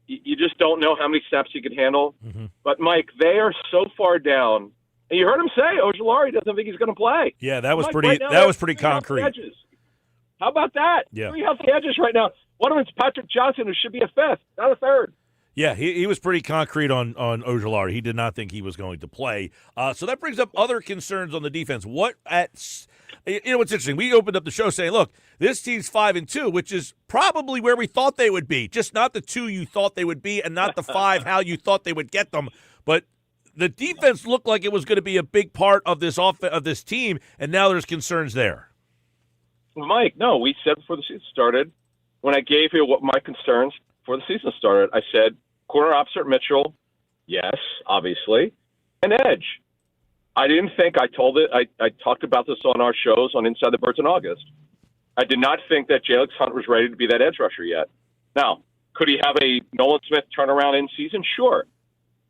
You just don't know how many snaps he can handle. Mm-hmm. But, Mike, they are so far down. And you heard him say Ojulari doesn't think he's going to play. Yeah, that was Mike, pretty. Right now, that was pretty concrete. How about that? Yeah. 3 healthy edges right now. One of them's Patrick Johnson, who should be a fifth, not a third. Yeah, he was pretty concrete on Ojulari. He did not think he was going to play. So that brings up other concerns on the defense. What's interesting? We opened up the show saying, look, this team's 5-2, which is probably where we thought they would be. Just not the 2 you thought they would be and not the 5 how you thought they would get them. But the defense looked like it was going to be a big part of this team, and now there's concerns there. Mike, no, we said before the season started, when I gave you what my concerns before the season started, I said corner opposite Mitchell, yes, obviously, and edge. I didn't think I talked about this on our shows on Inside the Birds in August. I did not think that Jalen Hunt was ready to be that edge rusher yet. Now, could he have a Nolan Smith turnaround in season? Sure.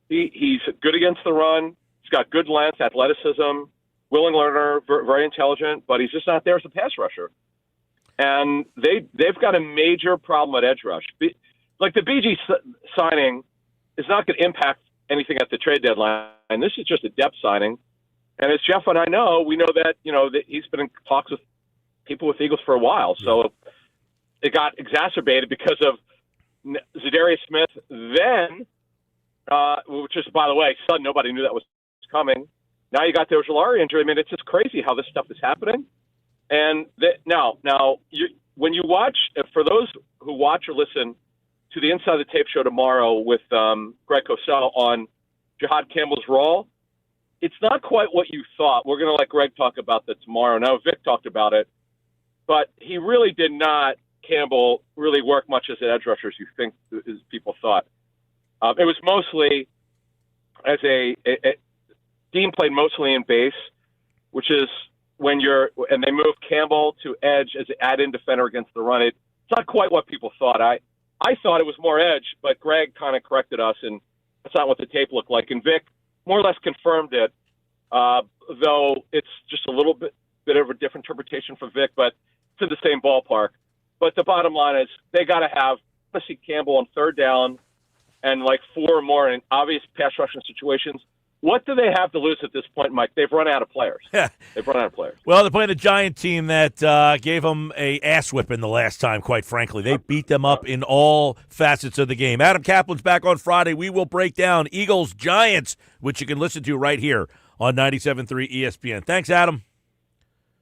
He's good against the run. He's got good length, athleticism, willing learner, very intelligent, but he's just not there as a pass rusher. And they've got a major problem at edge rush. Like the BG signing is not going to impact anything at the trade deadline. And this is just a depth signing. And as Jeff and I know, we know that, that he's been in talks with people with Eagles for a while. So it got exacerbated because of Zadarius Smith then, which is, by the way, sudden nobody knew that was coming. Now you got the Ojulari injury. I mean, it's just crazy how this stuff is happening. And now, when you watch, for those who watch or listen to the Inside the Tape show tomorrow with Greg Cosell on Jihad Campbell's role, it's not quite what you thought. We're going to let Greg talk about that tomorrow. Now, Vic talked about it, but he really did not, Campbell, really work much as an edge rusher as you think, as people thought. It was mostly as Dean played mostly in base, which is and they moved Campbell to edge as an add-in defender against the run. It's not quite what people thought. I thought it was more edge, but Greg kind of corrected us, and that's not what the tape looked like. And Vic more or less confirmed it, though it's just a little bit of a different interpretation from Vic, but it's in the same ballpark. But the bottom line is they got to have Campbell on third down and like 4 more in obvious pass rushing situations. What do they have to lose at this point, Mike? They've run out of players. They've run out of players. Well, they're playing a Giant team that gave them a ass whipping the last time, quite frankly. They beat them up in all facets of the game. Adam Kaplan's back on Friday. We will break down Eagles-Giants, which you can listen to right here on 97.3 ESPN. Thanks, Adam.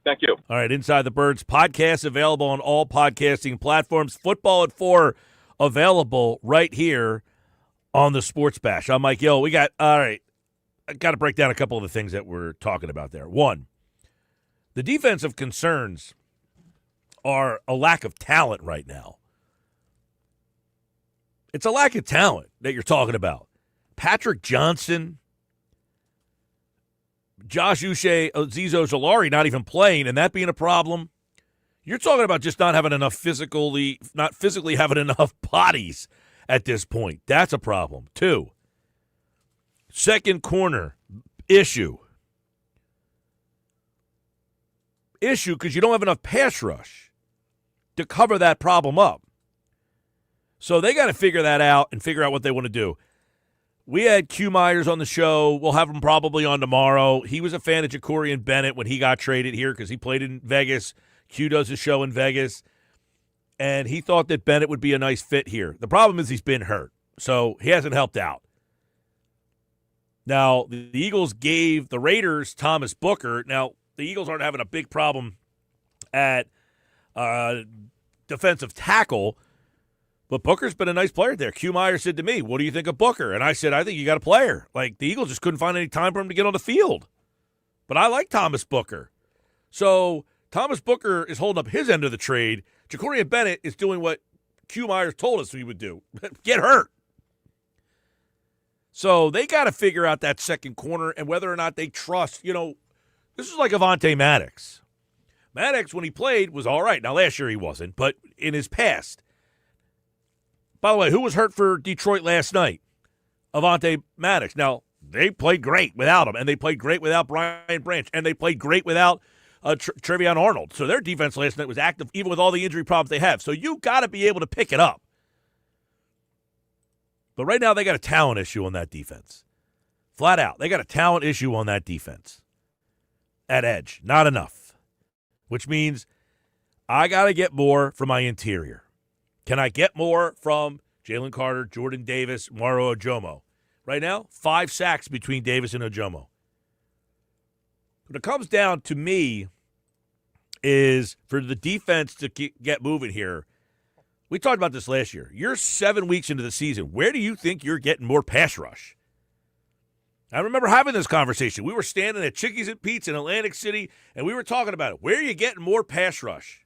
Thank you. All right, Inside the Birds podcast available on all podcasting platforms. Football at 4 available right here on the Sports Bash. I'm Mike Gill. I got to break down a couple of the things that we're talking about there. One, the defensive concerns are a lack of talent right now. It's a lack of talent that you're talking about. Patrick Johnson, Josh Uche, Azeez Ojulari not even playing, and that being a problem. You're talking about just not physically having enough bodies at this point. That's a problem. 2, second corner issue because you don't have enough pass rush to cover that problem up. So they got to figure that out and figure out what they want to do. We had Q Myers on the show. We'll have him probably on tomorrow. He was a fan of Jacorian Bennett when he got traded here because he played in Vegas. Q does a show in Vegas. And he thought that Bennett would be a nice fit here. The problem is he's been hurt, so he hasn't helped out. Now, the Eagles gave the Raiders Thomas Booker. Now, the Eagles aren't having a big problem at defensive tackle, but Booker's been a nice player there. Q Meyer said to me, what do you think of Booker? And I said, I think you got a player. Like, the Eagles just couldn't find any time for him to get on the field. But I like Thomas Booker. So Thomas Booker is holding up his end of the trade. Jacorian Bennett is doing what Q Myers told us he would do. Get hurt. So they got to figure out that second corner and whether or not they trust, this is like Avonte Maddox. Maddox, when he played, was all right. Now, last year he wasn't, but in his past. By the way, who was hurt for Detroit last night? Avonte Maddox. Now, they played great without him, and they played great without Brian Branch, and they played great without Trevion Arnold. So their defense last night was active, even with all the injury problems they have. So you got to be able to pick it up. But right now they got a talent issue on that defense. Flat out. They got a talent issue on that defense. At edge. Not enough. Which means I got to get more from my interior. Can I get more from Jalen Carter, Jordan Davis, Maro Ojomo? Right now, 5 sacks between Davis and Ojomo. What it comes down to me is for the defense to get moving here. We talked about this last year. You're 7 weeks into the season. Where do you think you're getting more pass rush? I remember having this conversation. We were standing at Chickies and Pete's in Atlantic City, and we were talking about it. Where are you getting more pass rush?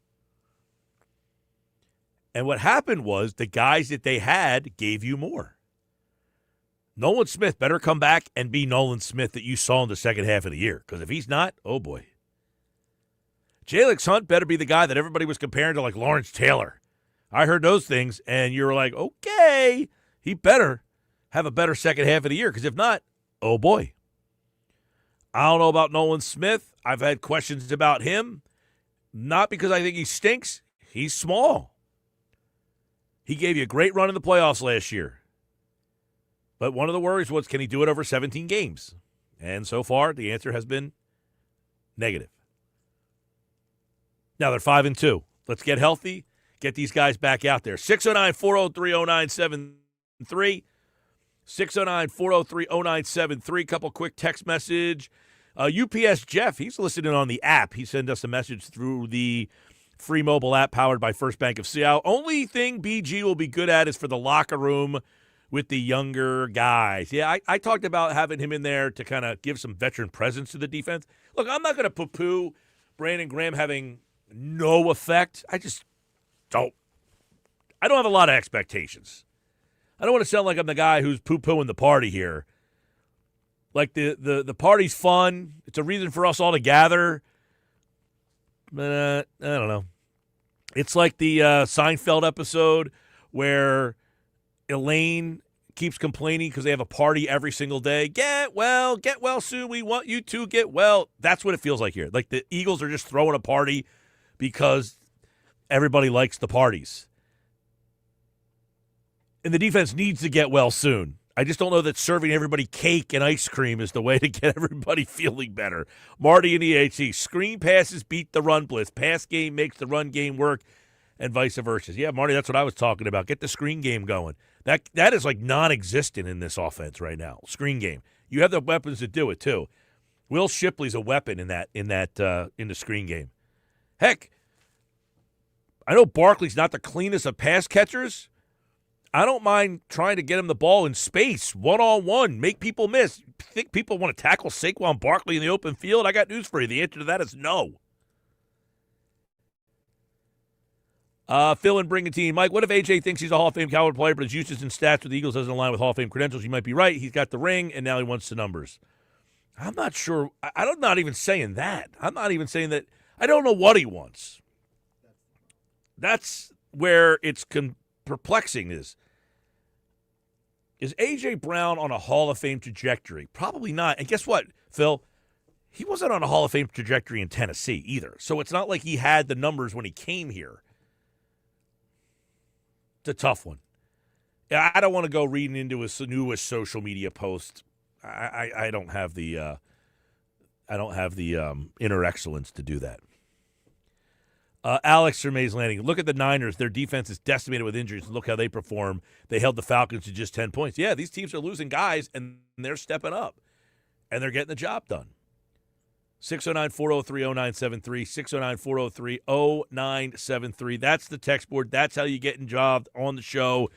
And what happened was the guys that they had gave you more. Nolan Smith better come back and be Nolan Smith that you saw in the second half of the year. Because if he's not, oh boy. Jalix Hunt better be the guy that everybody was comparing to like Lawrence Taylor. I heard those things, and you were like, okay, he better have a better second half of the year. Because if not, oh boy. I don't know about Nolan Smith. I've had questions about him. Not because I think he stinks. He's small. He gave you a great run in the playoffs last year. But one of the worries was, can he do it over 17 games? And so far, the answer has been negative. Now they're 5-2. Let's get healthy. Get these guys back out there. 609-403-0973. 609-403-0973. Couple quick text message. UPS Jeff, he's listening on the app. He sent us a message through the free mobile app powered by First Bank of Seattle. Only thing BG will be good at is for the locker room with the younger guys. Yeah, I talked about having him in there to kind of give some veteran presence to the defense. Look, I'm not going to poo-poo Brandon Graham having no effect. I don't have a lot of expectations. I don't want to sound like I'm the guy who's poo-pooing the party here. Like the party's fun. It's a reason for us all to gather. I don't know. It's like the Seinfeld episode where Elaine keeps complaining because they have a party every single day. Get well soon. We want you to get well. That's what it feels like here. Like the Eagles are just throwing a party because everybody likes the parties. And the defense needs to get well soon. I just don't know that serving everybody cake and ice cream is the way to get everybody feeling better. Marty and EHC, screen passes beat the run blitz. Pass game makes the run game work and vice versa. Yeah, Marty, that's what I was talking about. Get the screen game going. That is like non-existent in this offense right now. Screen game. You have the weapons to do it too. Will Shipley's a weapon in the screen game. Heck, I know Barkley's not the cleanest of pass catchers. I don't mind trying to get him the ball in space, one-on-one, make people miss. Think people want to tackle Saquon Barkley in the open field? I got news for you. The answer to that is no. Phil and Brigantine. Mike, what if AJ thinks he's a Hall of Fame caliber player, but his usage and stats with the Eagles doesn't align with Hall of Fame credentials? You might be right. He's got the ring, and now he wants the numbers. I'm not sure. I'm not even saying that. I'm not even saying that. I don't know what he wants. That's where it's perplexing is A.J. Brown on a Hall of Fame trajectory? Probably not. And guess what, Phil? He wasn't on a Hall of Fame trajectory in Tennessee either. So it's not like he had the numbers when he came here. It's a tough one. I don't want to go reading into his newest social media post. I don't have the inner excellence to do that. Alex from Mays Landing. Look at the Niners. Their defense is decimated with injuries. Look how they perform. They held the Falcons to just 10 points. Yeah, these teams are losing guys, and they're stepping up, and they're getting the job done. 609-403-0973, 609-403-0973. That's the text board. That's how you get involved on the show.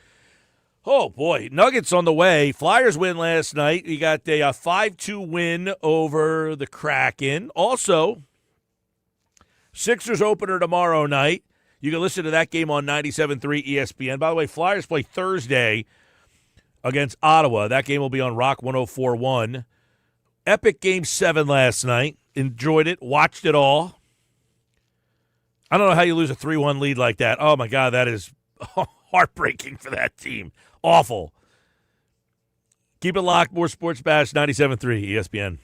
Oh, boy. Nuggets on the way. Flyers win last night. You got a 5-2 win over the Kraken. Also, Sixers opener tomorrow night. You can listen to that game on 97.3 ESPN. By the way, Flyers play Thursday against Ottawa. That game will be on Rock 104.1. Epic Game 7 last night. Enjoyed it. Watched it all. I don't know how you lose a 3-1 lead like that. Oh, my God, that is heartbreaking for that team. Awful. Keep it locked. More Sports Bash, 97.3 ESPN.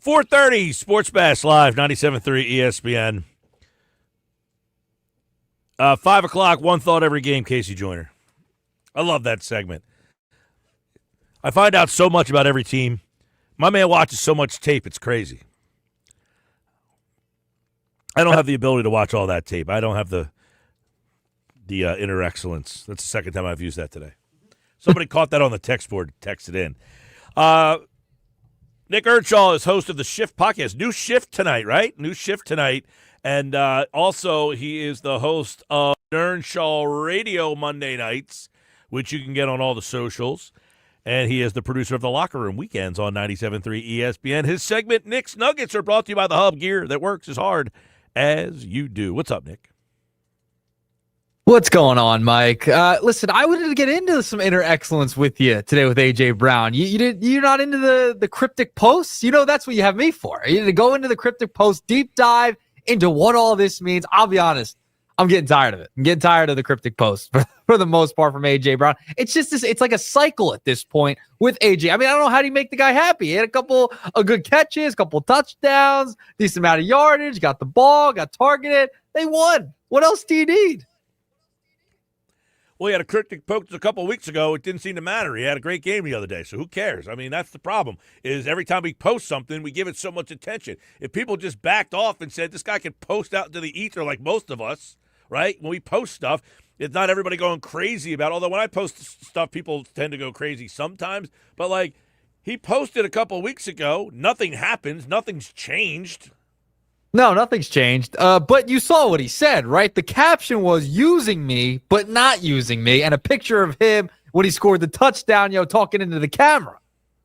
4:30 Sports Bash Live, 97.3 ESPN. 5 o'clock, one thought every game, Casey Joyner. I love that segment. I find out so much about every team. My man watches so much tape, it's crazy. I don't have the ability to watch all that tape. I don't have the inner excellence. That's the second time I've used that today. Somebody caught that on the text board, texted in. Nick Earnshaw is host of the Shift podcast. New shift tonight, right? New shift tonight. And also, he is the host of Earnshaw Radio Monday nights, which you can get on all the socials. And he is the producer of The Locker Room Weekends on 97.3 ESPN. His segment, Nick's Nuggets, are brought to you by the Hub Gear that works as hard as you do. What's up, Nick? What's going on, Mike? Listen, I wanted to get into some inner excellence with you today with AJ Brown. You're not into the cryptic posts? You know, that's what you have me for. You need to go into the cryptic post, deep dive into what all this means. I'll be honest, I'm getting tired of it. I'm getting tired of the cryptic posts for the most part from AJ Brown. It's just this, it's like a cycle at this point with AJ. I mean, I don't know how do you make the guy happy. He had a couple of good catches, couple touchdowns, decent amount of yardage, got the ball, got targeted. They won. What else do you need? Well, he had a cryptic post a couple of weeks ago. It didn't seem to matter. He had a great game the other day, so who cares? I mean, that's the problem, is every time we post something, we give it so much attention. If people just backed off and said, this guy can post out into the ether like most of us, right? When we post stuff, it's not everybody going crazy about it. Although when I post stuff, people tend to go crazy sometimes. But, like, he posted a couple of weeks ago. Nothing happens. Nothing's changed. No, nothing's changed. But you saw what he said, right? The caption was using me, but not using me, and a picture of him when he scored the touchdown, talking into the camera.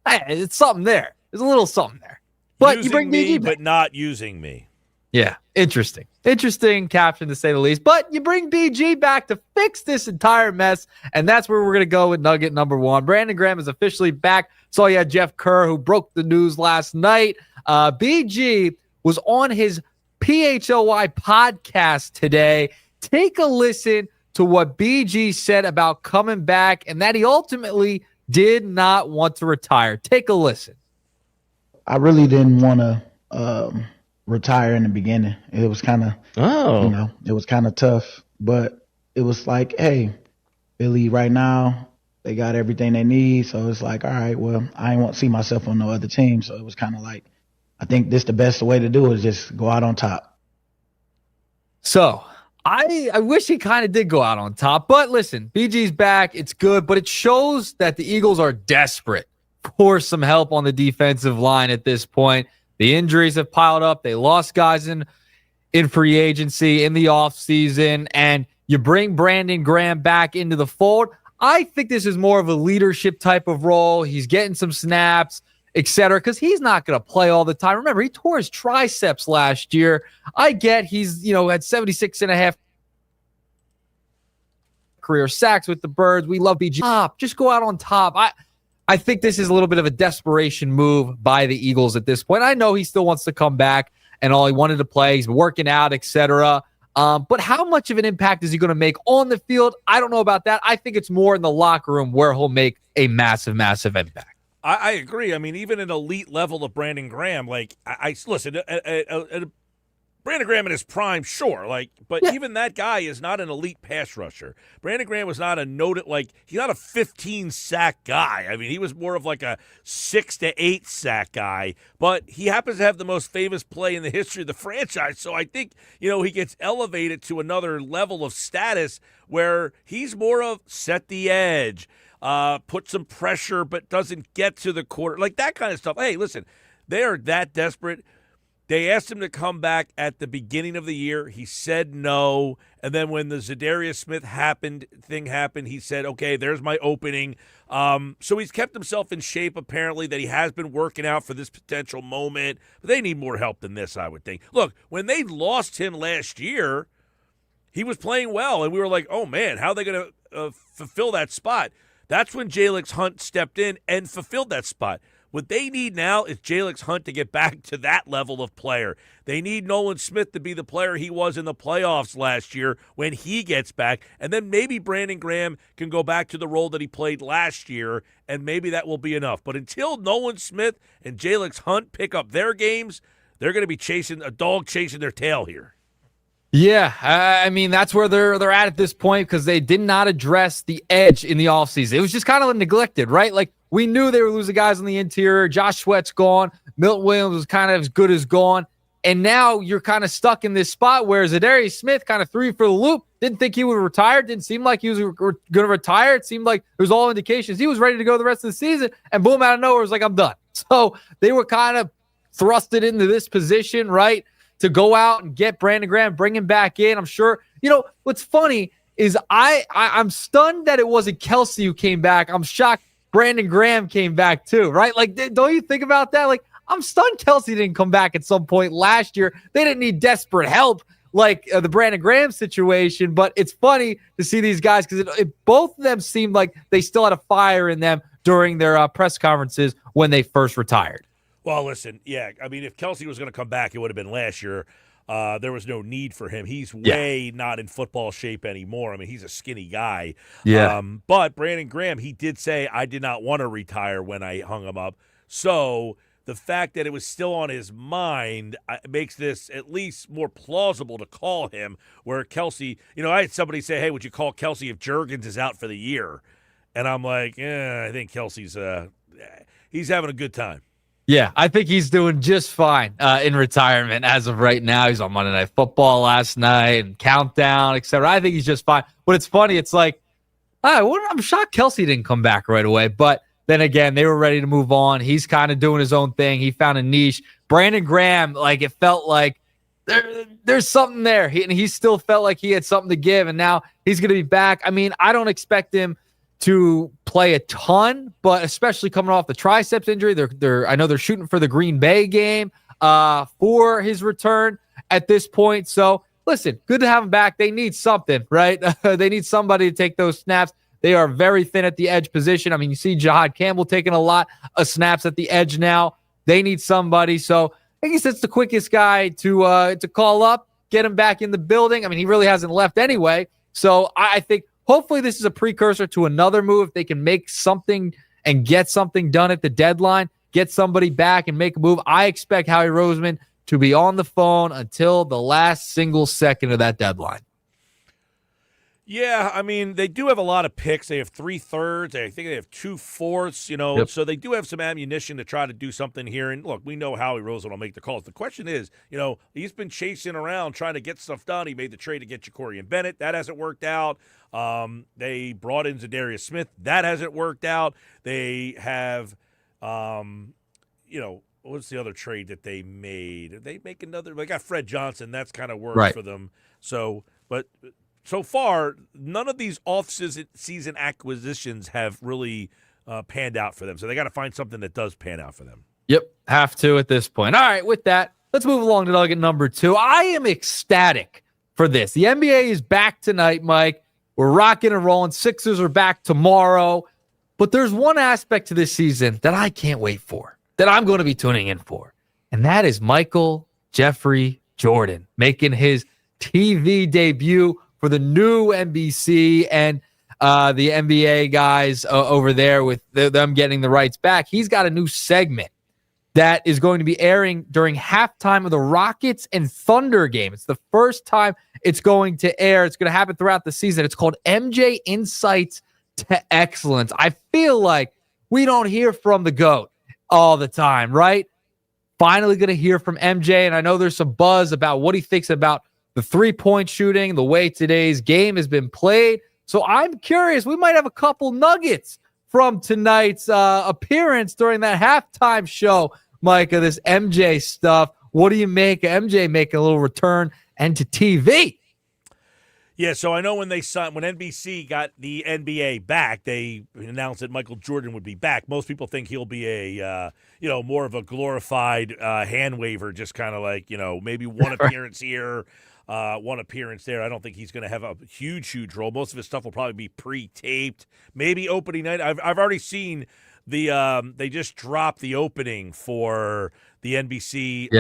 Hey, it's something there. There's a little something there. But using you bring me, BG back. but not using me. Yeah, interesting. Interesting caption to say the least. But you bring BG back to fix this entire mess, and that's where we're going to go with nugget number one. Brandon Graham is officially back. Saw you had Jeff Kerr, who broke the news last night. BG was on his PHLY podcast today. Take a listen to what BG said about coming back and that he ultimately did not want to retire. Take a listen. I really didn't want to retire in the beginning. It was kind of, it was kind of tough, but it was like, hey, Philly right now, they got everything they need. So it's like, all right, well, I ain't want to see myself on no other team. So it was kind of like, I think this the best way to do it is just go out on top. So I wish he kind of did go out on top. But listen, BG's back. It's good. But it shows that the Eagles are desperate for some help on the defensive line at this point. The injuries have piled up. They lost guys in free agency, in the offseason. And you bring Brandon Graham back into the fold. I think this is more of a leadership type of role. He's getting some snaps, etc., because he's not going to play all the time. Remember, he tore his triceps last year. I get he's, had 76 and a half career sacks with the Birds. We love BG. Just go out on top. I think this is a little bit of a desperation move by the Eagles at this point. I know he still wants to come back and all. He wanted to play. He's working out, etc. But how much of an impact is he going to make on the field? I don't know about that. I think it's more in the locker room where he'll make a massive, massive impact. I agree. I mean, even an elite level of Brandon Graham, like I listen, Brandon Graham in his prime, sure, but even that guy is not an elite pass rusher. Brandon Graham was not a noted, he's not a 15 sack guy. I mean, he was more of like a 6 to 8 sack guy, but he happens to have the most famous play in the history of the franchise. So I think, he gets elevated to another level of status where he's more of set the edge, put some pressure but doesn't get to the quarter, like that kind of stuff. Hey, listen, they are that desperate. They asked him to come back at the beginning of the year. He said no. And then when the Zadarius Smith thing happened, he said, okay, there's my opening. So he's kept himself in shape, apparently, that he has been working out for this potential moment. But they need more help than this, I would think. Look, when they lost him last year, he was playing well. And we were like, oh, man, how are they going to fulfill that spot? That's when Jalix Hunt stepped in and fulfilled that spot. What they need now is Jalix Hunt to get back to that level of player. They need Nolan Smith to be the player he was in the playoffs last year when he gets back. And then maybe Brandon Graham can go back to the role that he played last year, and maybe that will be enough. But until Nolan Smith and Jalix Hunt pick up their games, they're going to be chasing a dog chasing their tail here. Yeah, I mean, that's where they're at this point because they did not address the edge in the offseason. It was just kind of neglected, right? Like, we knew they were losing guys on the interior. Josh Sweat's gone. Milton Williams was kind of as good as gone. And now you're kind of stuck in this spot where Zadarius Smith kind of threw you for the loop. Didn't think he would retire. Didn't seem like he was going to retire. It seemed like it was all indications he was ready to go the rest of the season. And boom, out of nowhere, it was like, I'm done. So they were kind of thrusted into this position, right, to go out and get Brandon Graham, bring him back in. I'm sure, what's funny is I'm stunned that it wasn't Kelsey who came back. I'm shocked Brandon Graham came back too, right? Like, don't you think about that? Like, I'm stunned Kelsey didn't come back at some point last year. They didn't need desperate help like the Brandon Graham situation, but it's funny to see these guys because both of them seemed like they still had a fire in them during their press conferences when they first retired. Well, listen, yeah, I mean, if Kelsey was going to come back, it would have been last year. There was no need for him. He's way not in football shape anymore. I mean, he's a skinny guy. Yeah. But Brandon Graham, he did say, I did not want to retire when I hung him up. So the fact that it was still on his mind makes this at least more plausible to call him, where Kelsey, I had somebody say, hey, would you call Kelsey if Juergens is out for the year? And I'm like, I think Kelsey's he's having a good time. Yeah, I think he's doing just fine in retirement as of right now. He's on Monday Night Football last night and Countdown, etc. I think he's just fine. But it's funny. It's like, I'm shocked Kelsey didn't come back right away. But then again, they were ready to move on. He's kind of doing his own thing. He found a niche. Brandon Graham, like, it felt like there's something there. He still felt like he had something to give, and now he's going to be back. I mean, I don't expect him to play a ton, but especially coming off the triceps injury, I know they're shooting for the Green Bay game for his return at this point. So listen, good to have him back. They need something, right? They need somebody to take those snaps. They are very thin at the edge position. I mean, you see Jahad Campbell taking a lot of snaps at the edge now. They need somebody. So I guess it's the quickest guy to call up, get him back in the building. I mean, he really hasn't left anyway. So I think hopefully this is a precursor to another move. If they can make something and get something done at the deadline, get somebody back and make a move. I expect Howie Roseman to be on the phone until the last single second of that deadline. Yeah, I mean, they do have a lot of picks. They have 3/3. I think they have 2/4, Yep. So they do have some ammunition to try to do something here. And look, we know Howie Roseman will make the calls. The question is, he's been chasing around trying to get stuff done. He made the trade to get Jacorian Bennett. That hasn't worked out. They brought in Zadarius Smith. That hasn't worked out. They have, what's the other trade that they made? Did they make another? They got Fred Johnson. That's kind of worked for them. So far, none of these off-season acquisitions have really panned out for them. So they got to find something that does pan out for them. Yep, have to at this point. All right, with that, let's move along to nugget number 2. I am ecstatic for this. The NBA is back tonight, Mike. We're rocking and rolling. Sixers are back tomorrow. But there's one aspect to this season that I can't wait for, that I'm going to be tuning in for. And that is Michael Jeffrey Jordan making his TV debut for the new NBC and the NBA guys over there with them getting the rights back. He's got a new segment that is going to be airing during halftime of the Rockets and Thunder game. It's the first time it's going to air. It's going to happen throughout the season. It's called MJ Insights to Excellence. I feel like we don't hear from the GOAT all the time, right? Finally going to hear from MJ, and I know there's some buzz about what he thinks about the three-point shooting, the way today's game has been played. So I'm curious. We might have a couple nuggets from tonight's appearance during that halftime show, Mike, of this MJ stuff. What do you make of MJ making a little return and to TV? Yeah, so I know when NBC got the NBA back, they announced that Michael Jordan would be back. Most people think he'll be a, more of a glorified hand waver, just kind of like, maybe one appearance here, one appearance there. I don't think he's going to have a huge role. Most of his stuff will probably be pre-taped, maybe opening night. I've already seen they just dropped the opening for the NBA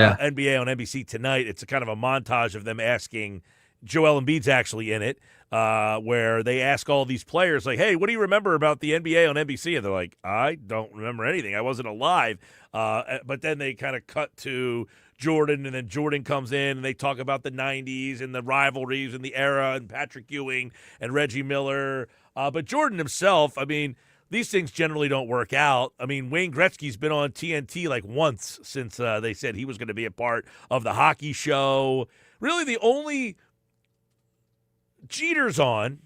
on NBC tonight. It's a kind of a montage of them asking. Joel Embiid's actually in it, where they ask all these players, like, hey, what do you remember about the NBA on NBC? And they're like, I don't remember anything. I wasn't alive. But then they kind of cut to Jordan, and then Jordan comes in, and they talk about the 90s and the rivalries and the era and Patrick Ewing and Reggie Miller. But Jordan himself, I mean, these things generally don't work out. I mean, Wayne Gretzky's been on TNT like once since they said he was going to be a part of the hockey show. Really, the only Jeter's on.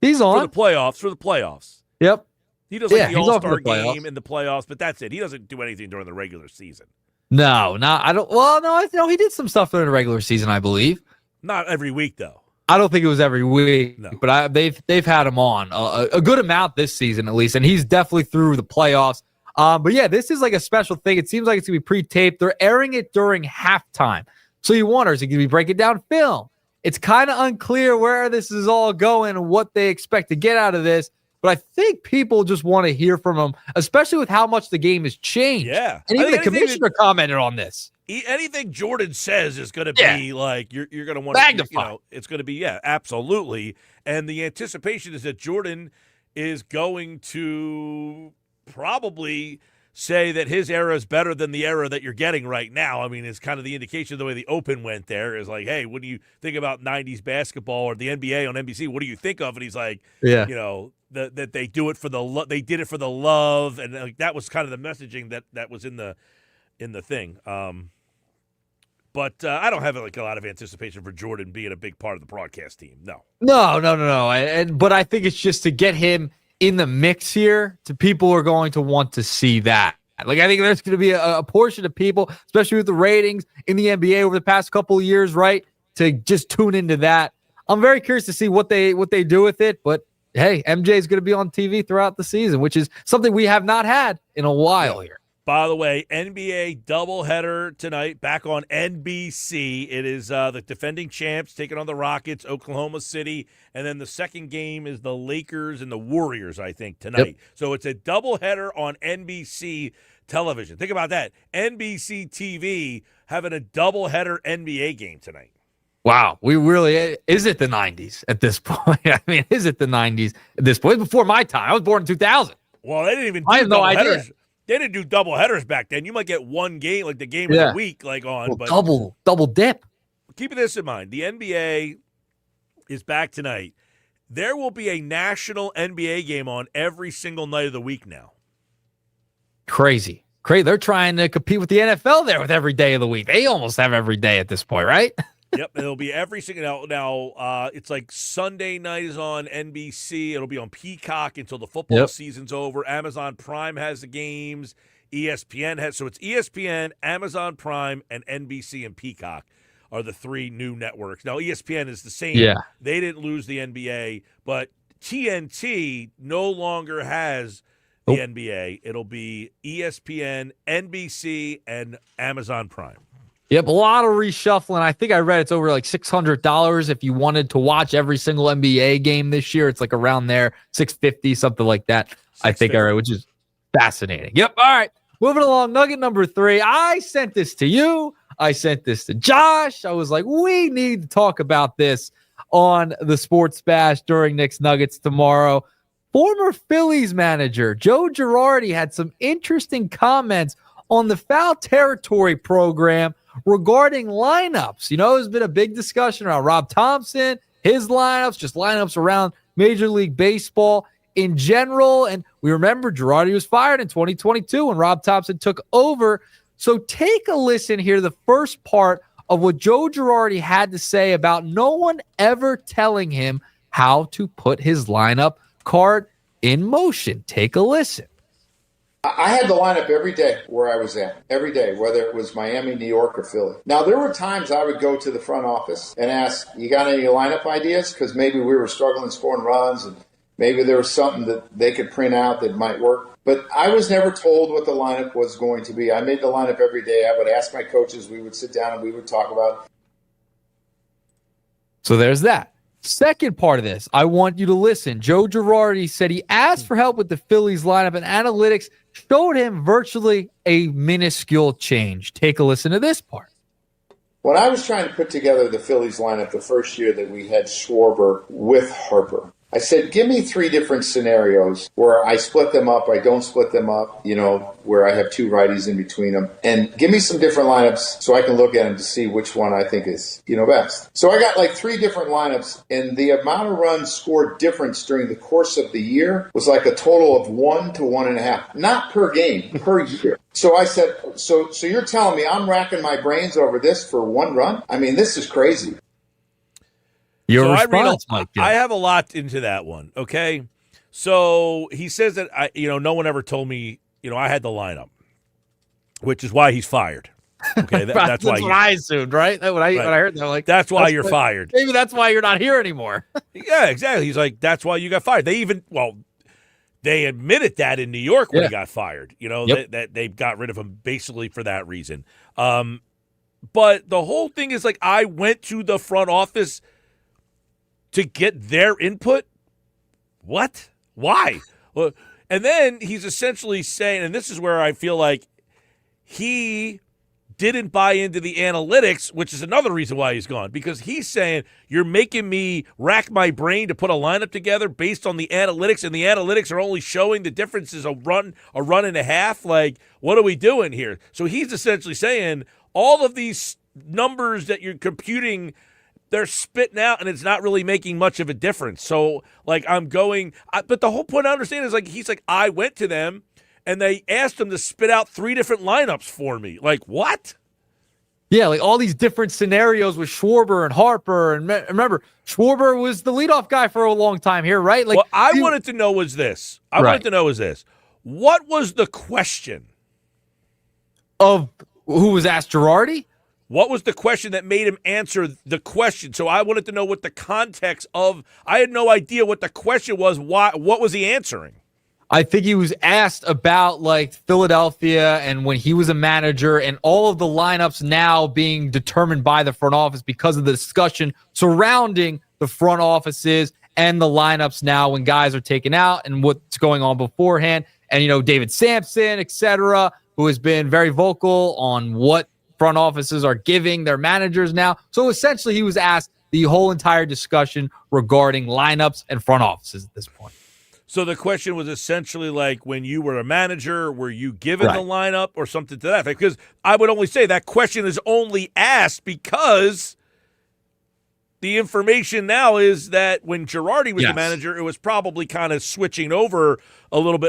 He's on. For the playoffs. Yep. He does the All-Star game in the playoffs, but that's it. He doesn't do anything during the regular season. No, I don't. Well, no, he did some stuff during the regular season, I believe. Not every week, though. I don't think it was every week, but they've had him on a good amount this season at least, and he's definitely through the playoffs. But yeah, this is like a special thing. It seems like it's gonna be pre-taped. They're airing it during halftime, so you wonder, is it gonna be breaking down film? It's kind of unclear where this is all going and what they expect to get out of this. But I think people just want to hear from him, especially with how much the game has changed. Yeah. And even the commissioner commented on this. Anything Jordan says is going to be like, you're going to want to, it's going to be, absolutely. And the anticipation is that Jordan is going to probably say that his era is better than the era that you're getting right now. I mean, it's kind of the indication of the way the Open went there is like, hey, when you think about 90s basketball or the NBA on NBC, what do you think of? And he's like, that they do it for they did it for the love, and like that was kind of the messaging that was in the thing. But I don't have like a lot of anticipation for Jordan being a big part of the broadcast team. No. But I think it's just to get him in the mix here. To people are going to want to see that. Like I think there's going to be a portion of people, especially with the ratings in the NBA over the past couple of years, right, to just tune into that. I'm very curious to see what they do with it. But hey, MJ is going to be on TV throughout the season, which is something we have not had in a while here. By the way, NBA doubleheader tonight, back on NBC. It is the defending champs taking on the Rockets, Oklahoma City, and then the second game is the Lakers and the Warriors, I think, tonight. Yep. So it's a doubleheader on NBC television. Think about that. NBC TV having a doubleheader NBA game tonight. Wow, is it the 90s at this point? I mean, is it the 90s at this point? Before my time. I was born in 2000. Well, they didn't even do I have no idea. They didn't do double headers back then. You might get one game, like the game of the week, like on. But double dip. Keeping this in mind, the NBA is back tonight. There will be a national NBA game on every single night of the week now. Crazy. They're trying to compete with the NFL there with every day of the week. They almost have every day at this point, right? Yep, it'll be every single now. It's like Sunday night is on NBC. It'll be on Peacock until the football season's over. Amazon Prime has the games. ESPN has, so it's ESPN, Amazon Prime, and NBC and Peacock are the three new networks. Now ESPN is the same. Yeah, they didn't lose the NBA, but TNT no longer has the NBA. It'll be ESPN, NBC, and Amazon Prime. Yep, a lot of reshuffling. I think I read it's over like $600 if you wanted to watch every single NBA game this year. It's like around there, $650, something like that. I think I read, which is fascinating. Yep. All right, moving along. Nugget number 3. I sent this to you. I sent this to Josh. I was like, we need to talk about this on the Sports Bash during Knicks Nuggets tomorrow. Former Phillies manager Joe Girardi had some interesting comments on the foul territory program regarding lineups. You know, there's been a big discussion around Rob Thompson, his lineups, just lineups around Major League Baseball in general. And we remember Girardi was fired in 2022 when Rob Thompson took over. So take a listen here to the first part of what Joe Girardi had to say about no one ever telling him how to put his lineup card in motion. Take a listen. I had the lineup every day where I was at, every day, whether it was Miami, New York, or Philly. Now, there were times I would go to the front office and ask, you got any lineup ideas? Because maybe we were struggling scoring runs, and maybe there was something that they could print out that might work. But I was never told what the lineup was going to be. I made the lineup every day. I would ask my coaches. We would sit down and we would talk about it. So there's that. Second part of this, I want you to listen. Joe Girardi said he asked for help with the Phillies lineup, and analytics showed him virtually a minuscule change. Take a listen to this part. When I was trying to put together the Phillies lineup the first year that we had Schwarber with Harper, I said, give me 3 different scenarios where I split them up, I don't split them up, where I have 2 righties in between them, and give me some different lineups so I can look at them to see which one I think is, best. So I got like 3 different lineups, and the amount of runs scored difference during the course of the year was like a total of 1 to 1.5, not per game, per year. So I said, so you're telling me I'm racking my brains over this for 1 run? I mean, this is crazy. Your response, Mike Gill. I have a lot into that one, okay? So he says that, no one ever told me, I had the lineup, which is why he's fired. Okay, that's why what I assumed, right? When I heard that, like, that's why you're fired. Maybe that's why you're not here anymore. Yeah, exactly. He's like, that's why you got fired. They admitted that in New York when he got fired. That they got rid of him basically for that reason. But the whole thing is like, I went to the front office to get their input? What? Why? Well, and then he's essentially saying, and this is where I feel like he didn't buy into the analytics, which is another reason why he's gone, because he's saying, you're making me rack my brain to put a lineup together based on the analytics, and the analytics are only showing the difference is a run and a half. Like, what are we doing here? So he's essentially saying all of these numbers that you're computing, they're spitting out, and it's not really making much of a difference. So, like, but the whole point I understand is, like, he's like, I went to them, and they asked him to spit out 3 different lineups for me. Like, what? Yeah, like all these different scenarios with Schwarber and Harper. And remember, Schwarber was the leadoff guy for a long time here, right? Like, what I wanted to know was this. What was the question? Of who was asked Girardi? What was the question that made him answer the question? So I wanted to know what the context of. I had no idea what the question was. Why? What was he answering? I think he was asked about like Philadelphia and when he was a manager and all of the lineups now being determined by the front office because of the discussion surrounding the front offices and the lineups now when guys are taken out and what's going on beforehand. And, David Sampson, et cetera, who has been very vocal on what front offices are giving their managers now. So essentially he was asked the whole entire discussion regarding lineups and front offices at this point. So the question was essentially like, when you were a manager, were you given the lineup or something to that effect? Because I would only say that question is only asked because the information now is that when Girardi was the manager, it was probably kind of switching over a little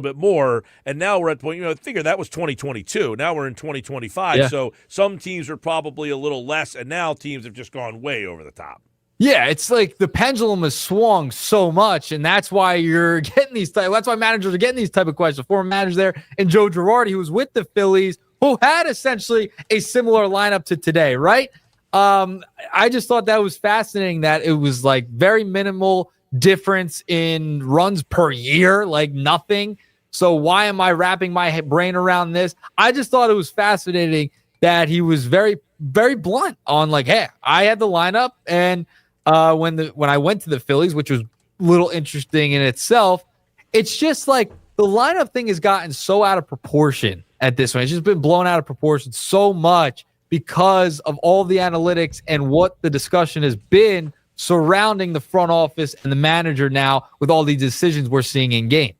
bit more. And now we're at the point, figure that was 2022. Now we're in 2025. Yeah. So some teams are probably a little less, and now teams have just gone way over the top. Yeah, it's like the pendulum has swung so much, and that's why you're getting these that's why managers are getting these type of questions. Former manager there, and Joe Girardi, who was with the Phillies, who had essentially a similar lineup to today, right? I just thought that was fascinating that it was like very minimal difference in runs per year, like nothing. So why am I wrapping my brain around this? I just thought it was fascinating that he was very, very blunt on like, hey, I had the lineup, and when I went to the Phillies, which was a little interesting in itself, it's just like the lineup thing has gotten so out of proportion at this point. It's just been blown out of proportion so much because of all the analytics and what the discussion has been surrounding the front office and the manager now with all these decisions we're seeing in game.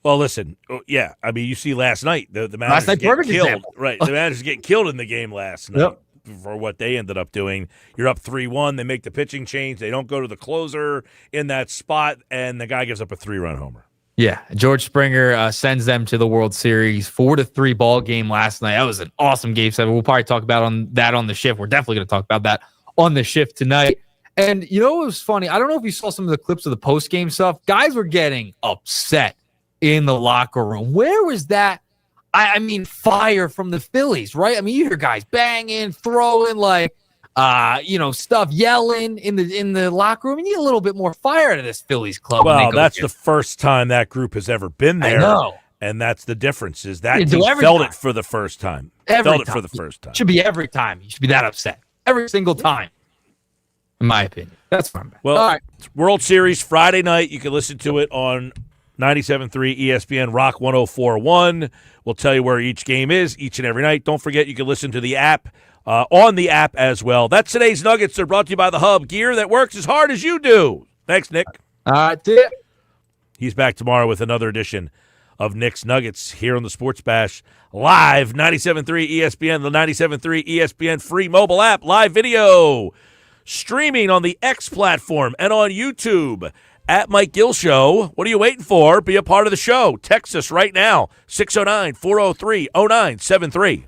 Well, listen, yeah, I mean, you see last night, the manager's getting killed. Example. Right, the manager's getting killed in the game last night. Yep. For what they ended up doing. You're up 3-1. They make the pitching change. They don't go to the closer in that spot, and the guy gives up a 3-run homer. Yeah, George Springer sends them to the World Series. 4-3 ball game last night. That was an awesome game 7. We'll probably talk about that on the shift. We're definitely going to talk about that on the shift tonight. And it was funny. I don't know if you saw some of the clips of the post-game stuff. Guys were getting upset in the locker room. Where was that? I mean, fire from the Phillies, right? I mean, you hear guys banging, throwing, like, stuff, yelling in the locker room. You need a little bit more fire out of this Phillies club. Well, that's the first time that group has ever been there. I know. And that's the difference, is that team felt it for the first time. It should be every time. You should be that upset. Every single time. in my opinion. That's fine. Well, All right. it's World Series Friday night. You can listen to it on 97.3 ESPN Rock 104.1. We'll tell you where each game is each and every night. Don't forget you can listen to the app on the app as well. That's today's Nuggets. They're brought to you by The Hub, gear that works as hard as you do. Thanks, Nick. All right, Dick. He's back tomorrow with another edition of Nick's Nuggets here on the Sports Bash live, 97.3 ESPN, the 97.3 ESPN free mobile app, live video, streaming on the X platform and on YouTube at Mike Gill Show. What are you waiting for? Be a part of the show. Text us right now, 609-403-0973.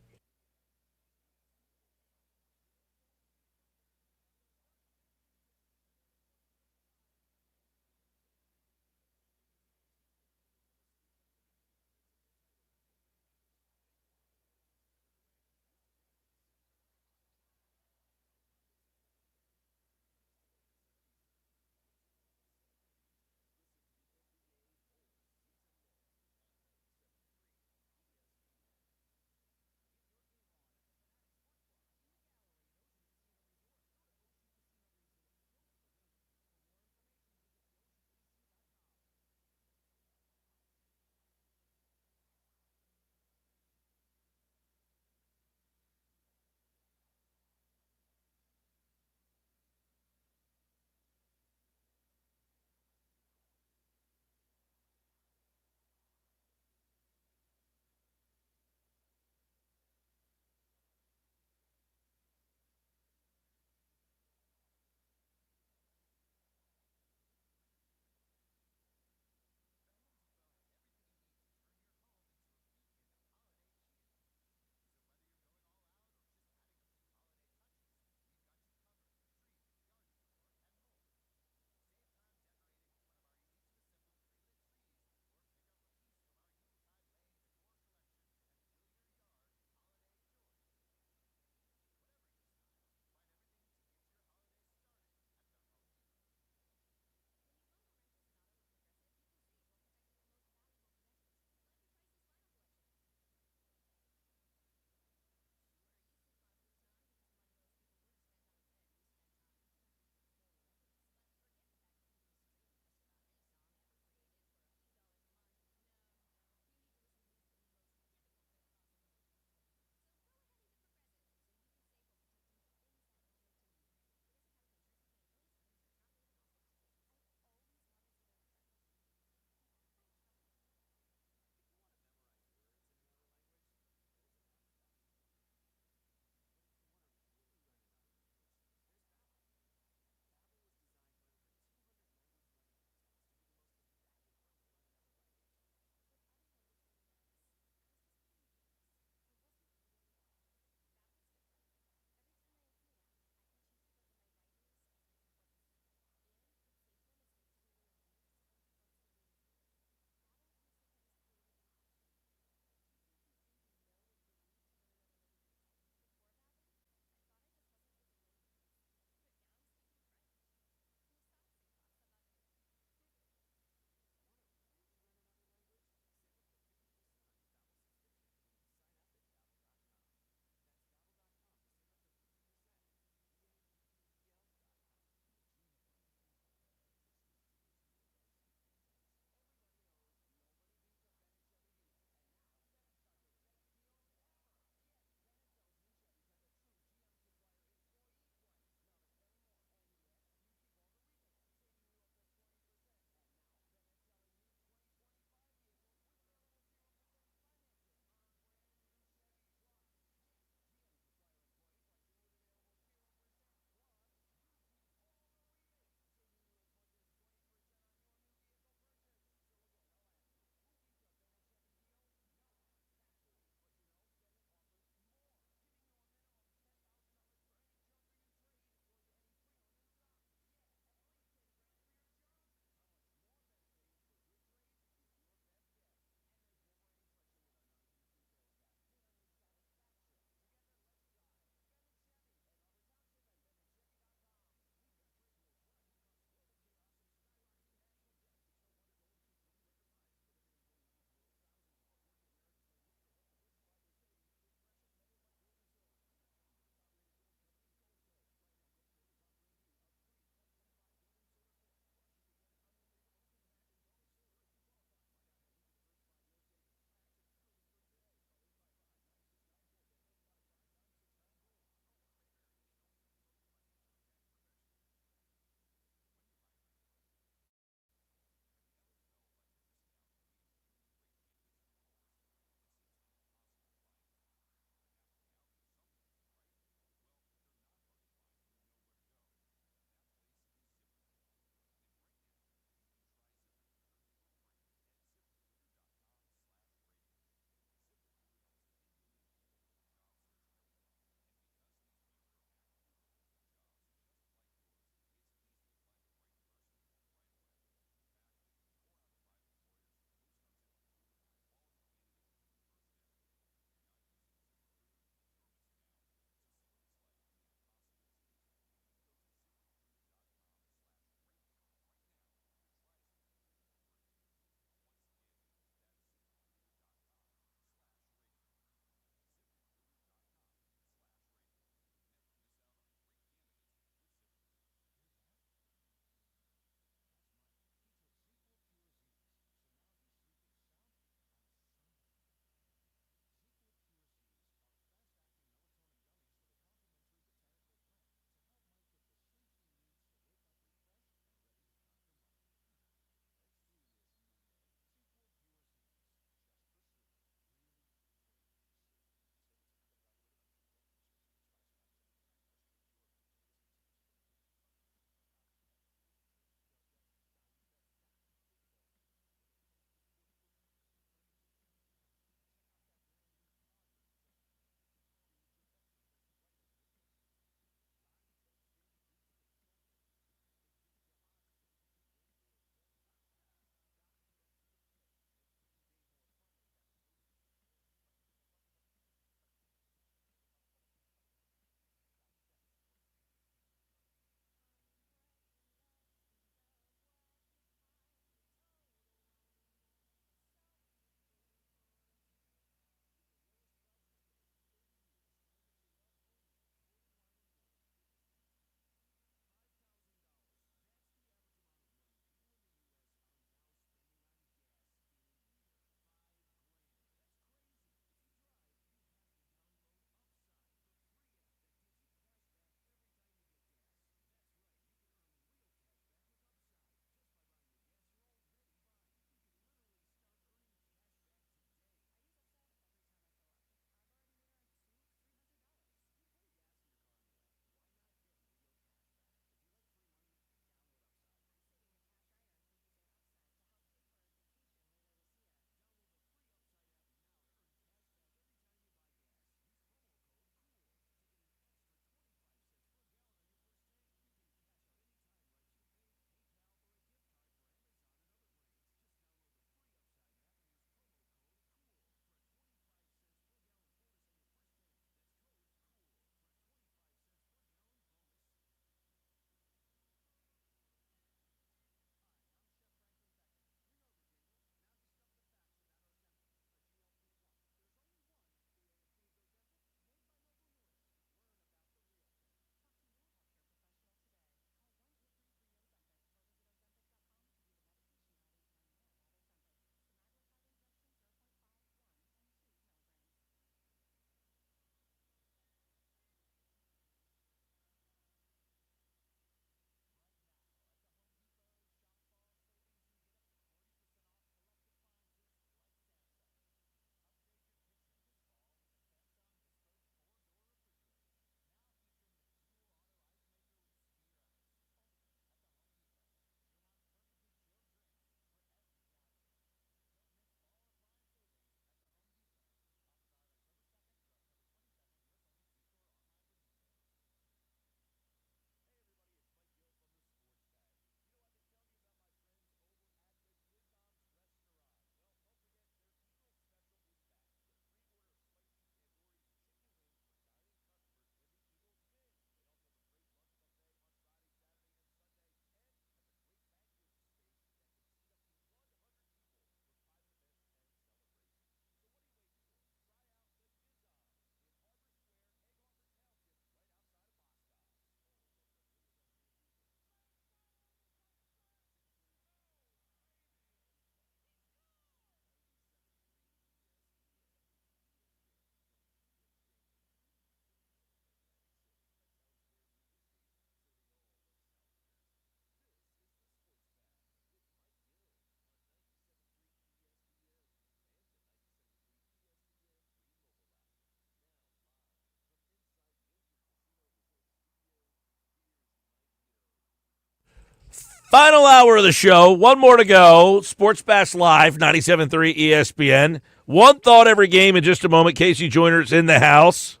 Final hour of the show. One more to go. Sports Bash Live, 97.3 ESPN. One thought every game in just a moment. Casey Joyner's in the house.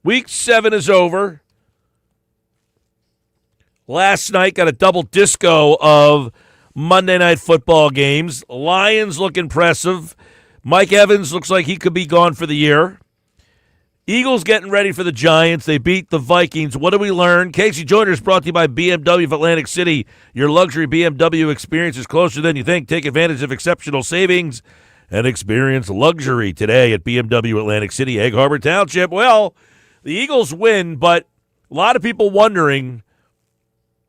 Week 7 is over. Last night got a double disco of Monday Night Football games. Lions look impressive. Mike Evans looks like he could be gone for the year. Eagles getting ready for the Giants. They beat the Vikings. What do we learn? Casey Joyner is brought to you by BMW of Atlantic City. Your luxury BMW experience is closer than you think. Take advantage of exceptional savings and experience luxury today at BMW Atlantic City, Egg Harbor Township. Well, the Eagles win, but a lot of people wondering,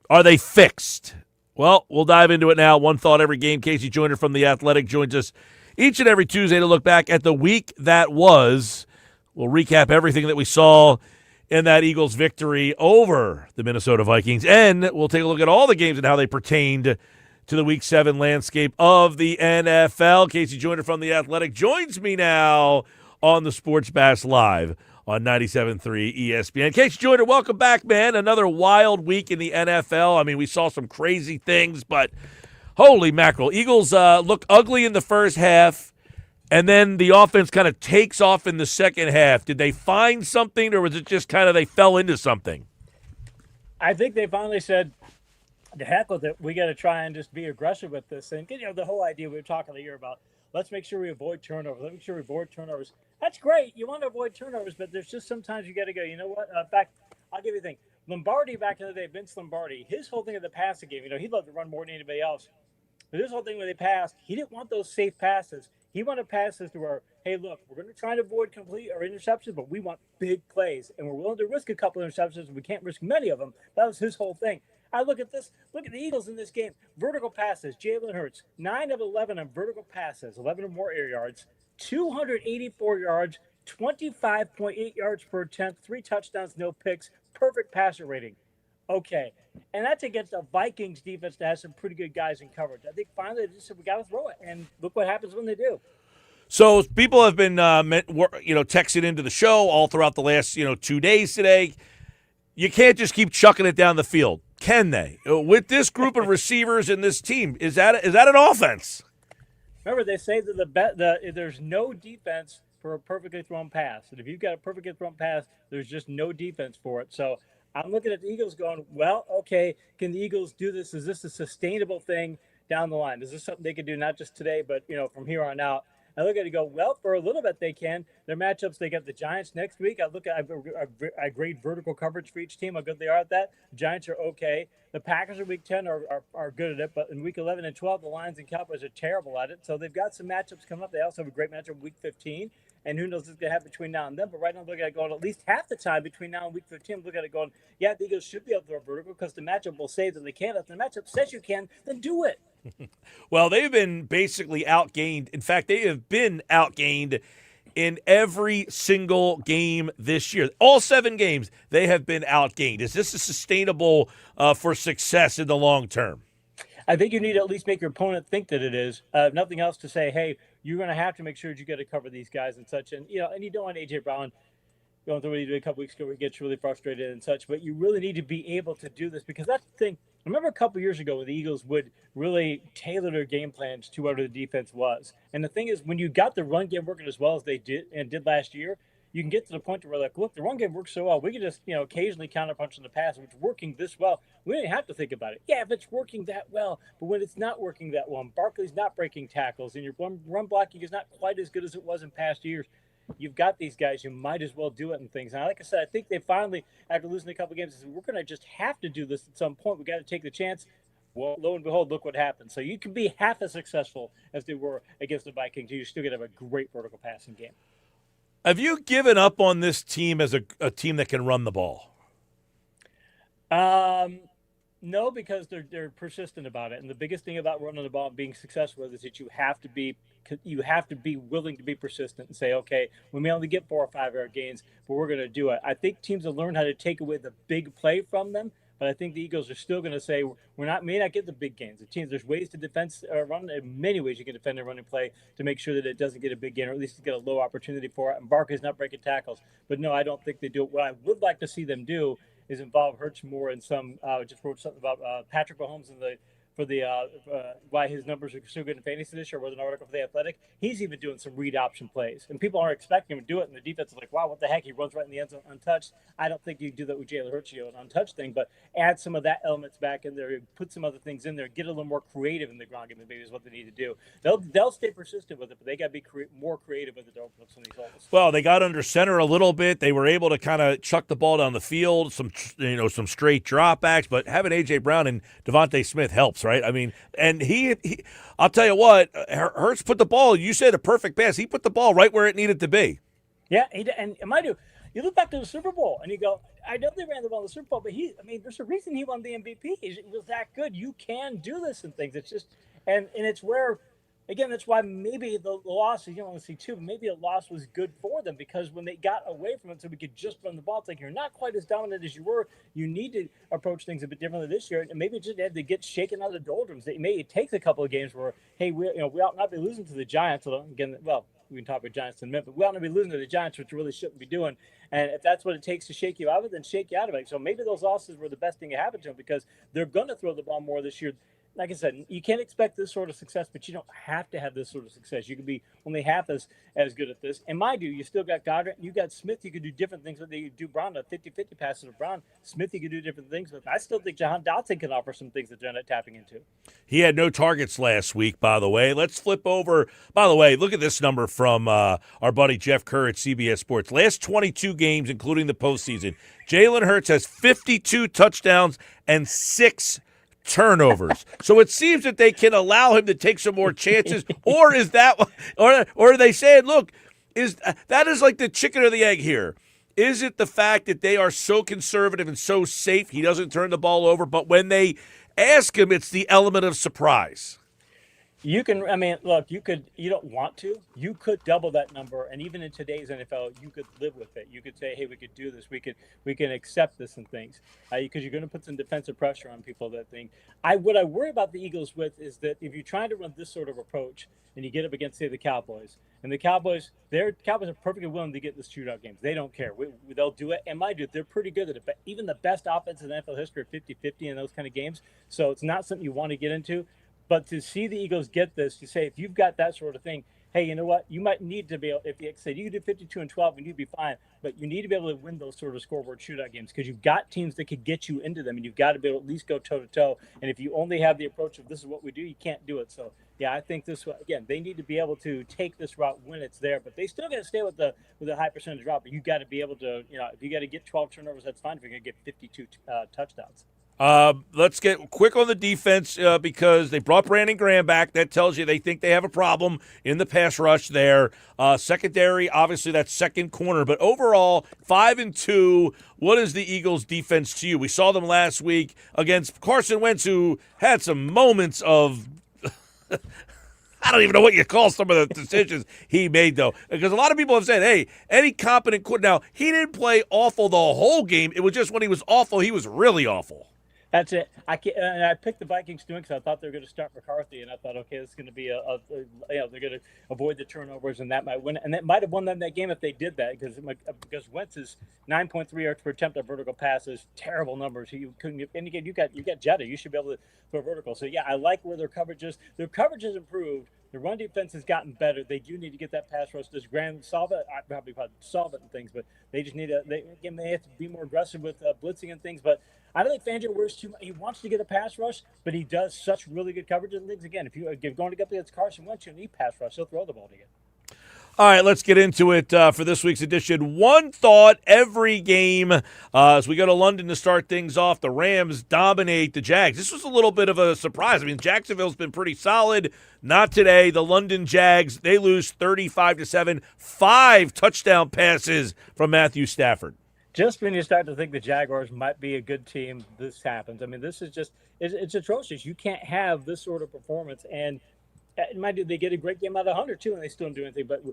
are they fixed? Well, we'll dive into it now. One thought every game. Casey Joyner from The Athletic joins us each and every Tuesday to look back at the week that was. We'll recap everything that we saw in that Eagles victory over the Minnesota Vikings, and we'll take a look at all the games and how they pertained to the Week 7 landscape of the NFL. Casey Joyner from The Athletic joins me now on the Sports Bash Live on 97.3 ESPN. Casey Joyner, welcome back, man. Another wild week in the NFL. I mean, we saw some crazy things, but holy mackerel. Eagles look ugly in the first half, and then the offense kind of takes off in the second half. Did they find something, or was it just kind of they fell into something? I think they finally said, to heck with it, we got to try and just be aggressive with this. And, the whole idea we were talking a year about, let's make sure we avoid turnovers. Let's make sure we avoid turnovers. That's great. You want to avoid turnovers, but there's just sometimes you got to go, you know what? In fact, I'll give you a thing. Lombardi back in the day, Vince Lombardi, his whole thing of the passing game, he loved to run more than anybody else. But his whole thing when they passed, he didn't want those safe passes. He wanted passes to where, hey, look, we're going to try and avoid complete or interceptions, but we want big plays. And we're willing to risk a couple of interceptions. We can't risk many of them. That was his whole thing. I look at this. Look at the Eagles in this game. Vertical passes. Jalen Hurts, 9 of 11 on vertical passes, 11 or more air yards, 284 yards, 25.8 yards per attempt, 3 touchdowns, no picks, perfect passer rating. Okay. And that's against a Vikings defense that has some pretty good guys in coverage. I think finally they just said, we got to throw it. And look what happens when they do. So people have been, texting into the show all throughout the last, 2 days today. You can't just keep chucking it down the field, can they? With this group of receivers and this team, is that an offense? Remember, they say that there's no defense for a perfectly thrown pass. And if you've got a perfectly thrown pass, there's just no defense for it. So I'm looking at the Eagles going, well, okay, can the Eagles do this? Is this a sustainable thing down the line? Is this something they can do not just today, but, from here on out? I look at it and go, well, for a little bit they can. Their matchups, they got the Giants next week. I grade vertical coverage for each team, how good they are at that. The Giants are okay. The Packers in Week 10 are good at it, but in Week 11 and 12, the Lions and Cowboys are terrible at it. So they've got some matchups coming up. They also have a great matchup Week 15, and who knows what's going to happen between now and then. But right now, look at it going at least half the time between now and Week 15. Look at it going, yeah, the Eagles should be able to throw vertical because the matchup will say that they can. If the matchup says you can, then do it. Well, they've been basically outgained. In fact, they have been outgained in every single game this year. All 7 games, they have been outgained. Is this sustainable for success in the long term? I think you need to at least make your opponent think that it is. Nothing else to say, hey, you're going to have to make sure that you got to cover these guys and such. And, and you don't want A.J. Brown going through what he did a couple weeks ago where he gets really frustrated and such. But you really need to be able to do this because that's the thing. I remember a couple years ago when the Eagles would really tailor their game plans to whatever the defense was. And the thing is, when you got the run game working as well as they did last year, you can get to the point where, like, look, the run game works so well. We can just, occasionally counterpunch in the pass. If it's working this well, we didn't have to think about it. Yeah, if it's working that well, but when it's not working that well, and Barkley's not breaking tackles, and your run blocking is not quite as good as it was in past years, you've got these guys, you might as well do it and things. And like I said, I think they finally, after losing a couple of games, said, we're going to just have to do this at some point. We got to take the chance. Well, lo and behold, look what happened. So you can be half as successful as they were against the Vikings. You still get to have a great vertical passing game. Have you given up on this team as a team that can run the ball? No, because they're persistent about it. And the biggest thing about running the ball and being successful is that you have to be willing to be persistent and say, okay, we may only get 4 or 5 yard gains, but we're going to do it. I think teams have learned how to take away the big play from them, but I think the Eagles are still going to say may not get the big gains. There's ways to run. In many ways you can defend a running play to make sure that it doesn't get a big gain, or at least get a low opportunity for it. And Barkley's not breaking tackles. But no, I don't think they do it. What I would like to see them do is involve Hurts more in some. Just wrote something about Patrick Mahomes and why his numbers are so good in fantasy this year. Was an article for The Athletic. He's even doing some read option plays, and people aren't expecting him to do it. And the defense is like, wow, what the heck? He runs right in the end zone untouched. I don't think you do that with Jalen Hurts, an untouched thing, but add some of that elements back in there, put some other things in there, get a little more creative in the ground game. Maybe is what they need to do. They'll stay persistent with it, but they got to be more creative with it to open up some of these holes. Well, they got under center a little bit. They were able to kind of chuck the ball down the field, some straight dropbacks, but having A.J. Brown and Devontae Smith helps, right? I mean, and he I'll tell you what, Hurts put the ball, you said a perfect pass. He put the ball right where it needed to be. Yeah, and mind you, you look back to the Super Bowl and you go, I know they ran the ball in the Super Bowl, but there's a reason he won the MVP. It was that good. You can do this and things. It's just, and it's where, again, that's why maybe the loss, you don't want to see two, but maybe a loss was good for them because when they got away from it so we could just run the ball, it's like you're not quite as dominant as you were. You need to approach things a bit differently this year, and maybe just had to get shaken out of the doldrums. Maybe it takes a couple of games where, hey, we ought not be losing to the Giants. Again, well, we can talk about Giants in a minute, but we ought not be losing to the Giants, which we really shouldn't be doing. And if that's what it takes to shake you out of it, then shake you out of it. So maybe those losses were the best thing that happened to them because they're going to throw the ball more this year. Like I said, you can't expect this sort of success, but you don't have to have this sort of success. You can be only half as good at this. And mind you, you still got Goddard, you got Smith. You could do different things with you do Brown, a 50-50 passes to Brown. Smith, you could do different things with. I still think Jahan Dotson can offer some things that they're not tapping into. He had no targets last week, by the way. Let's flip over. By the way, look at this number from our buddy Jeff Kerr at CBS Sports. Last 22 games, including the postseason, Jalen Hurts has 52 touchdowns and 6 turnovers. So it seems that they can allow him to take some more chances, or is that, or are they saying, look, that is like the chicken or the egg here? Is it the fact that they are so conservative and so safe he doesn't turn the ball over, but when they ask him, it's the element of surprise? You can, look, you don't want to. You could double that number, and even in today's NFL, you could live with it. You could say, hey, we could do this. We can accept this and things. Because you're going to put some defensive pressure on people that thing. What I worry about the Eagles with is that if you're trying to run this sort of approach and you get up against, say, the Cowboys, and the Cowboys are perfectly willing to get the shootout games. They don't care. They'll do it. And mind you, they're pretty good at it. But even the best offense in NFL history are 50-50 in those kind of games. So it's not something you want to get into. But to see the Eagles get this, you say, if you've got that sort of thing, hey, you know what? You might need to be able, if you say you can do 52-12 and you'd be fine, but you need to be able to win those sort of scoreboard shootout games because you've got teams that could get you into them, and you've got to be able to at least go toe-to-toe. And if you only have the approach of this is what we do, you can't do it. So, yeah, I think this, again, they need to be able to take this route when it's there, but they still got to stay with a high percentage route, but you've got to be able to, if you got to get 12 turnovers, that's fine if you're going to get 52 touchdowns. Let's get quick on the defense because they brought Brandon Graham back. That tells you they think they have a problem in the pass rush there. Secondary, obviously that second corner. But overall, 5-2, what is the Eagles' defense to you? We saw them last week against Carson Wentz, who had some moments of I don't even know what you call some of the decisions he made, though. Because a lot of people have said, hey, any competent quarterback. Now, he didn't play awful the whole game. It was just when he was awful, he was really awful. That's it. I picked the Vikings doing because I thought they were going to start McCarthy, and I thought, okay, this is going to be they're going to avoid the turnovers, and that might win. And that might have won them that game if they did that because Wentz's 9.3 yards per attempt on vertical passes, terrible numbers. You couldn't get, and again, you got Jetta. You should be able to throw vertical. So yeah, I like where their coverage is. Their coverage has improved. The run defense has gotten better. They do need to get that pass rush. Does Graham solve it? I probably solve it and things, but they just need to. They have to be more aggressive with blitzing and things, but. I don't think Fangio worries too much. He wants to get a pass rush, but he does such really good coverage and things. Again, if you're going to go up against Carson Wentz, you need pass rush. He'll throw the ball to you. All right, let's get into it for this week's edition. One thought every game as we go to London to start things off. The Rams dominate the Jags. This was a little bit of a surprise. I mean, Jacksonville's been pretty solid. Not today. The London Jags, they lose 35-7. 5 touchdown passes from Matthew Stafford. Just when you start to think the Jaguars might be a good team, this happens. I mean, this is just it's atrocious. You can't have this sort of performance. And mind you, they get a great game out of 100 too, and they still don't do anything. But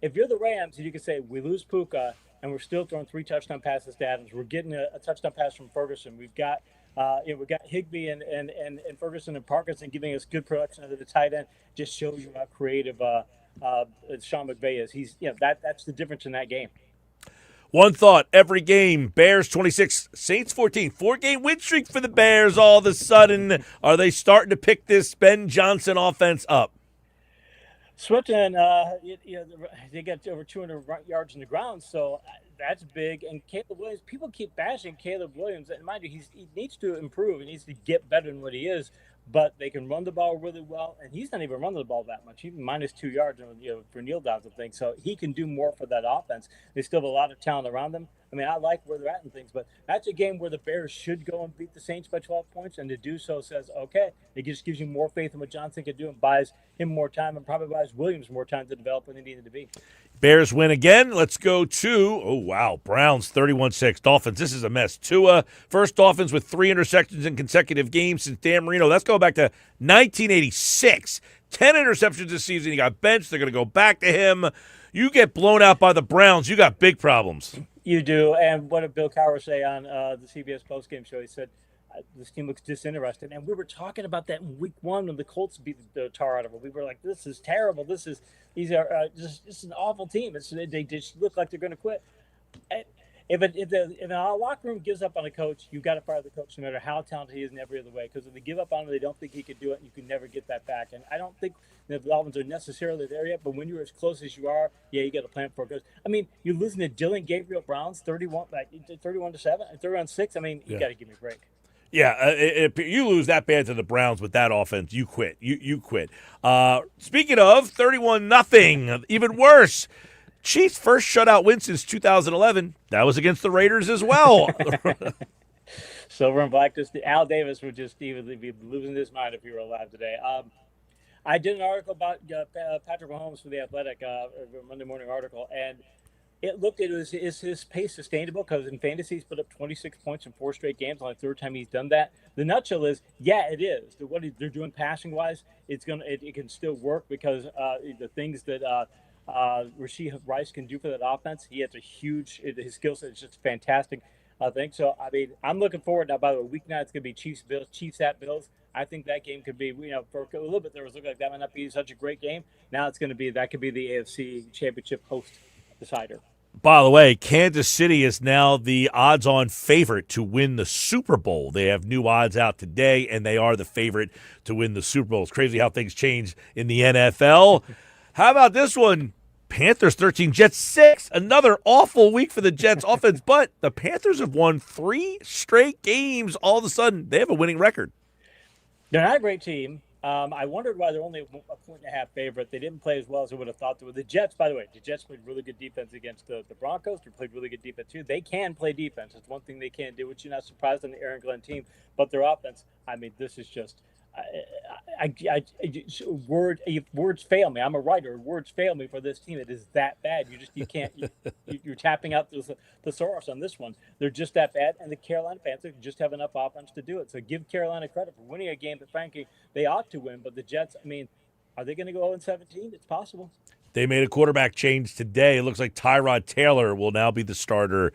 if you're the Rams, you can say we lose Puka, and we're still throwing 3 touchdown passes to Adams. We're getting a touchdown pass from Ferguson. We've got Higbee and Ferguson and Parkinson giving us good production out of the tight end. Just shows you how creative Sean McVay is. He's that's the difference in that game. One thought every game: Bears 26, Saints 14. 4-game win streak for the Bears. All of a sudden, are they starting to pick this Ben Johnson offense up? Switching, they got over 200 yards in the ground, so that's big. And Caleb Williams, people keep bashing Caleb Williams, and mind you, he needs to improve. He needs to get better than what he is. But they can run the ball really well, and he's not even running the ball that much. He's -2 yards, for kneel downs and things. So he can do more for that offense. They still have a lot of talent around them. I mean, I like where they're at and things, but that's a game where the Bears should go and beat the Saints by 12 points, and to do so says, okay, it just gives you more faith in what Johnson can do and buys him more time and probably buys Williams more time to develop when he needed to be. Bears win again. Let's go to, Browns 31-6. Dolphins, this is a mess. Tua, first Dolphins with 3 interceptions in consecutive games since Dan Marino. Let's go back to 1986. 10 interceptions this season. He got benched. They're going to go back to him. You get blown out by the Browns, you got big problems. You do. And what did Bill Cowher say on the CBS postgame show? He said, this team looks disinterested. And we were talking about that in week 1 when the Colts beat the tar out of them. We were like, this is terrible. This is an awful team. They just look like they're going to quit. If a locker room gives up on a coach, you've got to fire the coach no matter how talented he is in every other way. Because if they give up on him, they don't think he could do it, and you can never get that back. And I don't think the Dolphins are necessarily there yet, but when you're as close as you are, you got to plan for it. I mean, you're losing to Dylan Gabriel Browns 31-7, 31-6. I mean, you got to give me a break. Yeah, if you lose that bad to the Browns with that offense, you quit. You quit. Speaking of 31-0, even worse. Chiefs' first shutout win since 2011. That was against the Raiders as well. Silver and black. Al Davis would just even be losing his mind if he were alive today. I did an article about Patrick Mahomes for The Athletic, a Monday morning article, and is his pace sustainable? Because in fantasy, he's put up 26 points in 4 straight games. Only the 3rd time he's done that. The nutshell is, yeah, it is. What they're doing passing wise, it can still work because the things that Rashee Rice can do for that offense, he has his skill set is just fantastic. I think so. I mean, I'm looking forward now. By the way, week 9 it's going to be Chiefs at Bills. I think that game could be, for a little bit there was looking like that might not be such a great game. Now that could be the AFC Championship host decider. By the way, Kansas City is now the odds-on favorite to win the Super Bowl. They have new odds out today, and they are the favorite to win the Super Bowl. It's crazy how things change in the NFL. How about this one? Panthers 13, Jets 6. Another awful week for the Jets offense, but the Panthers have won 3 straight games. All of a sudden, they have a winning record. They're not a great team. I wondered why they're only a 1.5 favorite. They didn't play as well as I would have thought they would. The Jets, by the way, played really good defense against the Broncos. They played really good defense, too. They can play defense. It's one thing they can do, which you're not surprised on the Aaron Glenn team. But their offense, I mean, this is just words fail me. I'm a writer. Words fail me for this team. It is that bad. You can't. You're tapping out the thesaurus on this one. They're just that bad, and the Carolina Panthers just have enough offense to do it. So give Carolina credit for winning a game that, frankly, they ought to win. But the Jets, I mean, are they going to go 0-17? It's possible. They made a quarterback change today. It looks like Tyrod Taylor will now be the starter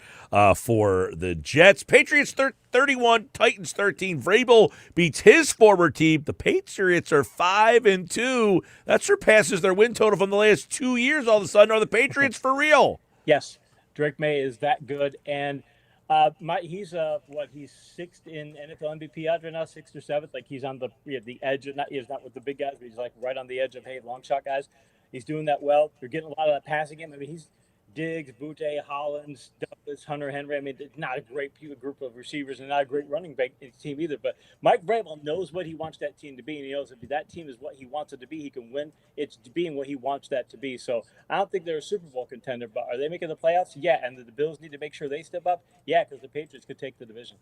for the Jets. Patriots 31, Titans 13. Vrabel beats his former team. The Patriots are 5-2. That surpasses their win total from the last 2 years. All of a sudden, are the Patriots for real? Yes, Drake May is that good, and he's 6th in NFL MVP odds right now, 6th or 7th. Like he's on the edge. He's not with the big guys, but he's like right on the edge of long shot guys. He's doing that well. They're getting a lot of that passing game. I mean, he's Diggs, Butte, Hollins, Douglas, Hunter Henry. I mean, it's not a great group of receivers and not a great running back team either. But Mike Vrabel knows what he wants that team to be, and he knows if that team is what he wants it to be, he can win. It's being what he wants that to be. So I don't think they're a Super Bowl contender, but are they making the playoffs? Yeah, and the Bills need to make sure they step up? Yeah, because the Patriots could take the division.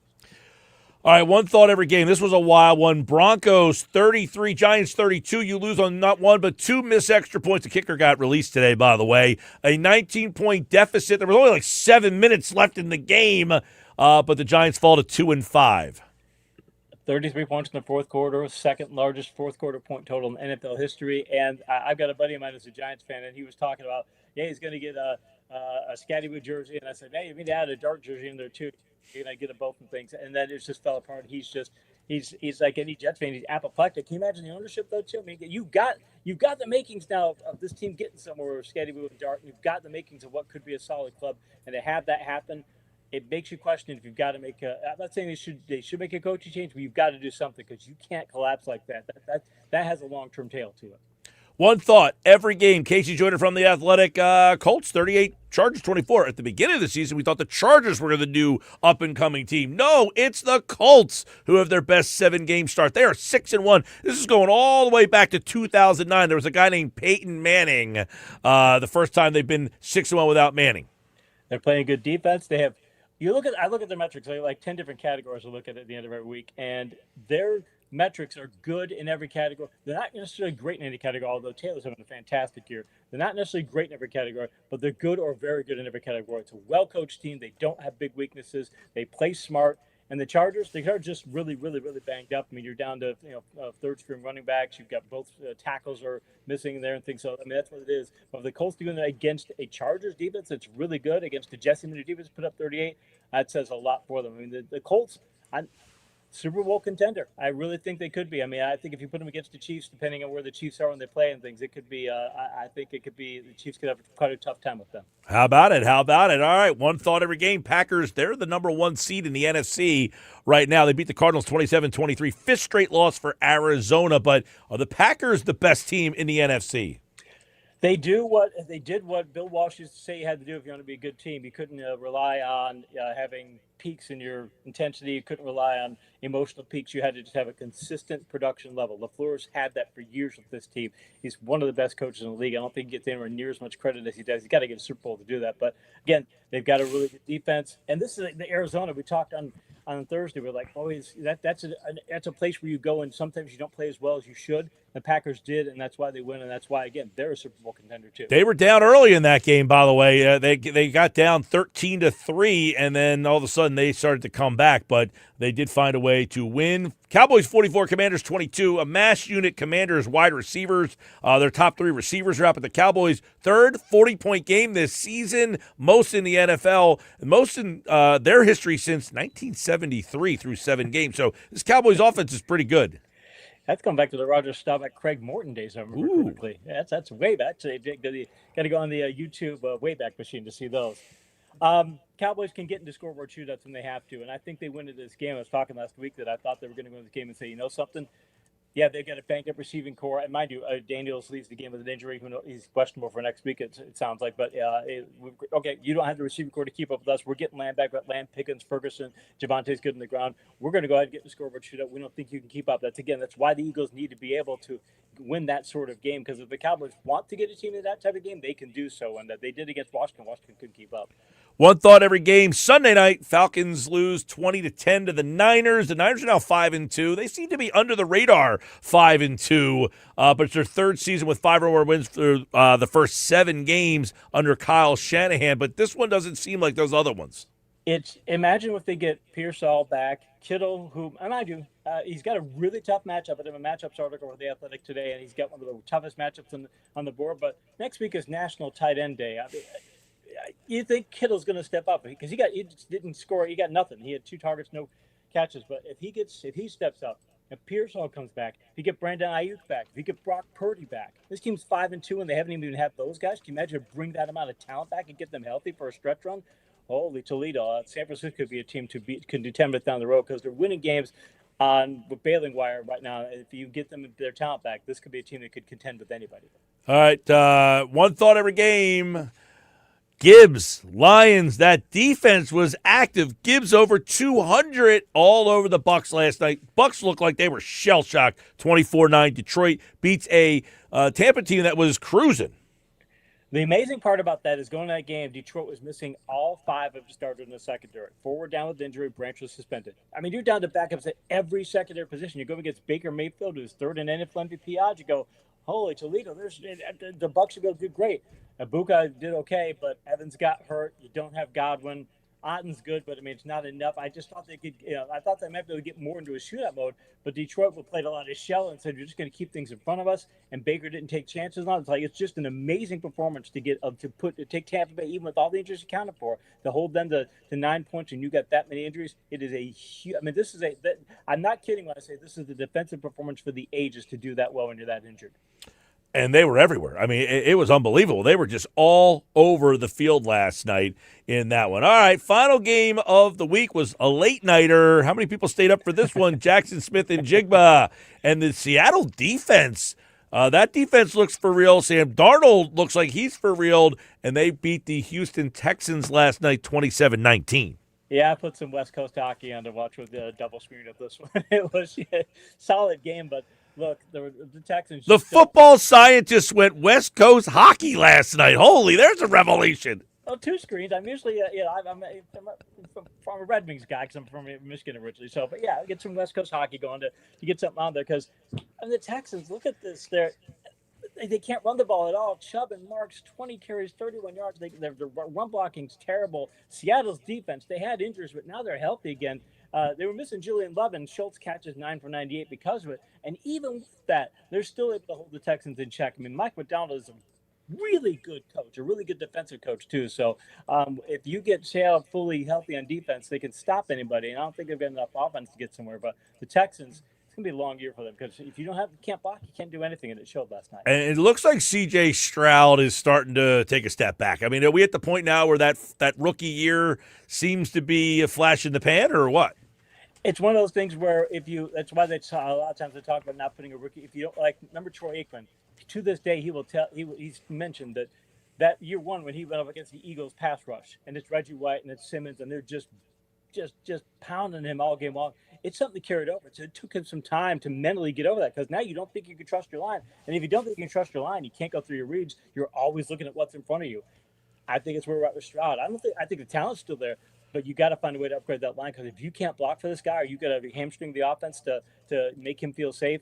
All right, one thought every game. This was a wild one. Broncos 33, Giants 32. You lose on not one but 2 missed extra points. The kicker got released today, by the way. A 19-point deficit. There was only like 7 minutes left in the game, but the Giants fall to 2-5. 33 points in the fourth quarter, second largest fourth quarter point total in NFL history. And I've got a buddy of mine who's a Giants fan, and he was talking about, he's going to get a Scatty jersey, and I said, hey, you need to add a dark jersey in there too. And I get them both and things, and then it just fell apart. He's like any Jets fan. He's apoplectic. Can you imagine the ownership though too? I mean, you've got the makings now of this team getting somewhere with Scatty and Dart. You've got the makings of what could be a solid club, and to have that happen, it makes you question if you've got to make a. I'm not saying they should make a coaching change, but you've got to do something because you can't collapse like that. That has a long-term tail to it. One thought, every game, Casey Joyner from The Athletic, Colts 38, Chargers 24. At the beginning of the season, we thought the Chargers were the new up-and-coming team. No, it's the Colts who have their best 7-game start. They are 6-1. This is going all the way back to 2009. There was a guy named Peyton Manning the first time they've been 6-1 without Manning. They're playing good defense. They have I look at their metrics. I have like 10 different categories to look at the end of every week, and their metrics are good in every category. They're not necessarily great in any category, although Taylor's having a fantastic year. They're not necessarily great in every category, but they're good or very good in every category. It's a well-coached team. They don't have big weaknesses. They play smart. And the Chargers, they are just really, really, really banged up. I mean, you're down to third-string running backs. You've got both tackles are missing there and things. So, I mean, that's what it is. But if the Colts doing that against a Chargers defense that's really good, against the Jesse Miller defense, put up 38, that says a lot for them. I mean, the Colts, Super Bowl contender. I really think they could be. I mean, I think if you put them against the Chiefs, depending on where the Chiefs are when they play and things, it could be. I think it could be. The Chiefs could have quite a tough time with them. How about it? All right, one thought every game. Packers, they're the number 1 seed in the NFC right now. They beat the Cardinals 27-23. Fifth straight loss for Arizona. But are the Packers the best team in the NFC? They did what Bill Walsh used to say you had to do if you want to be a good team. You couldn't rely on having peaks in your intensity. You couldn't rely on emotional peaks. You had to just have a consistent production level. LaFleur's had that for years with this team. He's one of the best coaches in the league. I don't think he gets anywhere near as much credit as he does. He's got to get a Super Bowl to do that. But again, they've got a really good defense. And this is the Arizona we talked on Thursday. We're like, that's a place where you go and sometimes you don't play as well as you should. The Packers did, and that's why they win, and that's why, again, they're a Super Bowl contender too. They were down early in that game, by the way. They got down 13-3, and then all of a sudden they started to come back, but they did find a way to win. Cowboys 44, Commanders 22. A mass unit, Commanders wide receivers. Their top 3 receivers are up at the Cowboys' third 40-point game this season, most in the NFL, most in their history since 1973 through 7 games. So this Cowboys offense is pretty good. That's going back to the Roger Staubach, Craig Morton days, I remember correctly. That's way back. So you got to go on the YouTube Wayback Machine to see those. Cowboys can get into scoreboard shootouts when they have to, and I think they win in this game. I was talking last week that I thought they were going to go into this game and say, you know something? Yeah, they've got a banged up receiving core. And mind you, Daniels leaves the game with an injury. He's questionable for next week, it sounds like. But, okay, you don't have the receiving core to keep up with us. We're getting Lamb back. But Lamb, Pickens, Ferguson, Javante's good in the ground. We're going to go ahead and get the scoreboard shootout. We don't think you can keep up. That's why the Eagles need to be able to win that sort of game. Because if the Cowboys want to get a team in that type of game, they can do so. And that they did against Washington. Washington couldn't keep up. One thought every game. Sunday night, Falcons lose 20-10 to the Niners. The Niners are now 5-2. They seem to be under the radar 5-2, but it's their third season with 5 or more wins through the first 7 games under Kyle Shanahan. But this one doesn't seem like those other ones. Imagine if they get Pearsall back, Kittle, who, and I do, he's got a really tough matchup. I have a matchups article with The Athletic today, and he's got one of the toughest matchups on the board. But next week is National Tight End Day. You think Kittle's going to step up because he didn't score. He got nothing. He had 2 targets, no catches. But if he steps up, if Pearsall comes back, if you get Brandon Ayuk back, if you get Brock Purdy back, this team's 5-2 and they haven't even had those guys. Can you imagine bring that amount of talent back and get them healthy for a stretch run? Holy Toledo! San Francisco could be a team to beat. Can do 10 minutes down the road because they're winning games with bailing wire right now. If you get them their talent back, this could be a team that could contend with anybody. All right, one thought every game. Gibbs, Lions, that defense was active. Gibbs over 200 all over the Bucs last night. Bucs looked like they were shell-shocked. 24-9 Detroit beats a Tampa team that was cruising. The amazing part about that is going to that game, Detroit was missing all 5 of the starters in the secondary. 4 were down with injury. Branch was suspended. I mean, you're down to backups at every secondary position. You go against Baker Mayfield, who's 3rd in NFL MVP odds. You go, holy Toledo, the Bucs should go do great. Ibuka did okay, but Evans got hurt. You don't have Godwin. Otten's good, but I mean, it's not enough. I just thought they could, I thought they might be able to get more into a shootout mode, but Detroit played a lot of shell and said, you're just going to keep things in front of us. And Baker didn't take chances on it. It's just an amazing performance to take Tampa Bay, even with all the injuries accounted for, to hold them to 9 points, and you got that many injuries. It is a huge, I mean, I'm not kidding when I say this is the defensive performance for the ages to do that well when you're that injured. And they were everywhere. I mean, it was unbelievable. They were just all over the field last night in that one. All right, final game of the week was a late-nighter. How many people stayed up for this one? Jackson Smith and Jigba. And the Seattle defense, that defense looks for real. Sam Darnold looks like he's for real. And they beat the Houston Texans last night 27-19. Yeah, I put some West Coast hockey on to watch with the double screen of this one. It was a solid game, but look, the Texans. The football scientists went West Coast hockey last night. Holy, there's a revelation. Well, 2 screens. I'm usually, I'm a Red Wings guy because I'm from Michigan originally. So, but yeah, get some West Coast hockey going to get something on there because the Texans, look at this. They can't run the ball at all. Chubb and Marks, 20 carries, 31 yards. Their run blocking's terrible. Seattle's defense, they had injuries, but now they're healthy again. They were missing Julian Love, and Schultz catches 9 for 98 because of it. And even with that, they're still able to hold the Texans in check. I mean, Mike McDonald is a really good coach, a really good defensive coach, too. So if you get Seattle fully healthy on defense, they can stop anybody. And I don't think they've got enough offense to get somewhere. But the Texans, it's going to be a long year for them because if you can't block, you can't do anything, and it showed last night. And it looks like C.J. Stroud is starting to take a step back. I mean, are we at the point now where that rookie year seems to be a flash in the pan, or what? It's one of those things where that's why a lot of times they talk about not putting a rookie. If you don't remember Troy Aikman, to this day he's mentioned that year one when he went up against the Eagles pass rush, and it's Reggie White and it's Simmons, and they're just pounding him all game long. It's something that carried over. So it took him some time to mentally get over that because now you don't think you can trust your line. And if you don't think you can trust your line, you can't go through your reads. You're always looking at what's in front of you. I think it's where we're at with Stroud. I think the talent's still there, but you got to find a way to upgrade that line because if you can't block for this guy or you got to hamstring the offense to make him feel safe,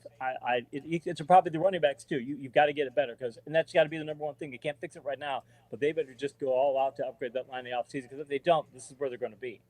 it's probably the running backs too. You've got to get it better and that's got to be the number one thing. You can't fix it right now, but they better just go all out to upgrade that line in the offseason because if they don't, this is where they're going to be.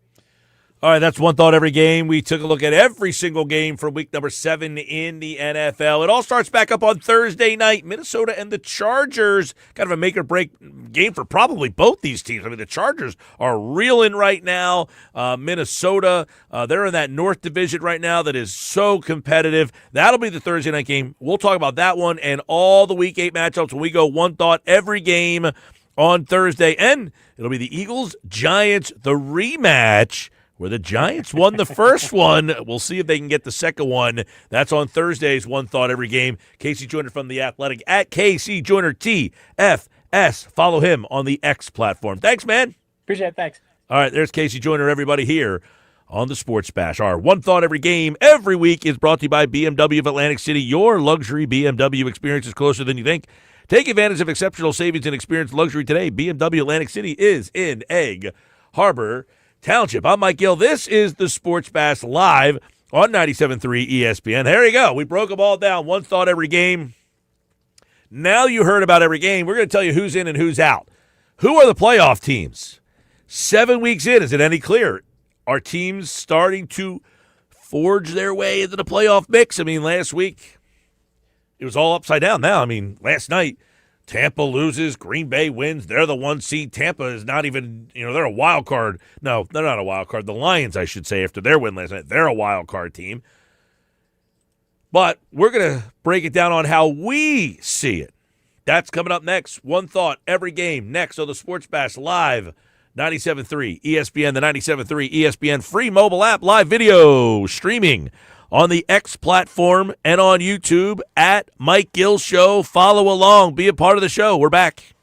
All right, that's One Thought Every Game. We took a look at every single game from week number 7 in the NFL. It all starts back up on Thursday night. Minnesota and the Chargers. Kind of a make-or-break game for probably both these teams. I mean, the Chargers are reeling right now. Minnesota, they're in that North Division right now that is so competitive. That'll be the Thursday night game. We'll talk about that one and all the Week 8 matchups when we go One Thought Every Game on Thursday. And it'll be the Eagles-Giants, the rematch, where the Giants won the first one. We'll see if they can get the second one. That's on Thursday's One Thought Every Game. Casey Joyner from The Athletic at KC Joyner TFS. Follow him on the X platform. Thanks, man. Appreciate it. Thanks. All right, there's Casey Joyner, everybody, here on the Sports Bash. Our One Thought Every Game every week is brought to you by BMW of Atlantic City. Your luxury BMW experience is closer than you think. Take advantage of exceptional savings and experience luxury today. BMW Atlantic City is in Egg Harbor Township. I'm Mike Gill. This is the Sports Bash live on 97.3 ESPN. There you go. We broke them all down. One thought every game. Now you heard about every game. We're going to tell you who's in and who's out. Who are the playoff teams? 7 weeks in, is it any clearer? Are teams starting to forge their way into the playoff mix? I mean, last week, it was all upside down now. I mean, last night, Tampa loses, Green Bay wins. They're the 1 seed. Tampa is not even, they're a wild card. No, they're not a wild card. The Lions, I should say, after their win last night, they're a wild card team. But we're going to break it down on how we see it. That's coming up next. One thought every game. Next on the Sports Bash live, 97.3 ESPN, the 97.3 ESPN free mobile app, live video streaming on the X platform and on YouTube at Mike Gill Show. Follow along. Be a part of the show. We're back.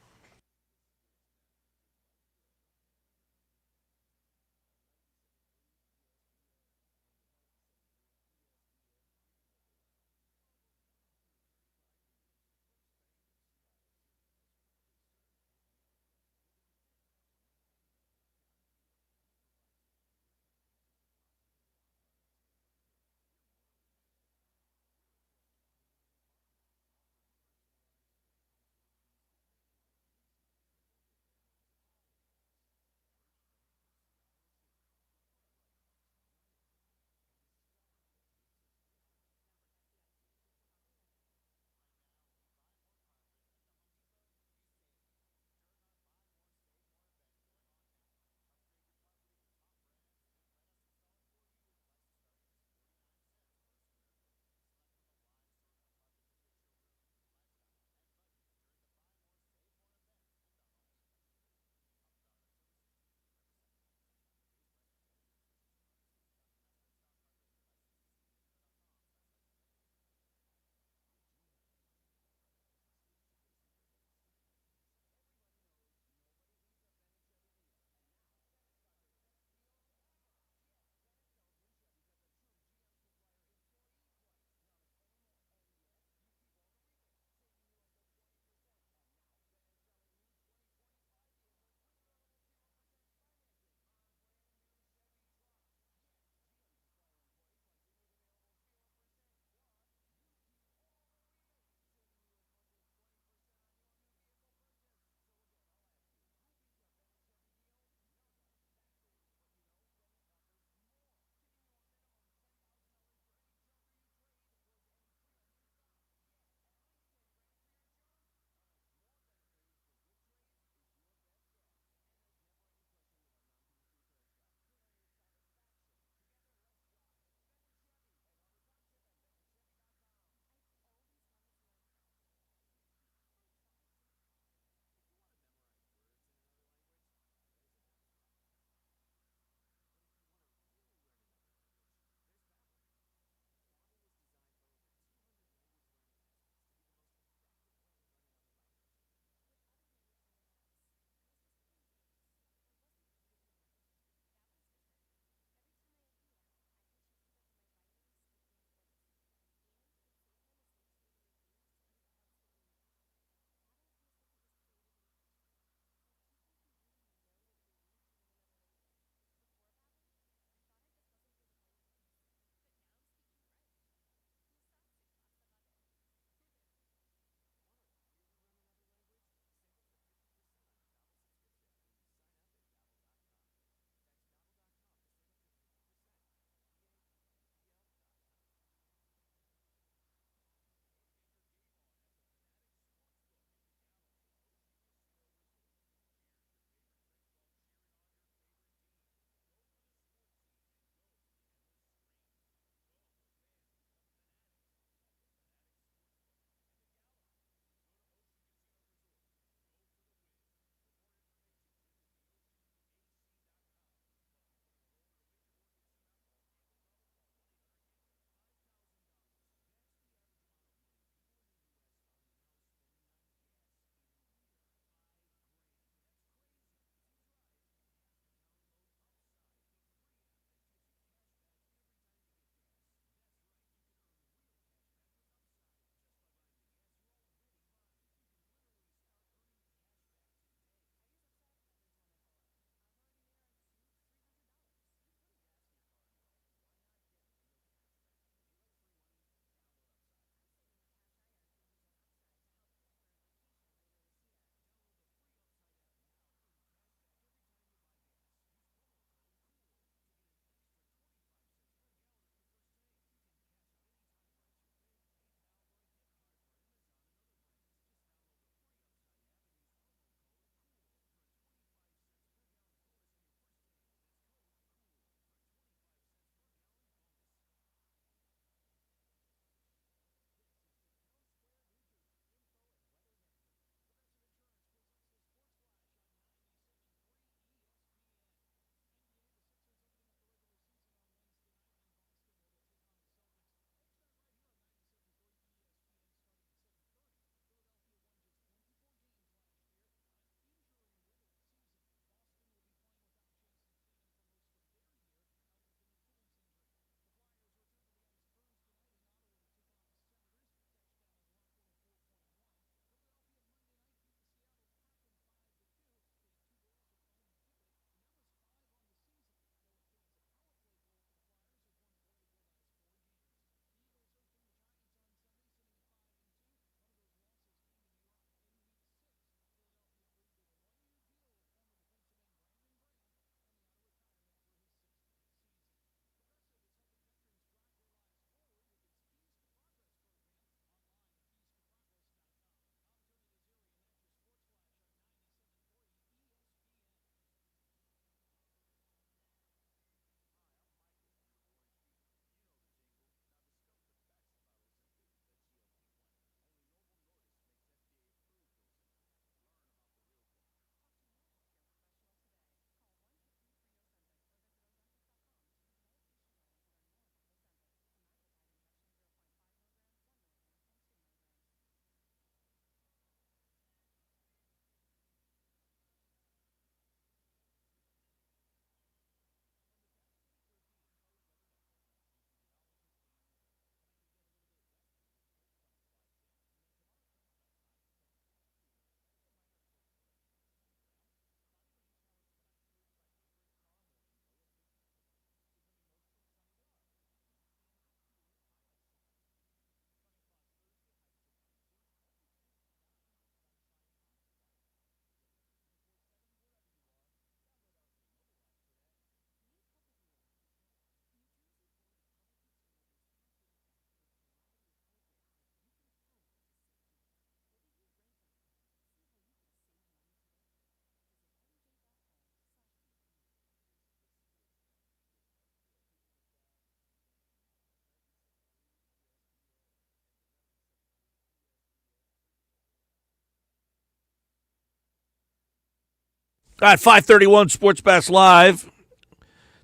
All right, 531 Sports Bash Live.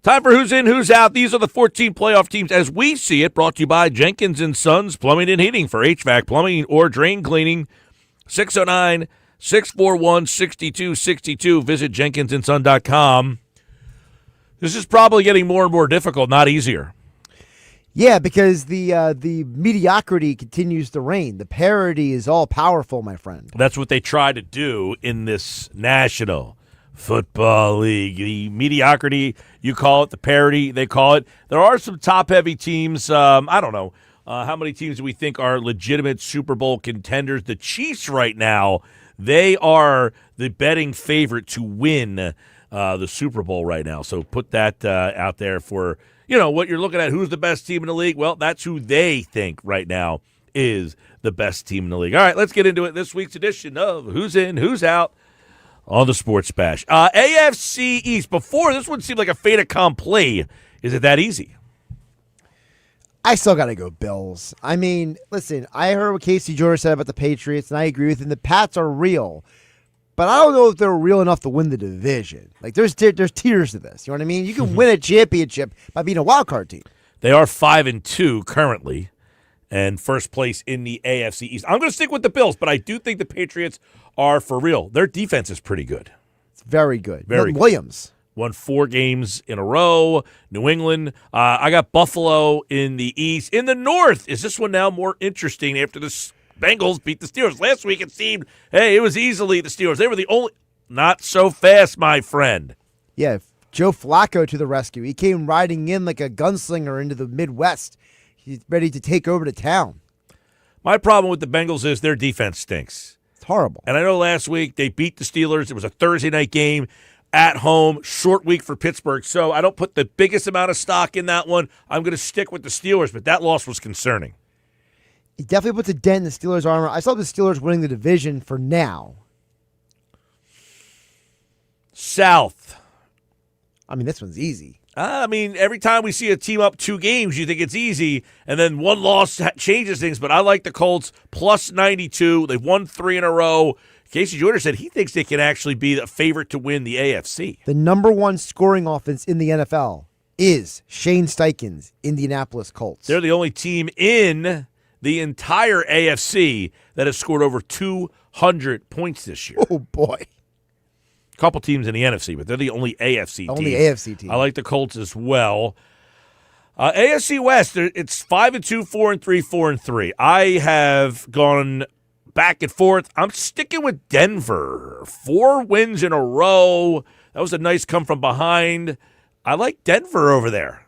Time for Who's In, Who's Out. These are the 14 playoff teams as we see it, brought to you by Jenkins & Sons Plumbing and Heating for HVAC, plumbing, or drain cleaning. 609-641-6262. Visit jenkinsandson.com. This is probably getting more and more difficult, not easier. Yeah, because the mediocrity continues to reign. The parity is all powerful, my friend. That's what they try to do in this National Football League. The mediocrity, you call it, the parity, they call it. There are some top-heavy teams. I don't know. How many teams do we think are legitimate Super Bowl contenders? The Chiefs right now, they are the betting favorite to win the Super Bowl right now. So put that out there for, what you're looking at. Who's the best team in the league? Well, that's who they think right now is the best team in the league. All right, let's get into it. This week's edition of Who's In, Who's Out on the Sports Bash. AFC East. Before, this one seemed like a fait accompli. Is it that easy? I still got to go Bills. I mean, listen, I heard what Casey Joyner said about the Patriots, and I agree with him. The Pats are real, but I don't know if they're real enough to win the division. Like, there's tiers to this. You know what I mean? You can win a championship by being a wild card team. They are 5-2 currently, and first place in the AFC East. I'm going to stick with the Bills, but I do think the Patriots are for real. Their defense is pretty good. It's very good. Very good. Williams won 4 games in a row. New England. I got Buffalo in the East. In the North, is this one now more interesting after the Bengals beat the Steelers? Last week it seemed, hey, it was easily the Steelers. They were the only. Not so fast, my friend. Yeah, Joe Flacco to the rescue. He came riding in like a gunslinger into the Midwest. He's ready to take over the town. My problem with the Bengals is their defense stinks. It's horrible. And I know last week they beat the Steelers. It was a Thursday night game. At home, short week for Pittsburgh. So I don't put the biggest amount of stock in that one. I'm going to stick with the Steelers, but that loss was concerning. It definitely puts a dent in the Steelers' armor. I saw the Steelers winning the division for now. South. I mean, this one's easy. Every time we see a team up 2 games, you think it's easy, and then one loss changes things. But I like the Colts plus 92. They've won 3 in a row. Casey Joyner said he thinks they can actually be the favorite to win the AFC. The number 1 scoring offense in the NFL is Shane Steichen's Indianapolis Colts. They're the only team in the entire AFC that has scored over 200 points this year. Oh, boy. A couple teams in the NFC, but they're the only AFC team. Only AFC team. I like the Colts as well. AFC West, it's 5-2, 4-3, 4-3. I have gone back and forth. I'm sticking with Denver. 4 wins in a row. That was a nice come from behind. I like Denver over there.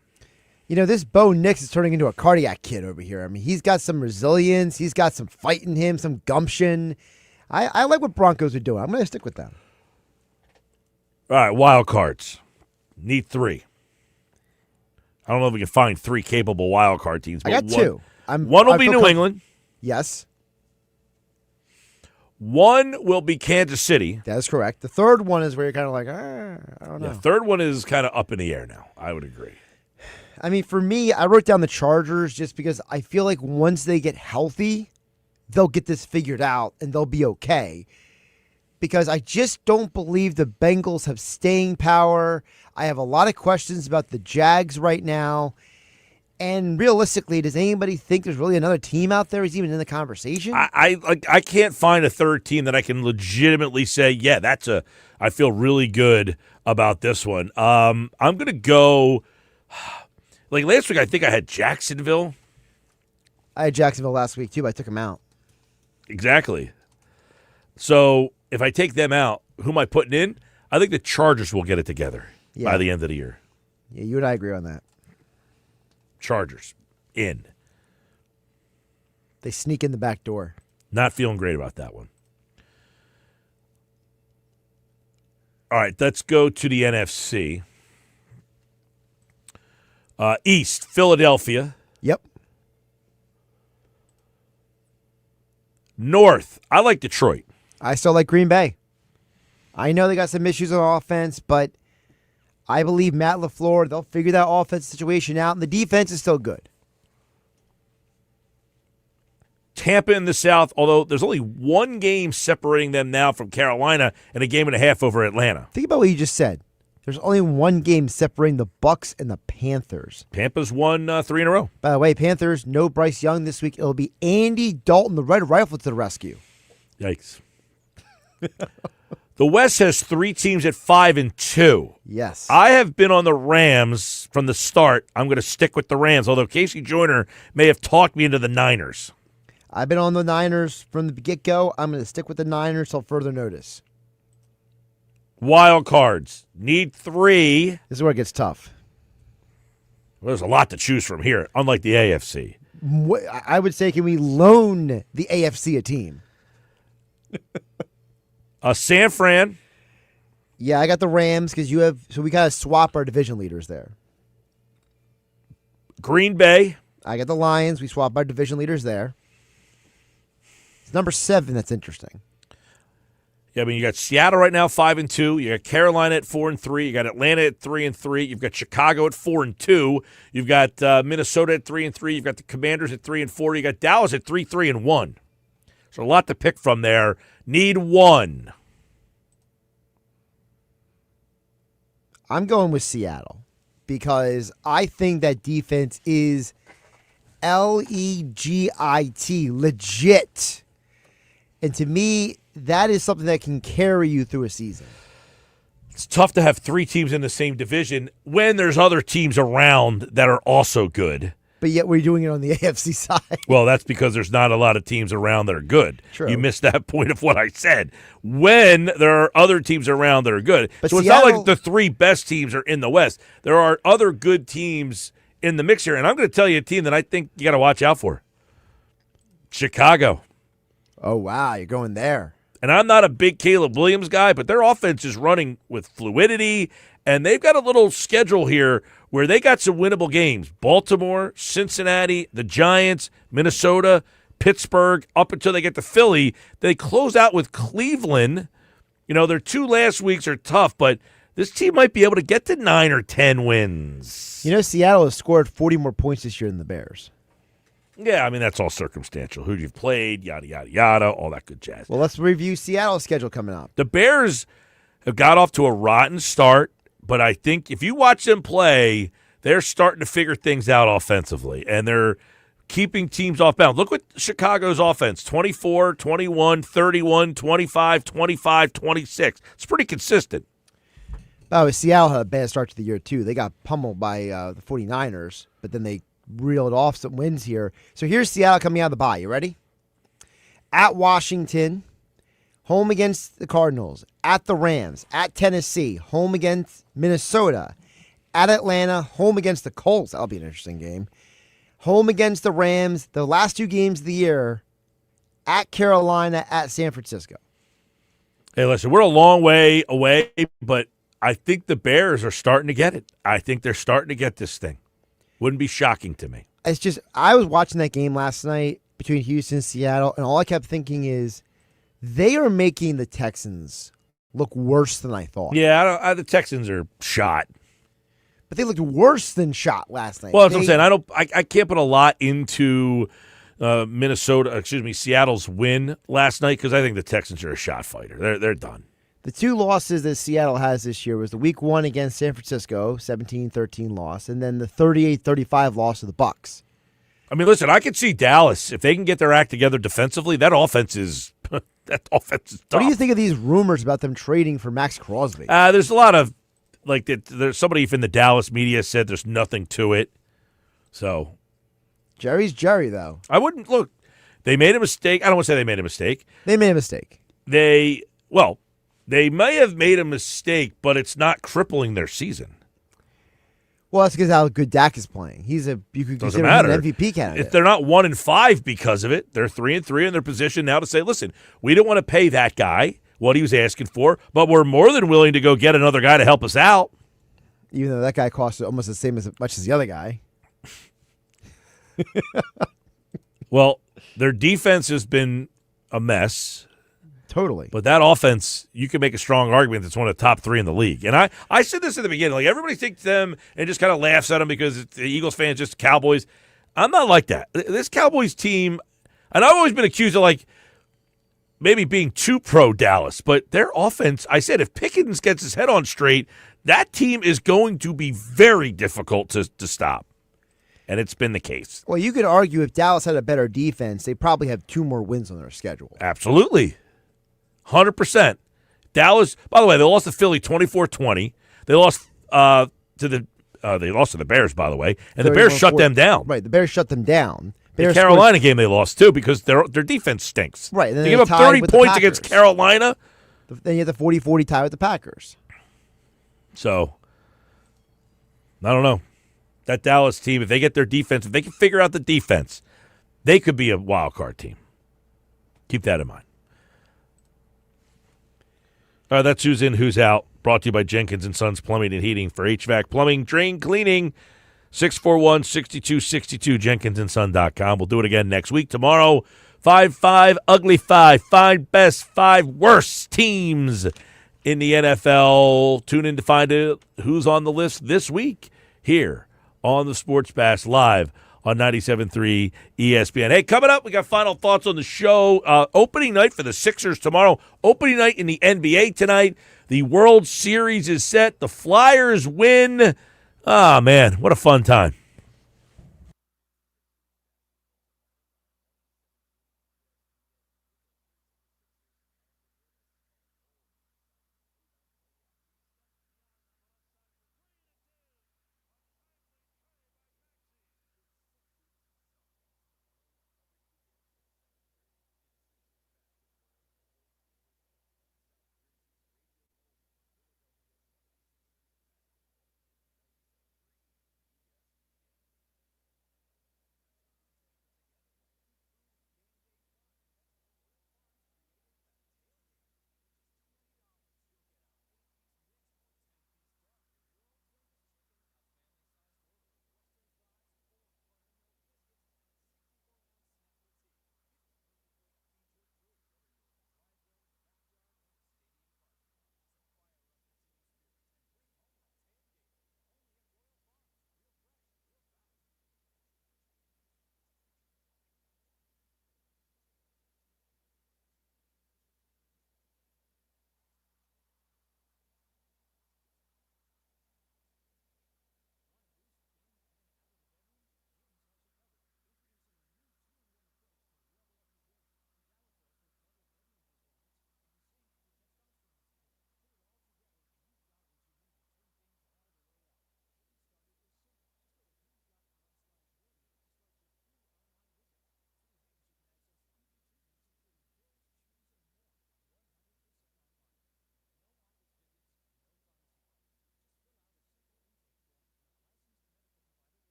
This Bo Nix is turning into a cardiac kid over here. I mean, he's got some resilience. He's got some fight in him, some gumption. I like what Broncos are doing. I'm going to stick with them. All right, wild cards. Need 3. I don't know if we can find 3 capable wild card teams. I got 2. One will be New England. Yes. 1 will be Kansas City. That is correct. The third one is where you're kind of like, I don't know. The third one is kind of up in the air now. I would agree. I mean, for me, I wrote down the Chargers just because I feel like once they get healthy, they'll get this figured out and they'll be okay. Because I just don't believe the Bengals have staying power. I have a lot of questions about the Jags right now. And realistically, does anybody think there's really another team out there who's even in the conversation? I can't find a third team that I can legitimately say, yeah, I feel really good about this one. I'm going to go, like last week, I think I had Jacksonville. I had Jacksonville last week, too, but I took them out. Exactly. So if I take them out, who am I putting in? I think the Chargers will get it together by the end of the year. Yeah, you and I agree on that. Chargers in. They sneak in the back door. Not feeling great about that one. All right, let's go to the NFC. East, Philadelphia. Yep. North, I like Detroit. I still like Green Bay. I know they got some issues on offense, but I believe Matt LaFleur, they'll figure that offense situation out, and the defense is still good. Tampa in the South, although there's only one game separating them now from Carolina and a game and a half over Atlanta. Think about what you just said. There's only one game separating the Bucks and the Panthers. Tampa's won 3 in a row. By the way, Panthers, no Bryce Young this week. It'll be Andy Dalton, the Red Rifle, to the rescue. Yikes. The West has 3 teams at 5-2. Yes. I have been on the Rams from the start. I'm going to stick with the Rams, although Casey Joyner may have talked me into the Niners. I've been on the Niners from the get-go. I'm going to stick with the Niners till further notice. Wild cards. Need 3. This is where it gets tough. Well, there's a lot to choose from here, unlike the AFC. I would say, can we loan the AFC a team? San Fran. Yeah, I got the Rams because you have. So we gotta swap our division leaders there. Green Bay. I got the Lions. We swap our division leaders there. It's number 7. That's interesting. Yeah, I mean, you got Seattle right now 5-2. You got Carolina at 4-3. You got Atlanta at 3-3. You've got Chicago at 4-2. You've got Minnesota at 3-3. You've got the Commanders at 3-4. You got Dallas at 3-1. So a lot to pick from there. Need 1. I'm going with Seattle because I think that defense is legit. And to me, that is something that can carry you through a season. It's tough to have 3 teams in the same division when there's other teams around that are also good. But yet we're doing it on the AFC side. Well, that's because there's not a lot of teams around that are good. True. You missed that point of what I said. When there are other teams around that are good. But so Seattle, it's not like the 3 best teams are in the West. There are other good teams in the mix here. And I'm going to tell you a team that I think you got to watch out for. Chicago. Oh, wow. You're going there. And I'm not a big Caleb Williams guy, but their offense is running with fluidity. And they've got a little schedule here where they got some winnable games. Baltimore, Cincinnati, the Giants, Minnesota, Pittsburgh, up until they get to Philly. They close out with Cleveland. You know, their 2 last weeks are tough, but this team might be able to get to 9 or 10 wins. You know, Seattle has scored 40 more points this year than the Bears. Yeah, I mean, that's all circumstantial. Who you've played, yada, yada, yada, all that good jazz. Well, let's review Seattle's schedule coming up. The Bears have got off to a rotten start, but I think if you watch them play, they're starting to figure things out offensively, and they're keeping teams off balance. Look at Chicago's offense, 24, 21, 31, 25, 25, 26. It's pretty consistent. Oh, Seattle had a bad start to the year, too. They got pummeled by the 49ers, but then they reeled off some wins here. So here's Seattle coming out of the bye. You ready? At Washington, home against the Cardinals. At the Rams. At Tennessee. Home against Minnesota. At Atlanta. Home against the Colts. That'll be an interesting game. Home against the Rams. The last 2 games of the year. At Carolina. At San Francisco. Hey, listen, we're a long way away, but I think the Bears are starting to get it. I think they're starting to get this thing. Wouldn't be shocking to me. It's just, I was watching that game last night between Houston and Seattle, and all I kept thinking is they are making the Texans look worse than I thought. Yeah, the Texans are shot. But they looked worse than shot last night. Well, that's what I'm saying. I can't put a lot into Seattle's win last night because I think the Texans are a shot fighter. They're done. The 2 losses that Seattle has this year was the week 1 against San Francisco, 17-13 loss, and then the 38-35 loss to the Bucs. I mean, listen, I could see Dallas, if they can get their act together defensively, that offense is tough. What do you think of these rumors about them trading for Max Crosby? There's a lot of, there's somebody in the Dallas media said there's nothing to it. So. Jerry's Jerry, though. I wouldn't, look, they made a mistake. I don't want to say they made a mistake. They made a mistake. They may have made a mistake, but it's not crippling their season. Well, that's because how good Dak is playing. You could consider him an MVP candidate. If they're not 1-5 because of it, they're 3-3 in their position now to say, listen, we don't want to pay that guy what he was asking for, but we're more than willing to go get another guy to help us out. Even though that guy costs almost the same as much as the other guy. Well, their defense has been a mess. Totally. But that offense, you can make a strong argument that's one of the top 3 in the league. And I said this at the beginning. Like, everybody thinks them and just kind of laughs at them because the Eagles fans just Cowboys. I'm not like that. This Cowboys team, And I've always been accused of, like, maybe being too pro Dallas, but their offense, I said, if Pickens gets his head on straight, that team is going to be very difficult to stop. And it's been the case. Well, you could argue if Dallas had a better defense, they probably have 2 more wins on their schedule. Absolutely. 100%. Dallas, by the way, they lost to Philly 24-20. They lost they lost to the Bears, by the way, and the Bears shut them down. Right, the Bears shut them down. The Carolina game they lost, too, because their defense stinks. Right. They give up 30 points against Carolina. Then you have the 40-40 tie with the Packers. So, I don't know. That Dallas team, if they get their defense, if they can figure out the defense, they could be a wild card team. Keep that in mind. All right, that's who's in, who's out. Brought to you by Jenkins & Sons Plumbing and Heating for HVAC, plumbing, drain cleaning. 641-6262, jenkinsandson.com. We'll do it again next week. Tomorrow, 5-5, ugly 5, 5 best, 5 worst teams in the NFL. Tune in to find out who's on the list this week here on the Sports Bash live on 97.3 ESPN. Hey, coming up, we got final thoughts on the show. Opening night for the Sixers tomorrow. Opening night in the NBA tonight. The World Series is set. The Flyers win. Ah, man, what a fun time.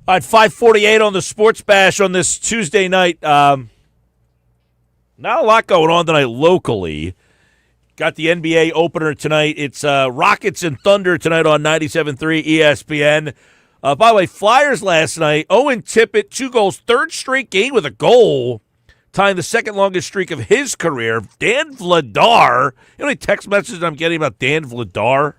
All right, 5:48 on the Sports Bash on this Tuesday night. Not a lot going on tonight locally. Got the NBA opener tonight. It's Rockets and Thunder tonight on 97.3 ESPN. By the way, Flyers last night, Owen Tippett, 2 goals, third straight game with a goal, tying the second longest streak of his career. Dan Vladar. You know how many text messages I'm getting about Dan Vladar?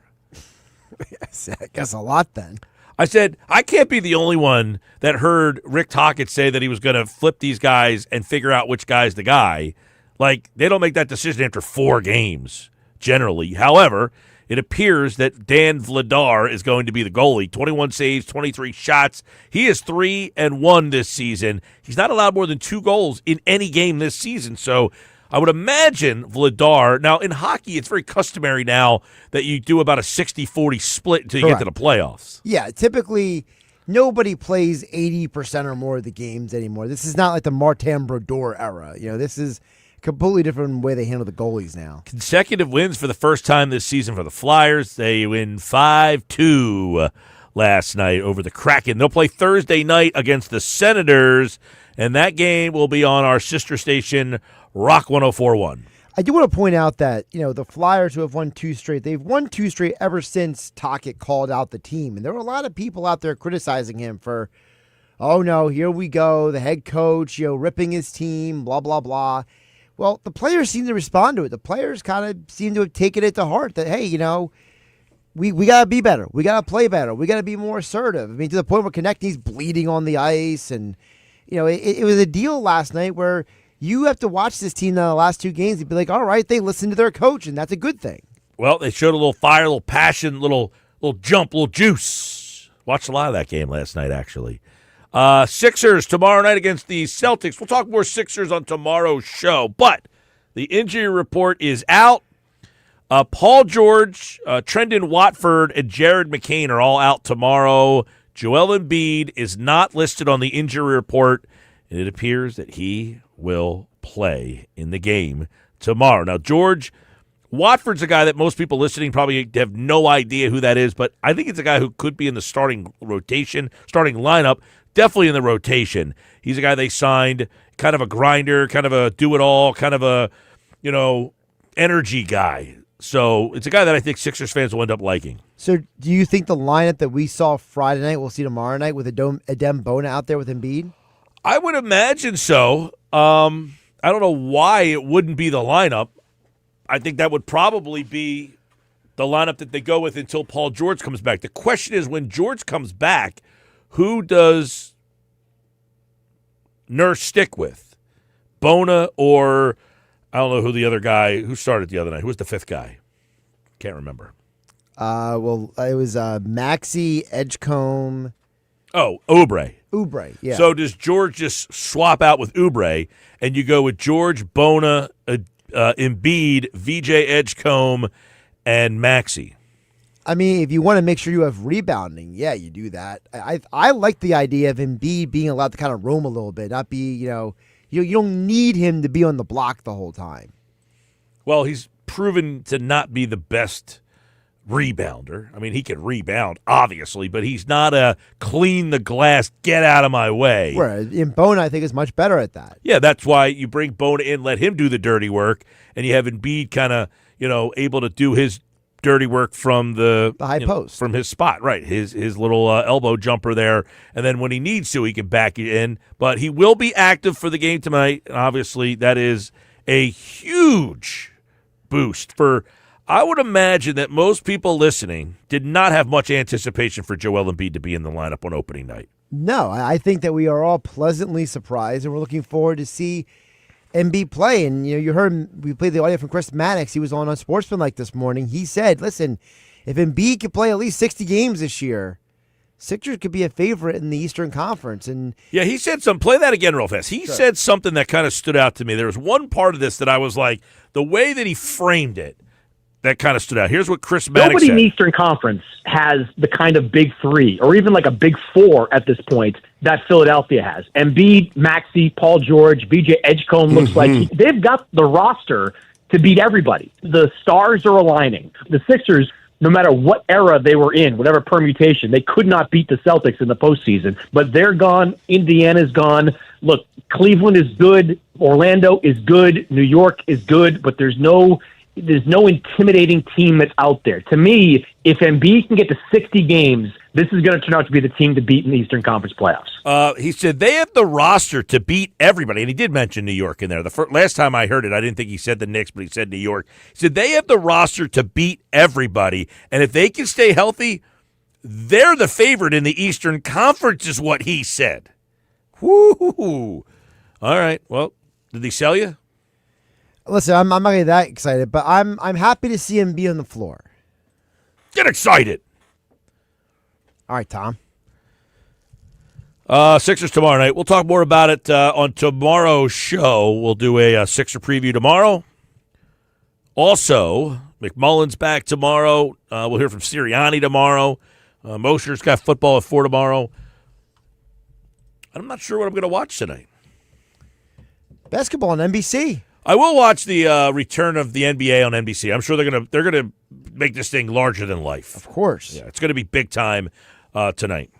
I guess a lot then. I said, I can't be the only one that heard Rick Tocchet say that he was going to flip these guys and figure out which guy's the guy. Like, they don't make that decision after 4 games, generally. However, it appears that Dan Vladar is going to be the goalie. 21 saves, 23 shots. He is 3-1 this season. He's not allowed more than 2 goals in any game this season. So I would imagine Vladar. Now, in hockey, it's very customary now that you do about a 60-40 split until you get to the playoffs. Yeah, typically nobody plays 80% or more of the games anymore. This is not like the Martin Brodeur era. You know, this is a completely different way they handle the goalies now. Consecutive wins for the first time this season for the Flyers. They win 5-2 last night over the Kraken. They'll play Thursday night against the Senators, and that game will be on our sister station, Rock 104.1. I do want to point out that, you know, the Flyers, who have won 2 straight, they've won 2 straight ever since Tocchet called out the team. And there were a lot of people out there criticizing him for, oh, no, here we go, the head coach, you know, ripping his team, blah, blah, blah. Well, the players seem to respond to it. The players kind of seem to have taken it to heart that, hey, you know, we got to be better. We got to play better. We got to be more assertive. I mean, to the point where Konechny's bleeding on the ice. And, you know, it was a deal last night where you have to watch this team in the last 2 games and be like, all right, they listened to their coach, and that's a good thing. Well, they showed a little fire, a little passion, little jump, little juice. Watched a lot of that game last night, actually. Sixers tomorrow night against the Celtics. We'll talk more Sixers on tomorrow's show, but the injury report is out. Paul George, Trendon Watford, and Jared McCain are all out tomorrow. Joel Embiid is not listed on the injury report, and it appears that he will play in the game tomorrow. Now, George Watford's a guy that most people listening probably have no idea who that is, but I think it's a guy who could be in the starting rotation, starting lineup, definitely in the rotation. He's a guy they signed, kind of a grinder, kind of a do-it-all, kind of a, you know, energy guy. So it's a guy that I think Sixers fans will end up liking. So do you think the lineup that we saw Friday night we'll see tomorrow night with Adem Bona out there with Embiid? I would imagine so. I don't know why it wouldn't be the lineup. I think that would probably be the lineup that they go with until Paul George comes back. The question is, when George comes back, who does Nurse stick with? Bona or I don't know who the other guy who started the other night. Who was the 5th guy? Can't remember. Well, it was Maxey, Edgecombe. Oh, Oubre. Oubre, yeah. So does George just swap out with Oubre, and you go with George, Bona, Embiid, VJ Edgecombe, and Maxey? I mean, if you want to make sure you have rebounding, yeah, you do that. I like the idea of Embiid being allowed to kind of roam a little bit, not be, you know, you don't need him to be on the block the whole time. Well, he's proven to not be the best rebounder. I mean, he can rebound, obviously, but he's not a clean the glass, get out of my way. Where in Bona, I think, is much better at that. Yeah, that's why you bring Bona in, let him do the dirty work, and you have Embiid kind of, you know, able to do his dirty work from the high post, from his spot, right? His little elbow jumper there, and then when he needs to, he can back it in. But he will be active for the game tonight, and obviously that is a huge boost for. I would imagine that most people listening did not have much anticipation for Joel Embiid to be in the lineup on opening night. No, I think that we are all pleasantly surprised, and we're looking forward to see Embiid play. And you know, you heard him, we played the audio from Chris Mannix. He was on Sportsman like this morning. He said, "Listen, if Embiid could play at least 60 games this year, Sixers could be a favorite in the Eastern Conference." And yeah, he said something. Play that again real fast. He said something that kind of stood out to me. There was one part of this that I was like, the way that he framed it, that kind of stood out. Here's what Chris Mannix Nobody said. in the Eastern Conference has the kind of big 3 or even like a big 4 at this point that Philadelphia has. Embiid, Maxey, Paul George, VJ Edgecombe looks like they've got the roster to beat everybody. The stars are aligning. The Sixers no matter what era they were in, whatever permutation, they could not beat the Celtics in the postseason. But they're gone. Indiana's gone. Look, Cleveland is good. Orlando is good. New York is good. But there's no intimidating team that's out there. To me, if Embiid can get to 60 games, this is going to turn out to be the team to beat in the Eastern Conference playoffs. He said they have the roster to beat everybody, and he did mention New York in there. Last time I heard it, I didn't think he said the Knicks, but he said New York. He said they have the roster to beat everybody, and if they can stay healthy, they're the favorite in the Eastern Conference is what he said. Woo! All right, well, did he sell you? Listen, I'm not getting that excited, but I'm happy to see him be on the floor. Get excited. All right, Tom. Sixers tomorrow night. We'll talk more about it on tomorrow's show. We'll do a Sixer preview tomorrow. Also, McMullen's back tomorrow. We'll hear from Sirianni tomorrow. Mosher's got football at 4 tomorrow. I'm not sure what I'm going to watch tonight. Basketball on NBC. I will watch the return of the NBA on NBC. I'm sure they're gonna make this thing larger than life. Of course. Yeah, it's going to be big time tonight.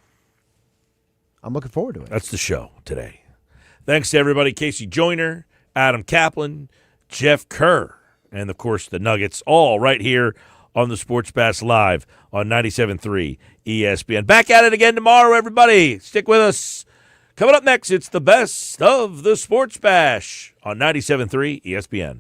I'm looking forward to it. That's the show today. Thanks to everybody. Casey Joyner, Adam Kaplan, Jeff Kerr, and, of course, the Nuggets, all right here on the Sports Bash Live on 97.3 ESPN. Back at it again tomorrow, everybody. Stick with us. Coming up next, it's the best of the Sports Bash on 97.3 ESPN.